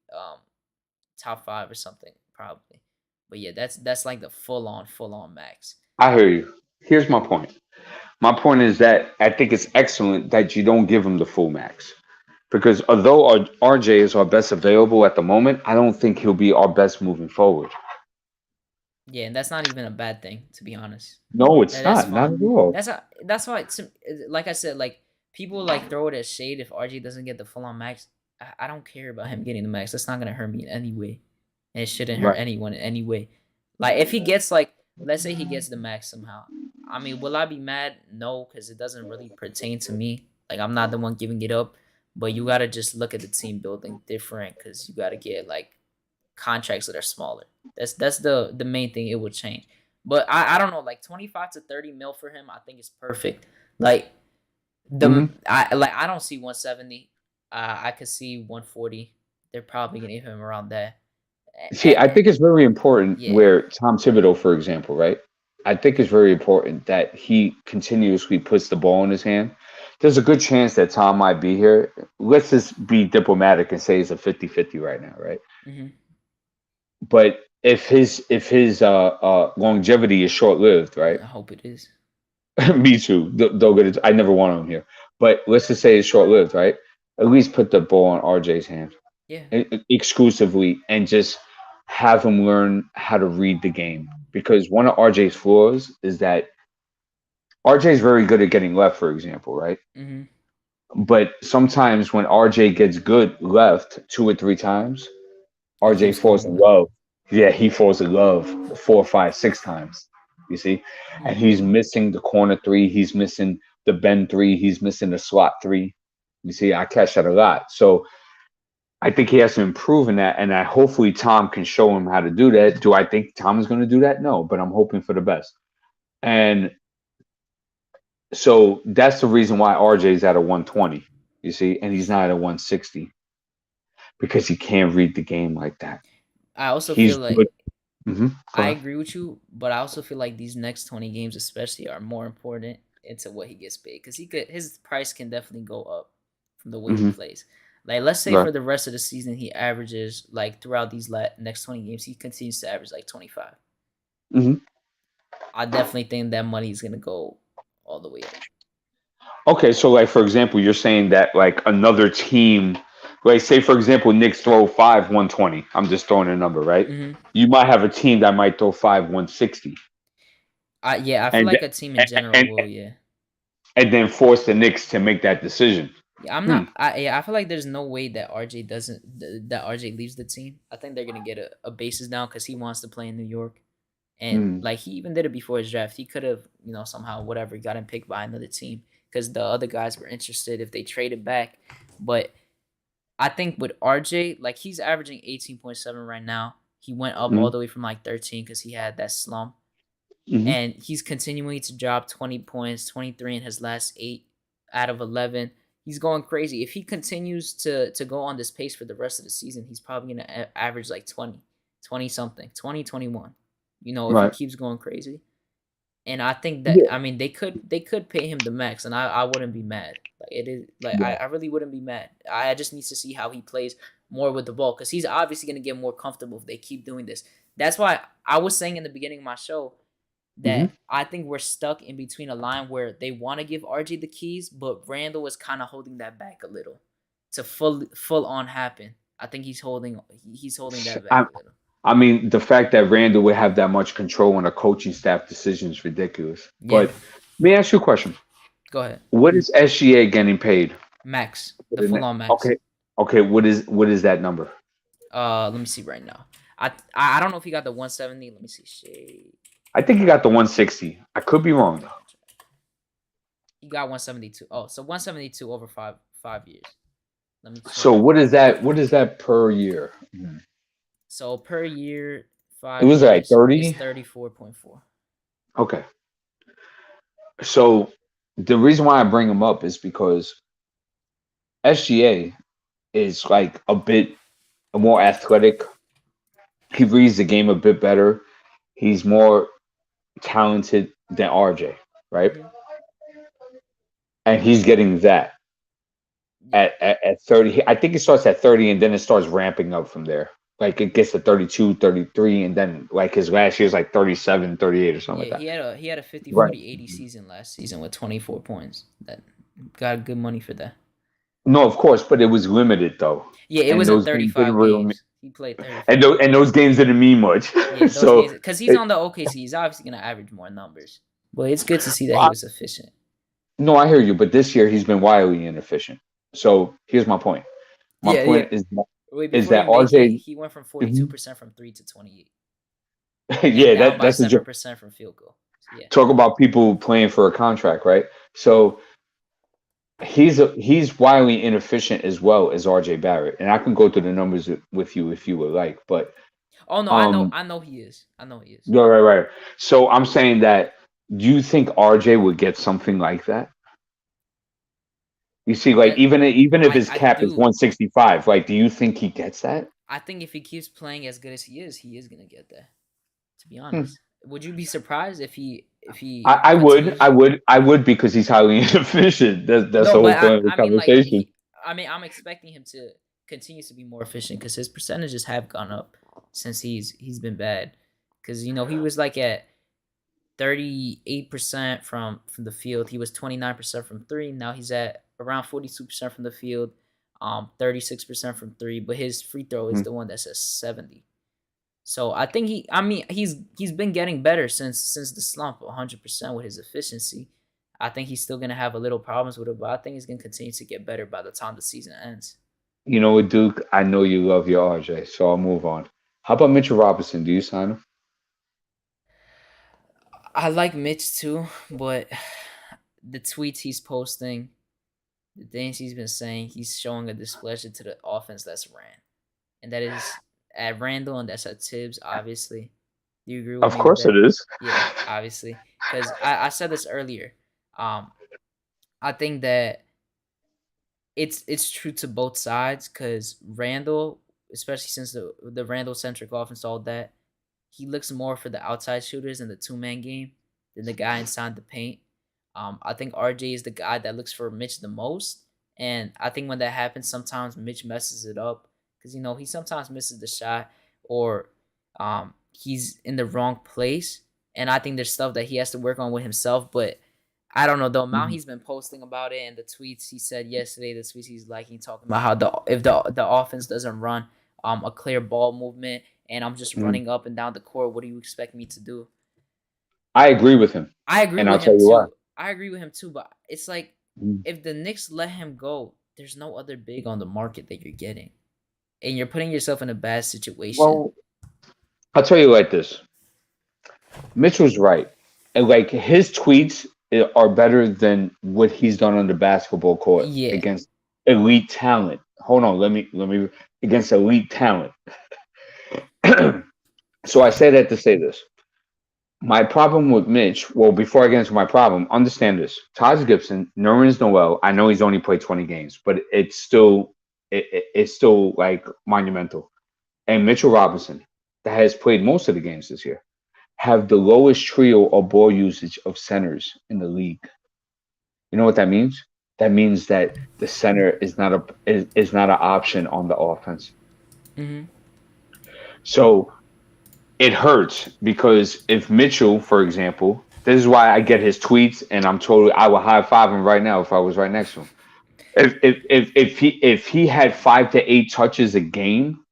top 5 or something probably. But yeah, that's like the full on max. I hear you. Here's my point. My point is that I think it's excellent that you don't give him the full max. Because although RJ is our best available at the moment, I don't think he'll be our best moving forward. Yeah, and that's not even a bad thing to be honest. No, it's That's not. Not fine. at all. That's why like I said, like people like throw it as shade if RJ doesn't get the full on max. I don't care about him getting the max. That's not gonna hurt me in any way, and it shouldn't hurt Right. anyone in any way. Like if he gets like, let's say he gets the max somehow. I mean, will I be mad? No, because it doesn't really pertain to me. Like I'm not the one giving it up. But you gotta just look at the team building different because you gotta get like contracts that are smaller. That's the main thing it would change. But I don't know, like 25 to 30 mil for him, I think is perfect. Like hmm I don't see 170. I could see 140. They're probably gonna give him around that. See, I think it's very important Yeah, where Tom Thibodeau, for example, right? I think it's very important that he continuously puts the ball in his hand. There's a good chance that Tom might be here. Let's just be diplomatic and say it's a 50-50 right now, right? hmm But if his longevity is short lived, right? I hope it is. Me too. Don't get it. I never want him here. But let's just say it's short lived, right? At least put the ball in RJ's hand Yeah, exclusively and just have him learn how to read the game, because one of RJ's flaws is that RJ's very good at getting left, for example, right? Mm-hmm. But sometimes when RJ gets good left 2 or 3 times, He RJ keeps falls going in left. love. Yeah, he falls in love 4, 5, 6 times. You see, and Mm-hmm. he's missing the corner three. He's missing the bend three. He's missing the slot three. You see, I catch that a lot. So I think he has to improve in that, and I hopefully Tom can show him how to do that. Do I think Tom is going to do that? No, but I'm hoping for the best. And so that's the reason why RJ's at a 120. You see, and he's not at a 160 because he can't read the game like that. I also He's feel good. like Go I ahead. agree with you, but I also feel like these next 20 games, especially, are more important into what he gets paid because his price can definitely go up from the way he Hmm. plays. Like, let's say Right. for the rest of the season, he averages like throughout these next 20 games, he continues to average like 25. Hmm. I definitely think that money is gonna go all the way up. Okay, so like for example, you're saying that like another team, like say for example, Knicks throw 5 120. I'm just throwing a number, right? Mm-hmm. You might have a team that might throw 5 160, I feel and like a team in general and will, yeah. and then force the Knicks to make that decision. Yeah, I'm Hmm. not. I feel like there's no way that RJ doesn't that RJ leaves the team. I think they're gonna get a basis down because he wants to play in New York, and Hmm. like he even did it before his draft. He could have, somehow whatever got him picked by another team because the other guys were interested if they traded back. But I think with RJ, like he's averaging 18.7 right now. He went up Hmm. all the way from like 13 because he had that slump, Hmm. and he's continuing to drop 20 points, 23 in his last 8 out of 11. He's going crazy. If he continues to go on this pace for the rest of the season, he's probably going to average like 20 something, 20, 21. If he Right. keeps going crazy. And I think that, Yeah. I mean, they could pay him the max, and I wouldn't be mad. Like it is like I, Yeah. I really wouldn't be mad. I just need to see how he plays more with the ball because he's obviously gonna get more comfortable if they keep doing this. That's why I was saying in the beginning of my show Hmm. that I think we're stuck in between a line where they want to give RJ the keys, but Randall is kind of holding that back a little to full on happen. I think he's holding that back I, a little. I mean, the fact that Randall would have that much control on a coaching staff decision is ridiculous. Yeah, But let me ask you a question. go ahead. What is SGA getting paid? Max, For the the full net? on max. Okay. Okay. What is that number? Let me see right now. I don't know if he got the 170. Let me see. Shade. I think he got the 160. I could be wrong though. He got 172. Oh, so 172 over 5 years. Let me check. So what is that? What is that per year? Mhm. So per year, It five was like years is 30. 34.4. Okay. So the reason why I bring him up is because SGA is like a bit more athletic. He reads the game a bit better. He's more talented than RJ, right? Mm-hmm. And he's getting that Yeah. at 30. I think it starts at 30 and then it starts ramping up from there. Like it gets to 32, 33, and then like his last year's like 37, 38 or something like Yeah, that. he had a 50 Right. 40 80 season last season with 24 points. That got good money for that. No, of course, but it was limited though. Yeah, it And was in those games didn't 35 really mean, games. He played 35 and games. those games didn't mean much. Yeah, those So games because he's it, on the OKC. He's obviously gonna average more numbers. But it's good to see that he was efficient. no, I hear you, but this year he's been wildly inefficient. So here's my point. My Yeah, yeah. point is Wait, is before you that make it, RJ, he went from mhm. 42% from three to 28, and Yeah, down by that's a joke. 7% from field goal. Yeah. Talk about people playing for a contract, right? So he's wildly inefficient as well as RJ Barrett, and I can go through the numbers with you if you would like, but Oh no, I know, um, I know he is. I know he is. yeah, right. So I'm saying that, do you think RJ would get something like that? You see, like That even if his I cap is do. 165, like, do you think he gets that? I think if he keeps playing as good as he is gonna get that. To be Hmm. honest, would you be surprised if I, he I would, I continues? would, I would because he's highly inefficient. That's No, the but whole I, point of the I mean like conversation. I'm expecting him to continue to be more efficient because his percentages have gone up since he's been bad. Because he was like at 38% from the field. He was 29% from three. Now he's at around 42% from the field, 36% from three. But his free throw is Mhm. the one that says 70. So I think he's been getting better since the slump, 100% with his efficiency. I think he's still gonna have a little problems with it, but I think he's gonna continue to get better by the time the season ends. You know what, Duke? I know you love your RJ, so I'll move on. How about Mitchell Robinson? Do you sign him? I like Mitch too, but the tweets he's posting, the things he's been saying, he's showing a displeasure to the offense that's ran, and that is at Randall and that's at Thibs. Obviously, do you agree with Of me with course it that? is. Yeah, obviously, because I said this earlier. Um, I think that it's true to both sides because Randall, especially since the Randall centric offense, all that, he looks more for the outside shooters in the 2-man game than the guy inside the paint. I think RJ is the guy that looks for Mitch the most, and I think when that happens, sometimes Mitch messes it up because he sometimes misses the shot or he's in the wrong place, and I think there's stuff that he has to work on with himself, but. I don't know the amount Mhm. he's been posting about it and the tweets he said yesterday. The tweets he's liking, talking about how if the offense doesn't run a clear ball movement and I'm just Mhm. running up and down the court, what do you expect me to do? I agree with him, I agree and with I'll tell him you why. too. I agree with him too, but it's like Mhm. if the Knicks let him go, there's no other big on the market that you're getting, and you're putting yourself in a bad situation. Well, I'll tell you like this. Mitchell's right. And like his tweets are better than what he's done on the basketball court Yeah, against elite talent. Hold on, let me against elite talent. So I say that to say this. My problem with Mitch, well, before I get into my problem, understand this. Taj Gibson, Nerlens Noel, I know he's only played 20 games, but it's still like monumental. And Mitchell Robinson, that has played most of the games this year, have the lowest trio or ball usage of centers in the league. You know what that means? That means that the center is not an option on the offense. hmm So it hurts because if Mitchell, for example, this is why I get his tweets and I would high five him right now if I was right next to him. If he had 5 to 8 touches a game,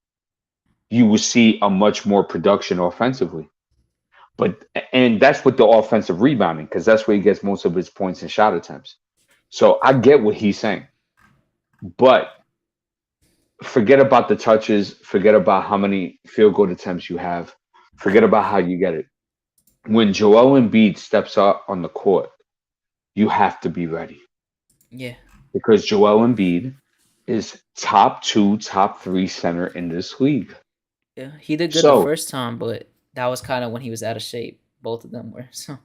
you would see a much more production offensively. But and that's with the offensive rebounding because that's where he gets most of his points and shot attempts. So I get what he's saying, but forget about the touches. Forget about how many field goal attempts you have. Forget about how you get it. When Joel Embiid steps up on the court, you have to be ready yeah, because Joel Embiid is top 2, top 3 center in this league. yeah. He did good the So, first time, but that was kind of when he was out of shape. Both of them were so.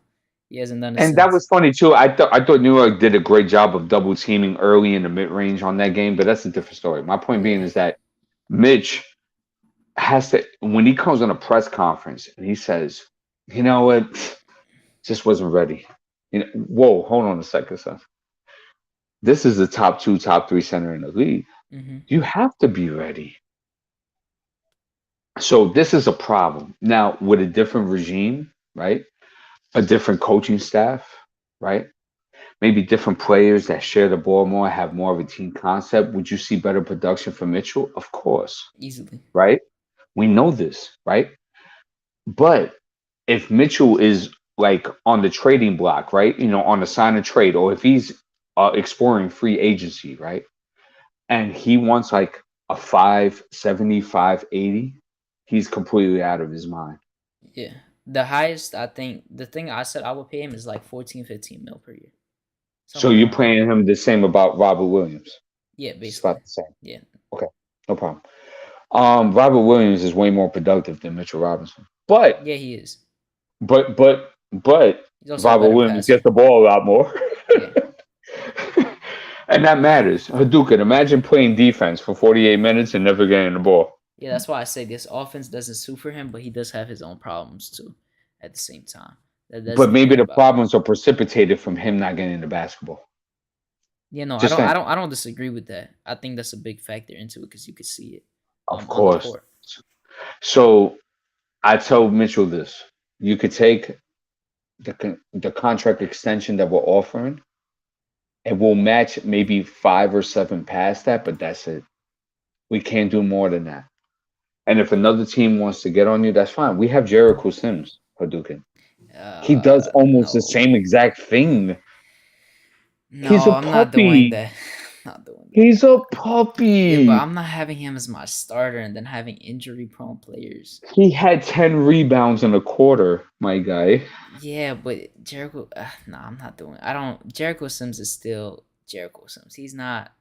He hasn't done it and that since. was funny too. I thought New York did a great job of double teaming early in the mid range on that game, but that's a different story. My point being Yeah. is that Mitch has to when he comes on a press conference and he says, "You know what? Just wasn't ready." Whoa, hold on a second, son. This is the top 2, top 3 center in the league. hmm You have to be ready. So this is a problem now with a different regime, right? A different coaching staff, right? Maybe different players that share the ball more, have more of a team concept. Would you see better production from Mitchell? Of course, Easily. right? We know this, right? But if Mitchell is like on the trading block, right? On the sign and trade, or if he's exploring free agency, right? And he wants like a 575, 80, he's completely out of his mind. Yeah. The highest I think the thing I said I would pay him is like 14, 15 mil per year. So Somewhere you're around there. playing him the same about Robert Williams. Yeah, It's basically. about the same. Yeah. Okay, no problem. Robert Williams is way more productive than Mitchell Robinson. But Yeah, he is. but He's also a Robert better Williams passer. gets the ball a lot more. Yeah. And that matters. Hadouken, imagine playing defense for 48 minutes and never getting the ball. Yeah, that's why I say this offense doesn't suit for him, but he does have his own problems too at the same time. That's But the maybe thing the about it. problems are precipitated from him not getting the basketball. Yeah, no, I Just don't I saying. don't I don't disagree with that. I think that's a big factor into it because you could see it Of on the course. court. So I tell Mitchell this. You could take the contract extension that we're offering and we'll match maybe 5 or 7 past that, but that's it. We can't do more than that. And if another team wants to get on you, that's fine. We have Jericho Sims, Hadouken. He does almost the No. same exact thing. He's No, a I'm not doing puppy. that. Not doing that. He's a Yeah, but puppy. I'm not having him as my starter and then having injury-prone players. He had 10 rebounds in a quarter, my guy. Yeah, but Jericho, nah, I'm not doing. I don't. Jericho Sims is still Jericho Sims. He's not.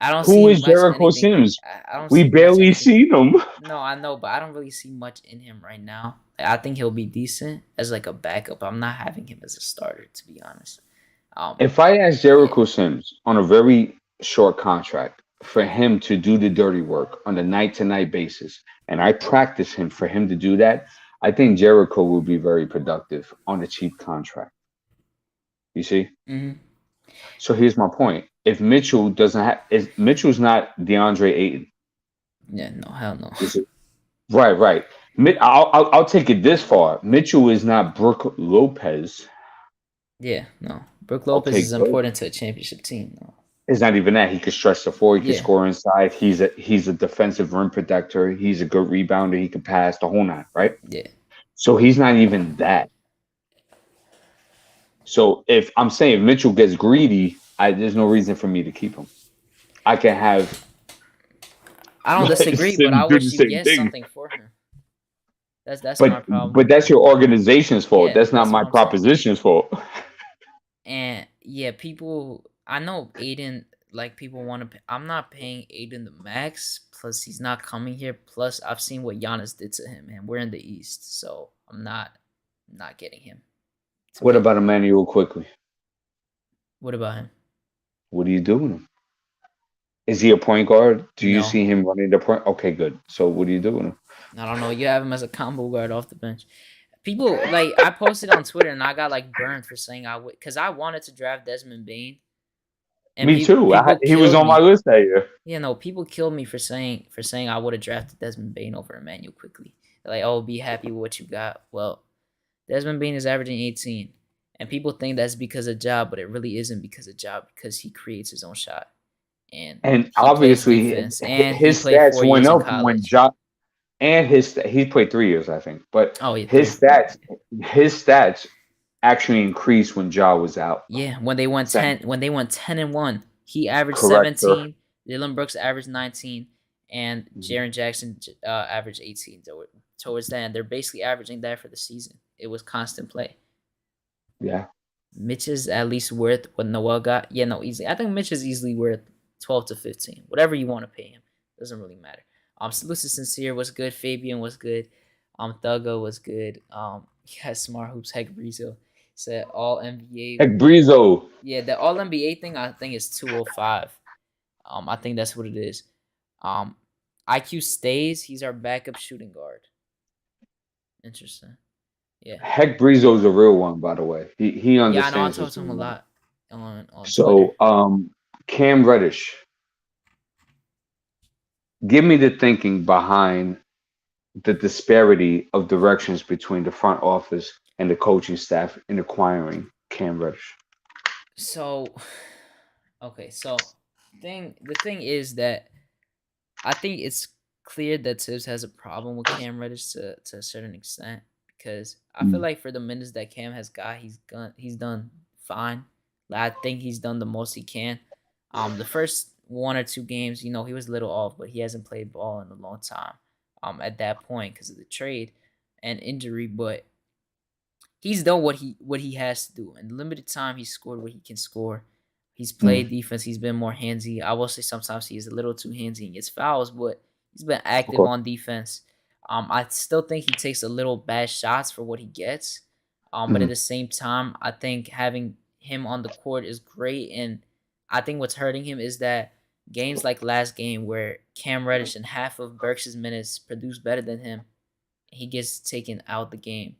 I don't Who see is much Jericho anything. Sims? I don't We see much barely anything. seen him. No, I know, but I don't really see much in him right now. I think he'll be decent as like a backup. I'm not having him as a starter, to be honest. If I ask Yeah, Jericho Sims on a very short contract for him to do the dirty work on a night to night basis, and I practice him for him to do that, I think Jericho will be very productive on a cheap contract. You see? hmm So here's my point. If Mitchell doesn't have, if Mitchell's not DeAndre Ayton, yeah, no, hell no. you see? Right, right. I'll take it this far. Mitchell is not Brooke Lopez. Yeah, no. Brooke Lopez Okay, is good. important to a championship team. No. It's not even that. He could stretch the floor. He could Yeah, score inside. He's a defensive rim protector. He's a good rebounder. He can pass the whole nine, right? yeah. So he's not even that. So if I'm saying Mitchell gets greedy, there's no reason for me to keep him. I can have I don't disagree, but I Sim do the wish you same get thing. something for him. That's my problem. But that's your organization's fault. Yeah, That's not that's what my I'm saying. proposition's fault. And yeah, people. I know Aiden. Like people want to. I'm not paying Aiden the max. Plus, he's not coming here. Plus, I've seen what Giannis did to him, and we're in the East, so I'm not getting him. What about Emmanuel Quickly? What about him? What are you doing? Is he a point guard? Do you No. see him running the point? Okay, good. So what are you doing? I don't know. You have him as a combo guard off the bench. People like I posted on Twitter and I got like burned for saying I would because I wanted to draft Desmond Bain. And Me too. People He was killed on my me. list that year. Yeah, no, people killed me for saying I would have drafted Desmond Bain over Emmanuel quickly. They're like, oh, be happy with what you got. Well, Desmond Bain is averaging 18, and people think that's because of job, but it really isn't because of job because he creates his own shot and he plays Obviously defense and he his played 4 stats went years in up when college. and he played 3 years, I think. But Oh yeah, his stats actually increased when Ja was out. Yeah, when they went 10-1, he averaged Correct, sir. 17. Dylan Brooks averaged 19, and Jaren Jackson averaged 18. Towards the end, they're basically averaging that for the season. It was constant play. Yeah. Mitch is at least worth what Noel got. Yeah, no, easily. I think Mitch is easily worth 12 to 15. Whatever you want to pay him, doesn't really matter. Salute to Sincere was good. Fabian was good. Thuggo was good. Yeah, Smart Hoops, Heck Breezo said all NBA. Heck Breezo. Yeah, the all NBA thing I think is 205. I think that's what it is. IQ stays. He's our backup shooting guard. Interesting. Yeah. Heck Breezo is a real one, by the way. He understands. Yeah, I know. I talk to him a lot on So, Twitter. Cam Reddish. Give me the thinking behind the disparity of directions between the front office and the coaching staff in acquiring Cam Reddish. So, okay. So, the thing is that I think it's clear that Thibs has a problem with Cam Reddish to a certain extent because I feel like for the minutes that Cam has got, he's done fine. Like, I think he's done the most he can. The first 1 or 2 games, he was a little off, but he hasn't played ball in a long time. At that point because of the trade and injury, but he's done what he has to do. In limited time, he's scored what he can score. He's played defense. He's been more handsy. I will say sometimes he is a little too handsy and gets fouls, but he's been active on defense. I still think he takes a little bad shots for what he gets. But at the same time, I think having him on the court is great. And I think what's hurting him is that games like last game where Cam Reddish in half of Burks' minutes produce better than him, he gets taken out the game.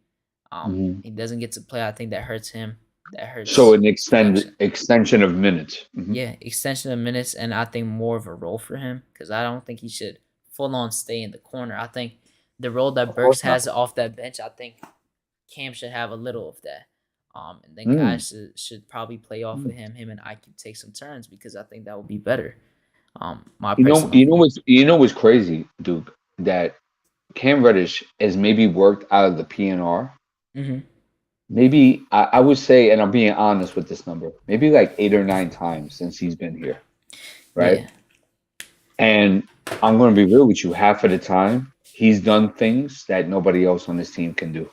He doesn't get to play. I think that hurts him. That hurts. So an extension of minutes. Yeah, extension of minutes, and I think more of a role for him because I don't think he should full on stay in the corner. I think the role that Burks has off that bench, I think Cam should have a little of that. And then guys should probably play off of him. Him and IQ take some turns because I think that would be better. You know what's crazy, Duke? that Cam Reddish has maybe worked out of the PNR. Mm-hmm. Maybe I would say, and I'm being honest with this number, maybe like 8 or 9 times since he's been here, right? Yeah. And I'm going to be real with you. Half of the time, he's done things that nobody else on this team can do.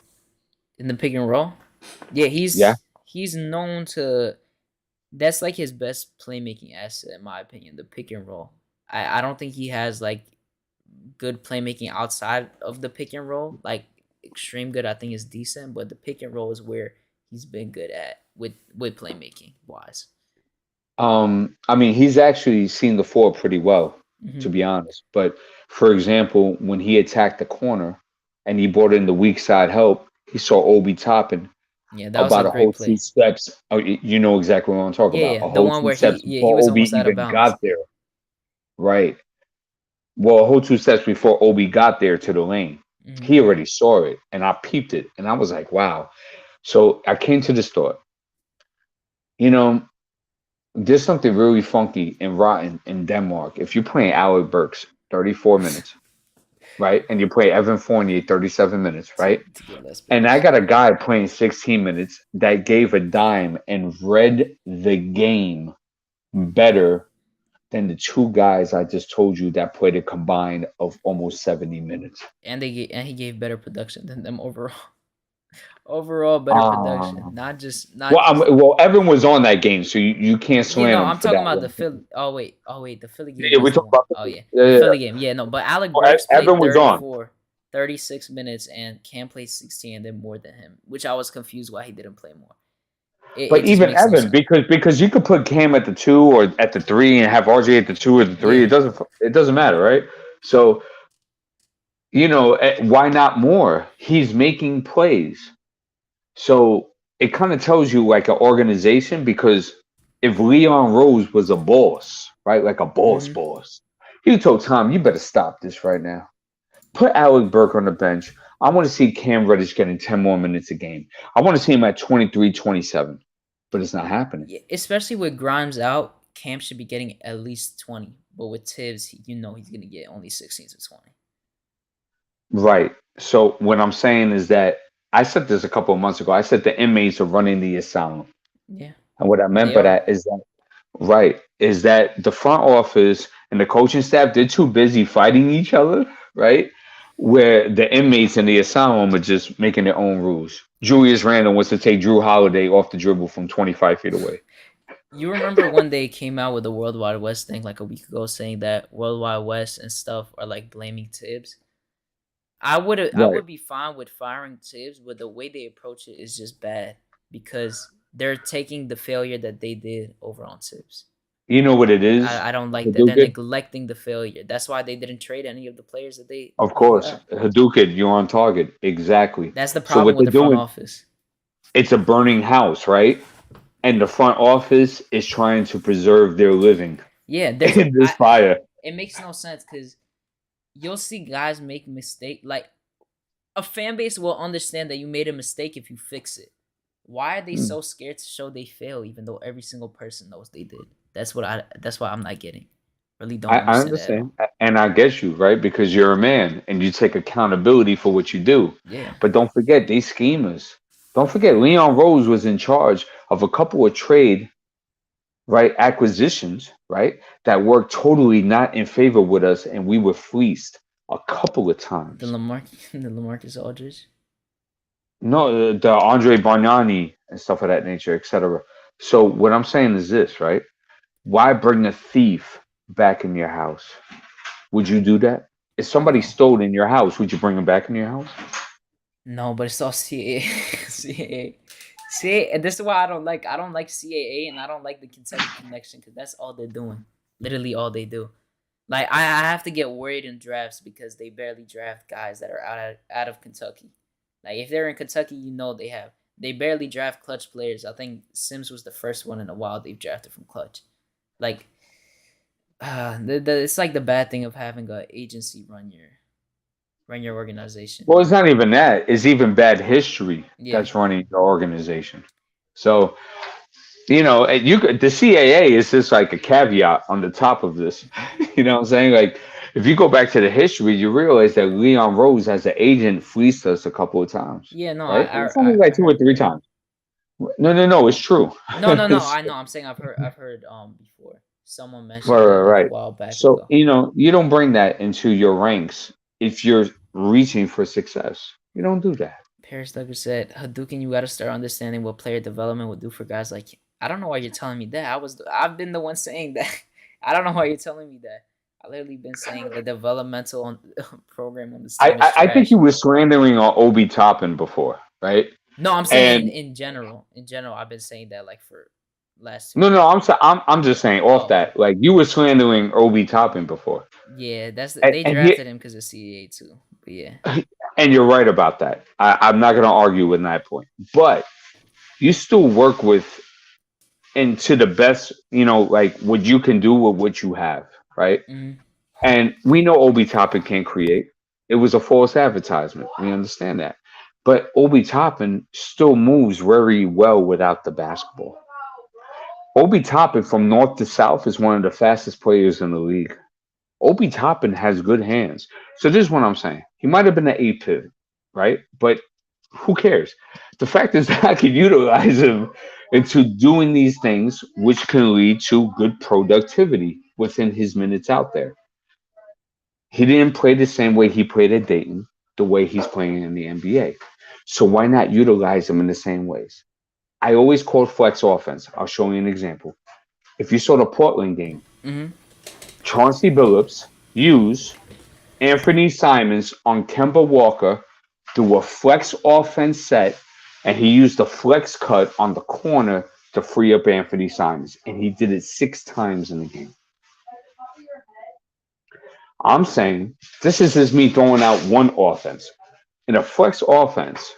In the pick and roll. Yeah, Yeah. he's known to. That's like his best playmaking asset, in my opinion. The pick and roll. I don't think he has like good playmaking outside of the pick and roll. Like extreme good, I think is decent, but the pick and roll is where he's been good at with playmaking wise. I mean, he's actually seen the floor pretty well, to Mm-hmm. be honest. But for example, when he attacked the corner and he brought in the weak side help, he saw Obi Toppin Yeah, that was a about a great whole two play. steps. Oh, you know exactly what I'm talking Yeah, about. yeah, A the whole one two where steps he before was Obi almost out of even bounds. got there. Right. Well, a whole two steps before Obi got there to the lane. Mm-hmm. He already saw it and I peeped it and I was like, wow. So I came to this thought, you know, there's something really funky and rotten in Denmark. If you're playing Alec Burks 34 minutes, right? And you play Evan Fournier 37 minutes, right? To get less And I minutes. got a guy playing 16 minutes that gave a dime and read the game better than the two guys I just told you that played a combined of almost 70 minutes. And he gave better production than them overall. Overall better production. Um, Not just well, Evan was on that game, so you can't you slam know, him I'm for talking that about the one. Philly. Oh wait, the Philly game Yeah, we was the talk one. about Oh the yeah, yeah, the yeah. Philly game. Yeah, no, but Alec Well, Burks Evan played was on. 36 minutes, and Cam played 16 and then more than him, which I was confused why he didn't play more. It But just even makes no Evan, sense. because you could put Cam at the 2 or at the 3 and have RJ at the 2 or the 3. Yeah, It doesn't matter, right? So why not more? He's making plays. So it kind of tells you like an organization because if Leon Rose was a boss, right, like a hmm boss, he told Tom, you better stop this right now. Put Alec Burke on the bench. I want to see Cam Reddish getting 10 more minutes a game. I want to see him at 23, 27. But it's not happening. yeah. Especially with Grimes out, Cam should be getting at least 20. But with Tibbs, he's gonna get only 16 to 20. Right. So what I'm saying is that I said this a couple of months ago. I said the inmates are running the asylum. Yeah, And what I meant they by are. that is that, right, is that the front office and the coaching staff, they're too busy fighting each other, right? Where the inmates in the asylum are just making their own rules. Julius Randle wants to take Drew Holiday off the dribble from 25 feet away. You remember when they came out with the World Wide West thing like a week ago, saying that World Wide West and stuff are like blaming Tibbs? I Right. would be fine with firing Tibbs, but the way they approach it is just bad because they're taking the failure that they did over on Tibbs. You know what it is? I don't like that. They're Hadouken? neglecting the failure. That's why they didn't trade any of the players that Of they course. got. Hadouken, you're on target. Exactly. That's the So problem what with they're the front doing, office. it's a burning house, right? And the front office is trying to preserve their living Yeah, in this fire. it makes no sense because you'll see guys make mistake. Like a fan base will understand that you made a mistake if you fix it. Why are they so scared to show they fail, even though every single person knows they did? That's why I'm not getting. Really don't I understand that at all. understand. And I get you, right? Because you're a man and you take accountability for what you do. Yeah. But don't forget, these schemers. Don't forget, Leon Rose was in charge of a couple of trade, right, acquisitions, right, that worked totally not in favor with us, and we were fleeced a couple of The times. the Lamarcus Aldridge. No, the Andre Bargnani and stuff of that nature, etc. So what I'm saying is this, right? Why bring a thief back in your house? Would you do that? If somebody No. stole in your house, would you bring him back in your house? No, but it's all CAA. CAA. CAA. And this is why I don't like CAA and I don't like the Kentucky connection because that's all they're doing. Literally all they do. Like I have to get worried in drafts because they barely draft guys that are out of Kentucky. Like if they're in Kentucky, they barely draft clutch players. I think Sims was the first one in a while they've drafted from clutch. Like it's like the bad thing of having a agency run your organization. Well, it's not even that. It's even bad history Yeah. that's running your organization. So, the CAA is just like a caveat on the top of this. You know what I'm saying? Like, if you go back to the history, you realize that Leon Rose as an agent fleeced us a couple of times, Yeah, no, right? It's only like I two or heard three that. times. No, it's true. No, no, no. I know. I'm saying I've heard before. Someone Right, mentioned right, it like a right. while back So, ago. you don't bring that into your ranks if you're reaching for success. You don't do that. Paris Douglas said, Hadouken, you gotta start understanding what player development would do for guys like you. I don't know why you're telling me that. I've been the one saying that. I don't know why you're telling me that. I literally been saying the developmental program on this team is I think you trash. were slandering on Obi Toppin before, right? No, I'm saying And in general. In general, I've been saying that like for last 2 no, years. I'm just saying off Oh, that. Like you were slandering Obi Toppin before, yeah, and they and he, drafted him because of CEA too. But yeah. and you're right about that. I'm not going to argue with that point, but you still work with and to the best, like what you can do with what you have, right? Hmm. And we know Obi Toppin can create. It was a false advertisement. We understand that. But Obi Toppin still moves very well without the basketball. Obi Toppin from north to south is one of the fastest players in the league. Obi Toppin has good hands. So this is what I'm saying. He might have been an A pivot, right? But who cares? The fact is that I can utilize him into doing these things, which can lead to good productivity within his minutes out there. He didn't play the same way he played at Dayton, the way he's playing in the NBA. So why not utilize him in the same ways? I always call flex offense. I'll show you an example. If you saw the Portland game, Hmm. Chauncey Billups used Anthony Simons on Kemba Walker through a flex offense set, and he used a flex cut on the corner to free up Anthony Simons, and he did it 6 times in the game. I'm saying this is just me throwing out one offense. In a flex offense,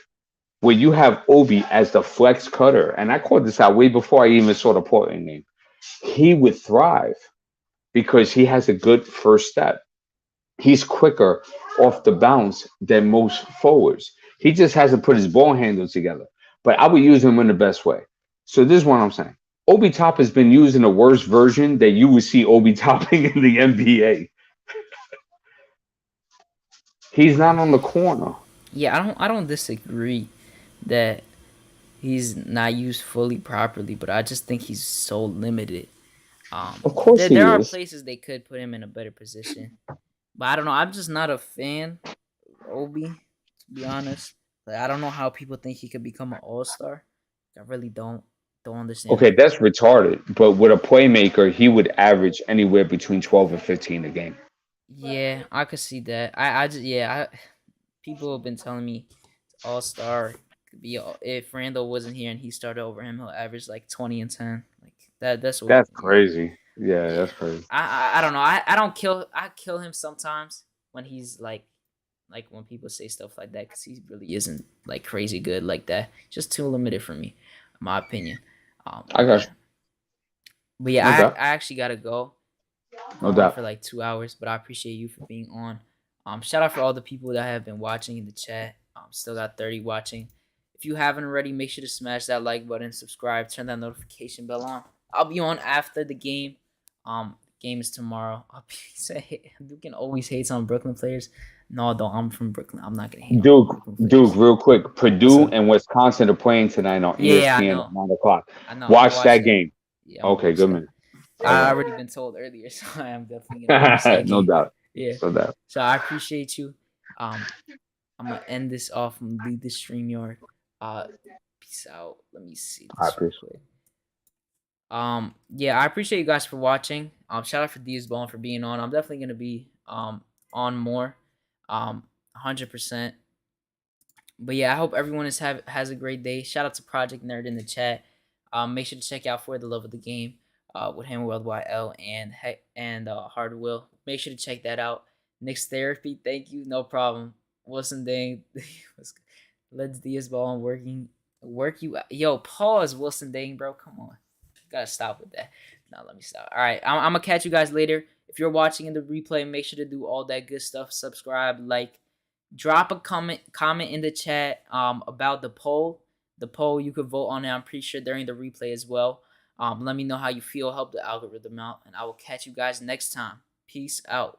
where you have Obi as the flex cutter, and I called this out way before I even saw the Portland game, he would thrive because he has a good first step. He's quicker off the bounce than most forwards. He just hasn't put his ball handle together. But I would use him in the best way. So this is what I'm saying. Obi Top has been used in a worse version that you would see Obi topping in the NBA. He's not on the corner. Yeah, I don't disagree that he's not used fully properly, but I just think he's so limited. Of course he There are is. places they could put him in a better position, but I don't know. I'm just not a fan of Obi, to be honest. Like, I don't know how people think he could become an all star. I really don't understand Okay, that. that's retarded. But with a playmaker, he would average anywhere between 12 and 15 a game. Yeah, I could see that. I just people have been telling me all star could be if Randall wasn't here and he started over him, he'll average like 20 and 10. Like that. That's what. That's crazy. Yeah, Yeah. that's crazy. I don't know. I don't kill. I kill him sometimes when he's like when people say stuff like that because he really isn't like crazy good like that. Just too limited for me, in my opinion. I got you. But yeah, No doubt. I actually gotta go. No Going doubt. for like 2 hours, but I appreciate you for being on. Shout out for all the people that have been watching in the chat. Still got 30 watching. If you haven't already, make sure to smash that like button, subscribe, turn that notification bell on. I'll be on after the game. Game is tomorrow. Duke always hates on Brooklyn players. No, though I'm from Brooklyn. I'm not gonna hate on Duke, Brooklyn players. Duke, real quick. What's Purdue up? and Wisconsin are playing tonight on Yeah, I ESPN at know. 9 o'clock. I know. I'm gonna Watch watch that that. game. Yeah, I'm gonna Okay, watch good that. man. All I right. already been told earlier, so I am definitely gonna watch that No game. doubt. Yeah. No doubt. So I appreciate you. I'm gonna end this off and leave the StreamYard. Peace out. Let me see I this real appreciate quick. Yeah, I appreciate you guys for watching. Shout out for Thibs Ballin for being on. I'm definitely gonna be on more. 100%. But yeah, I hope everyone has a great day. Shout out to Project Nerd in the chat. Make sure to check out For the Love of the Game with him, Worldwide L, and Hard Will. Make sure to check that out. Knicks Therapy, thank you, no problem. Wilson Dang, let's Diaz ball and work you out. Yo, pause, Wilson Dang, bro. Come on, gotta stop with that. No, let me stop. All right, I'm gonna catch you guys later. If you're watching in the replay, make sure to do all that good stuff. Subscribe, like. Drop a comment in the chat about the poll. The poll, you could vote on it, I'm pretty sure, during the replay as well. Let me know how you feel, help the algorithm out, and I will catch you guys next time. Peace out.